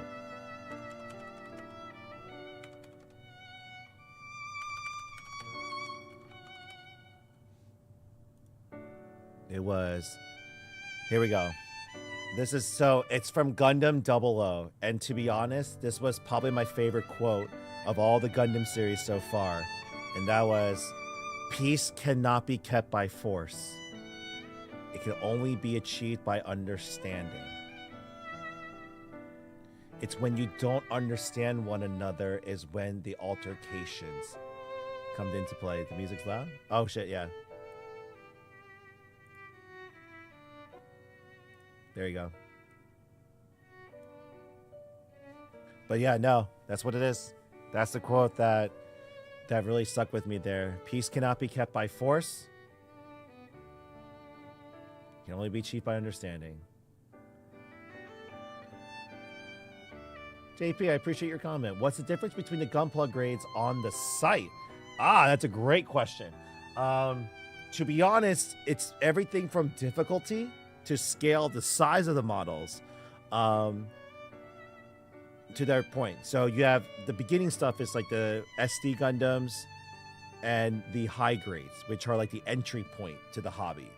It was, here we go. This is, so it's from Gundam 00. And to be honest, this was probably my favorite quote of all the Gundam series so far. And that was, peace cannot be kept by force. It can only be achieved by understanding. It's when you don't understand one another is when the altercations come into play. The music's loud? Oh shit, yeah. There you go. But yeah, no, that's what it is. That's the quote that really stuck with me there. Peace cannot be kept by force. It can only be achieved by understanding. JP, I appreciate your comment. What's the difference between the gunpla grades on the site? Ah, that's a great question. To be honest, it's everything from difficulty to scale, the size of the models, to their point. So you have the beginning stuff is like the SD Gundams and the high grades, which are like the entry point to the hobby.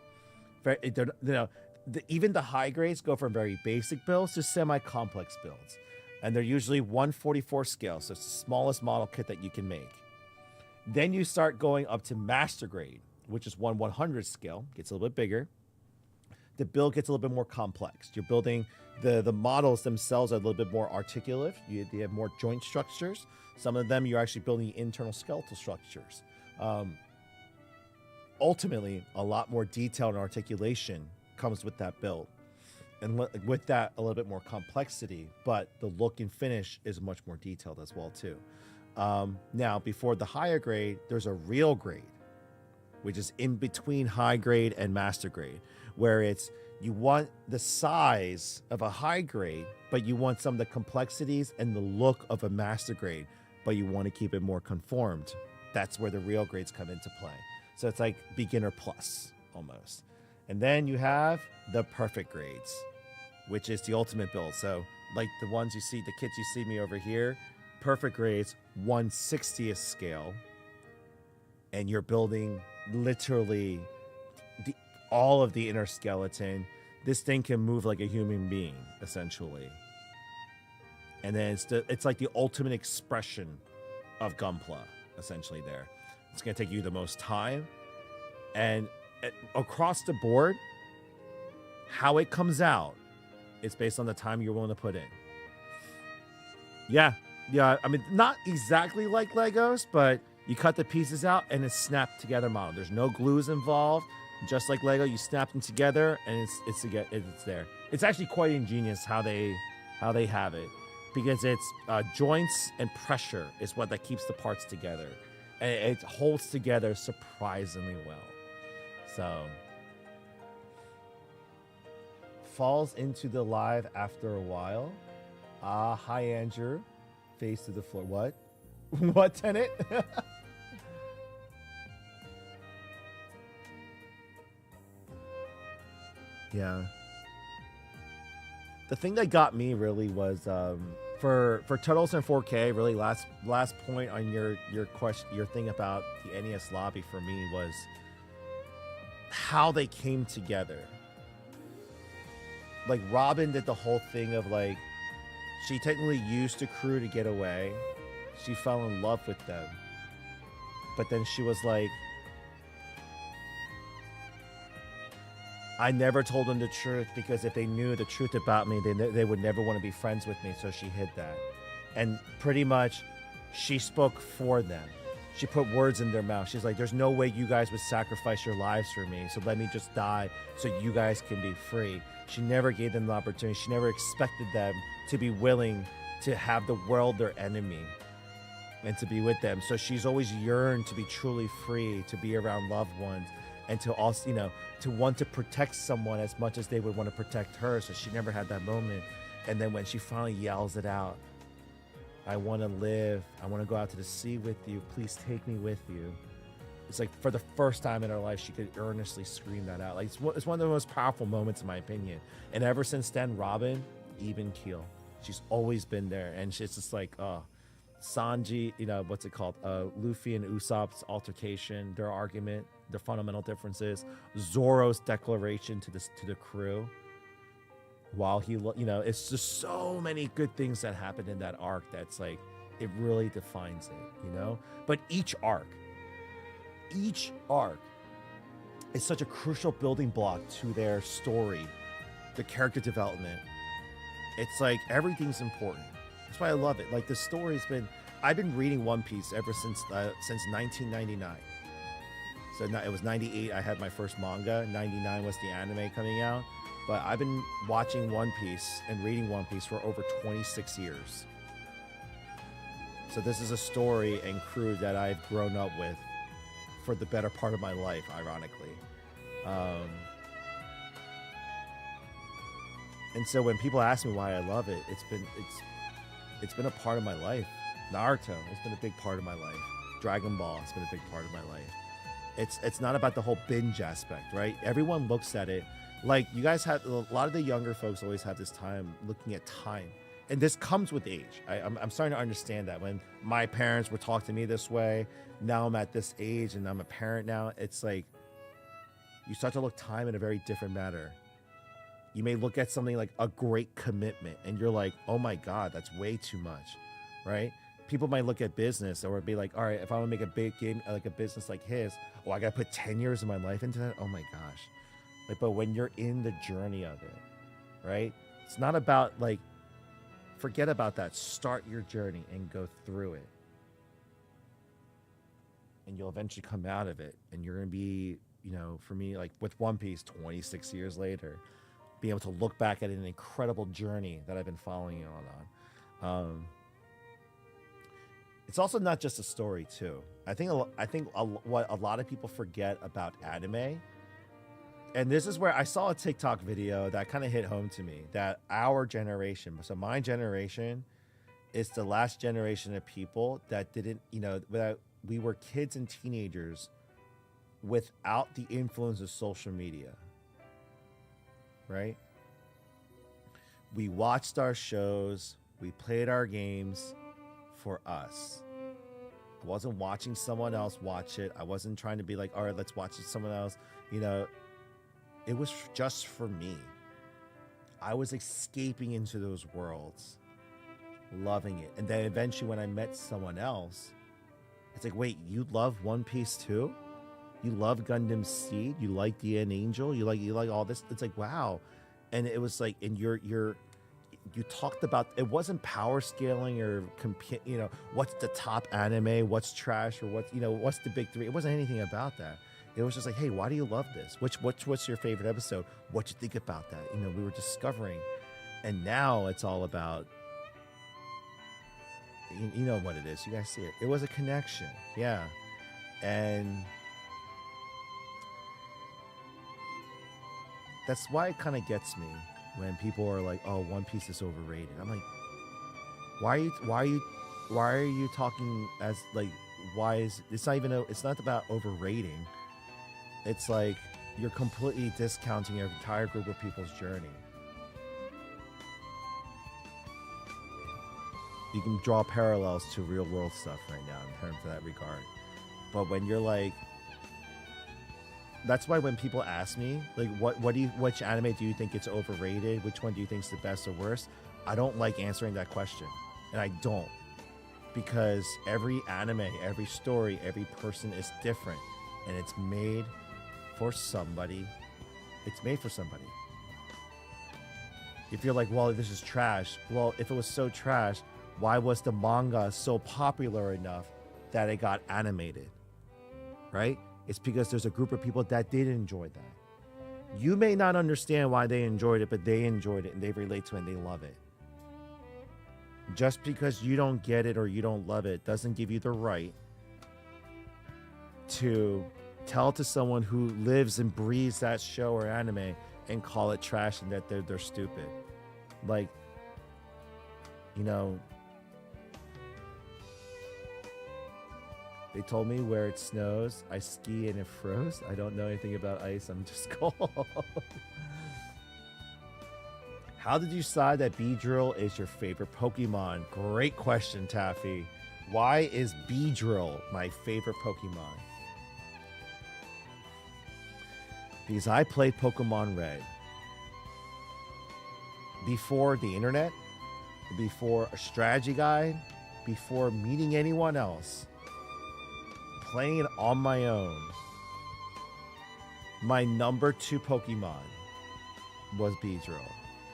Even the high grades go from very basic builds to semi-complex builds. And they're usually 1/44 scale, so it's the smallest model kit that you can make. Then you start going up to master grade, which is 1/100 scale, gets a little bit bigger. The build gets a little bit more complex. You're building, the models themselves are a little bit more articulative. You have more joint structures. Some of them you're actually building internal skeletal structures. Ultimately, a lot more detail and articulation comes with that build. And with that, a little bit more complexity, but the look and finish is much more detailed as well too. Now, before the higher grade, there's a real grade, which is in between high grade and master grade, where it's, you want the size of a high grade, but you want some of the complexities and the look of a master grade, but you want to keep it more conformed. That's where the real grades come into play. So it's like beginner plus almost. And then you have the perfect grades, which is the ultimate build. So like the ones you see, the kits you see me over here, perfect grades, 1/60th scale. And you're building literally all of the inner skeleton. This thing can move like a human being, essentially. And then it's like the ultimate expression of Gunpla, essentially there. It's going to take you the most time. And across the board, how it comes out is based on the time you're willing to put in. Yeah. I mean, not exactly like Legos, but you cut the pieces out and it's snapped together model. There's no glues involved. Just like Lego, you snap them together and it's there. It's actually quite ingenious how they have it, because it's joints and pressure is what that keeps the parts together, and it holds together surprisingly well. So falls into the live after a while. Hi Andrew, face to the floor. What? What, Tenet? Yeah. The thing that got me really was for Turtles in 4K. Really, last point on your question, your thing about the NES lobby for me was how they came together. Like Robin did the whole thing of like, she technically used the crew to get away. She fell in love with them. But then she was like, I never told them the truth because if they knew the truth about me, they would never want to be friends with me. So she hid that. And pretty much she spoke for them. She put words in their mouth. She's like, there's no way you guys would sacrifice your lives for me. So let me just die so you guys can be free. She never gave them the opportunity. She never expected them to be willing to have the world their enemy and to be with them. So she's always yearned to be truly free, to be around loved ones, and to also, you know, to want to protect someone as much as they would want to protect her. So she never had that moment. And then when she finally yells it out, I want to live. I want to go out to the sea with you. Please take me with you. It's like for the first time in her life, she could earnestly scream that out. Like it's one of the most powerful moments, in my opinion. And ever since then, Robin, even keel. She's always been there. And it's just like, Sanji, you know, what's it called? Luffy and Usopp's altercation, their argument, their fundamental differences, Zoro's declaration to the crew. While he, you know, it's just so many good things that happened in that arc that's like, it really defines it, you know? But each arc is such a crucial building block to their story, the character development. It's like everything's important. That's why I love it. Like the story's been, I've been reading One Piece ever since 1999. So it was 98, I had my first manga. 99 was the anime coming out. But I've been watching One Piece and reading One Piece for over 26 years. So this is a story and crew that I've grown up with for the better part of my life, ironically. And so when people ask me why I love it, it's been a part of my life. Naruto has been a big part of my life. Dragon Ball has been a big part of my life. It's not about the whole binge aspect, right? Everyone looks at it like you guys have, a lot of the younger folks always have this time looking at time. And this comes with age. I'm starting to understand that. When my parents were talking to me this way, now I'm at this age and I'm a parent now. It's like you start to look time in a very different manner. You may look at something like a great commitment and you're like, oh my God, that's way too much, right? People might look at business or be like, all right, if I want to make a big game, like a business like his, oh, I got to put 10 years of my life into that. Oh my gosh. Like, but when you're in the journey of it, right? It's not about like, forget about that. Start your journey and go through it. And you'll eventually come out of it. And you're going to be, you know, for me, like with One Piece 26 years later, be able to look back at an incredible journey that I've been following it on. It's also not just a story too. I think what a lot of people forget about anime, and this is where I saw a TikTok video that kind of hit home to me, that our generation, so my generation, is the last generation of people that didn't, you know, that we were kids and teenagers without the influence of social media, right? We watched our shows, we played our games for us. I wasn't watching someone else watch it. I wasn't trying to be like, all right, let's watch it someone else, you know. It was just for me. I was escaping into those worlds, loving it. And then eventually when I met someone else, it's like, wait, you love One Piece too? You love Gundam Seed? You like the End Angel? You like all this? It's like, wow. And it was like, and you talked about, it wasn't power scaling or you know, what's the top anime, what's trash, or what's, you know, what's the big three. It wasn't anything about that. It was just like, hey, why do you love this? What's your favorite episode? What you think about that? You know, we were discovering. And now it's all about, you know what it is. You guys see it. It was a connection. Yeah. And that's why it kind of gets me when people are like, oh, One Piece is overrated. I'm like, why are you talking as like, why is, it's not about overrating. It's like you're completely discounting your entire group of people's journey. You can draw parallels to real world stuff right now in terms of that regard. But when you're like, that's why when people ask me like which anime do you think it's overrated, which one do you think's the best or worst, I don't like answering that question, and I don't, because every anime, every story, every person is different, and it's made for somebody. It's made for somebody. If you're like, well, this is trash, well, if it was so trash, why was the manga so popular enough that it got animated, right? It's because there's a group of people that did enjoy that. You may not understand why they enjoyed it, but they enjoyed it and they relate to it and they love it. Just because you don't get it or you don't love it doesn't give you the right to tell to someone who lives and breathes that show or anime and call it trash and that they're stupid. Like, you know, they told me where it snows, I ski and it froze. I don't know anything about ice. I'm just cold. How did you decide that Beedrill is your favorite Pokemon? Great question, Taffy. Why is Beedrill my favorite Pokemon? Because I played Pokemon Red before the internet, before a strategy guide, before meeting anyone else. Playing it on my own. My number 2 Pokemon was Beedrill,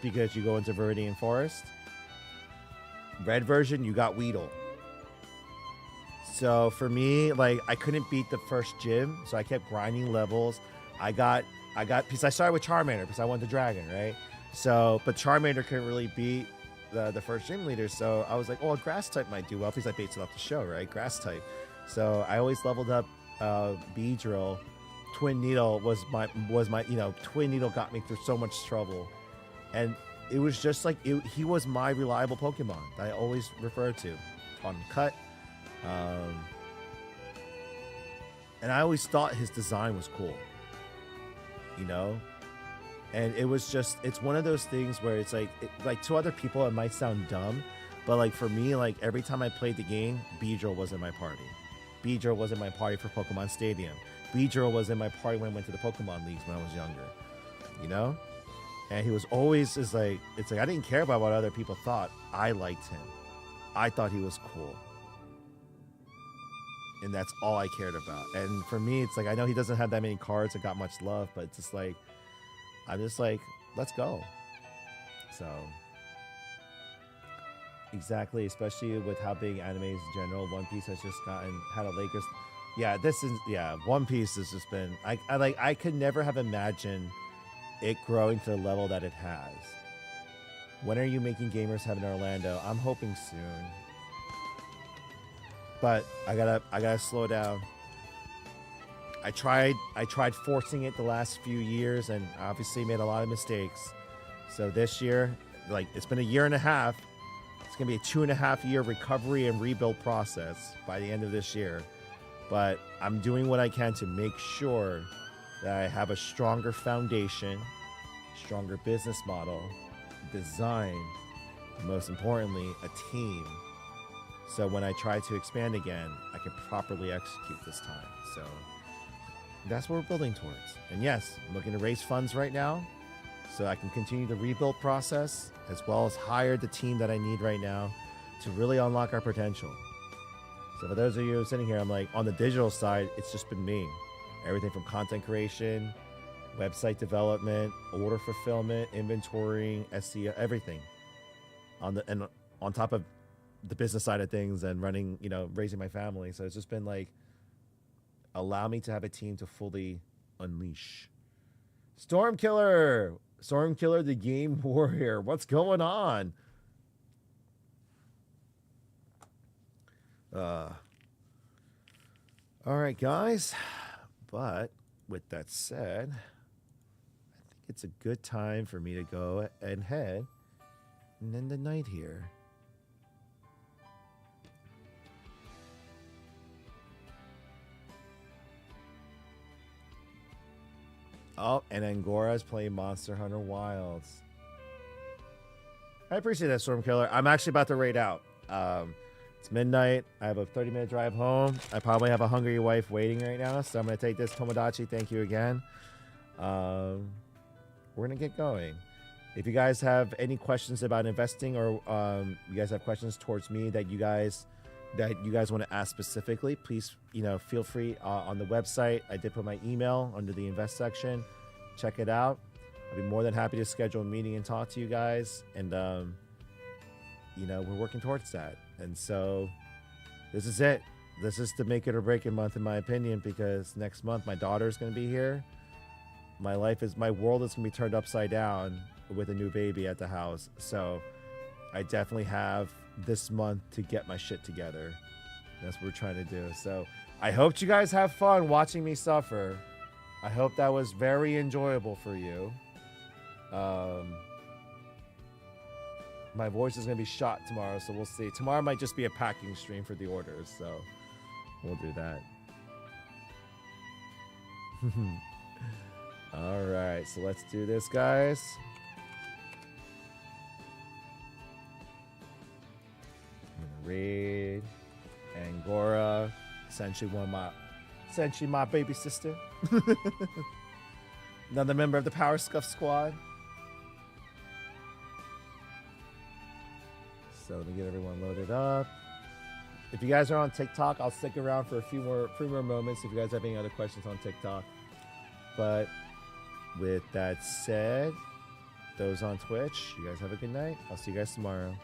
because you go into Viridian Forest. Red version, you got Weedle. So for me, like, I couldn't beat the first gym, so I kept grinding levels. I got because I started with Charmander because I wanted the dragon, right? So, but Charmander couldn't really beat the first gym leader, so I was like, oh, a grass type might do well because I based it off the show, right? Grass type. So I always leveled up Beedrill. Twin Needle was my Twin Needle got me through so much trouble, and it was just like he was my reliable Pokemon that I always referred to. On Cut, and I always thought his design was cool, you know. And it was just, it's one of those things where it's like to other people it might sound dumb, but like for me, like every time I played the game, Beedrill was in my party. Beedrill was in my party for Pokemon Stadium. Beedrill was in my party when I went to the Pokemon Leagues when I was younger, you know? And he was always it's like I didn't care about what other people thought. I liked him. I thought he was cool. And that's all I cared about. And for me, it's like, I know he doesn't have that many cards that got much love, but it's just like, I'm just like, let's go. So, exactly, especially with how big anime is in general. One Piece has just had a Lakers. Yeah, One Piece has just been, I could never have imagined it growing to the level that it has. When are you making Gamers Heaven in Orlando? I'm hoping soon. But I gotta slow down. I tried forcing it the last few years and obviously made a lot of mistakes. So this year, like, it's been a year and a half. It's gonna be a 2.5 year recovery and rebuild process by the end of this year. But I'm doing what I can to make sure that I have a stronger foundation, stronger business model, design, and most importantly, a team. So when I try to expand again, I can properly execute this time. So that's what we're building towards. And yes, I'm looking to raise funds right now so I can continue the rebuild process, as well as hire the team that I need right now to really unlock our potential. So for those of you sitting here, I'm like, on the digital side, it's just been me. Everything from content creation, website development, order fulfillment, inventorying, SEO, everything. And on top of the business side of things and running, raising my family. So it's just been like, allow me to have a team to fully unleash. Stormkiller, the game warrior. What's going on? All right, guys. But with that said, I think it's a good time for me to go and head and end the night here. Oh, and Angora's playing Monster Hunter Wilds. I appreciate that, Stormkiller. I'm actually about to raid out. It's midnight. I have a 30-minute drive home. I probably have a hungry wife waiting right now, so I'm gonna take this. Tomodachi, thank you again. We're gonna get going. If you guys have any questions about investing, or you guys have questions towards me that you guys want to ask specifically, please, feel free on the website. I did put my email under the invest section. Check it out. I'll be more than happy to schedule a meeting and talk to you guys. And we're working towards that. And so this is it. This is the make it or break it month, in my opinion, because next month my daughter's going to be here. My world is going to be turned upside down with a new baby at the house. So I definitely have this month to get my shit together. That's what we're trying to do. So I hope you guys have fun watching me suffer. I hope that was very enjoyable for you. My voice is going to be shot tomorrow, so we'll see. Tomorrow might just be a packing stream for the orders, so we'll do that. All right, so let's do this, guys. I'm going to raid Angora. Essentially my baby sister. Another member of the Power Scuff Squad. So let me get everyone loaded up. If you guys are on TikTok, I'll stick around for a few more moments if you guys have any other questions on TikTok. But with that said, those on Twitch, you guys have a good night. I'll see you guys tomorrow.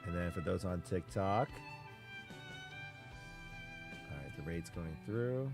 And then for those on TikTok, all right, the raid's going through.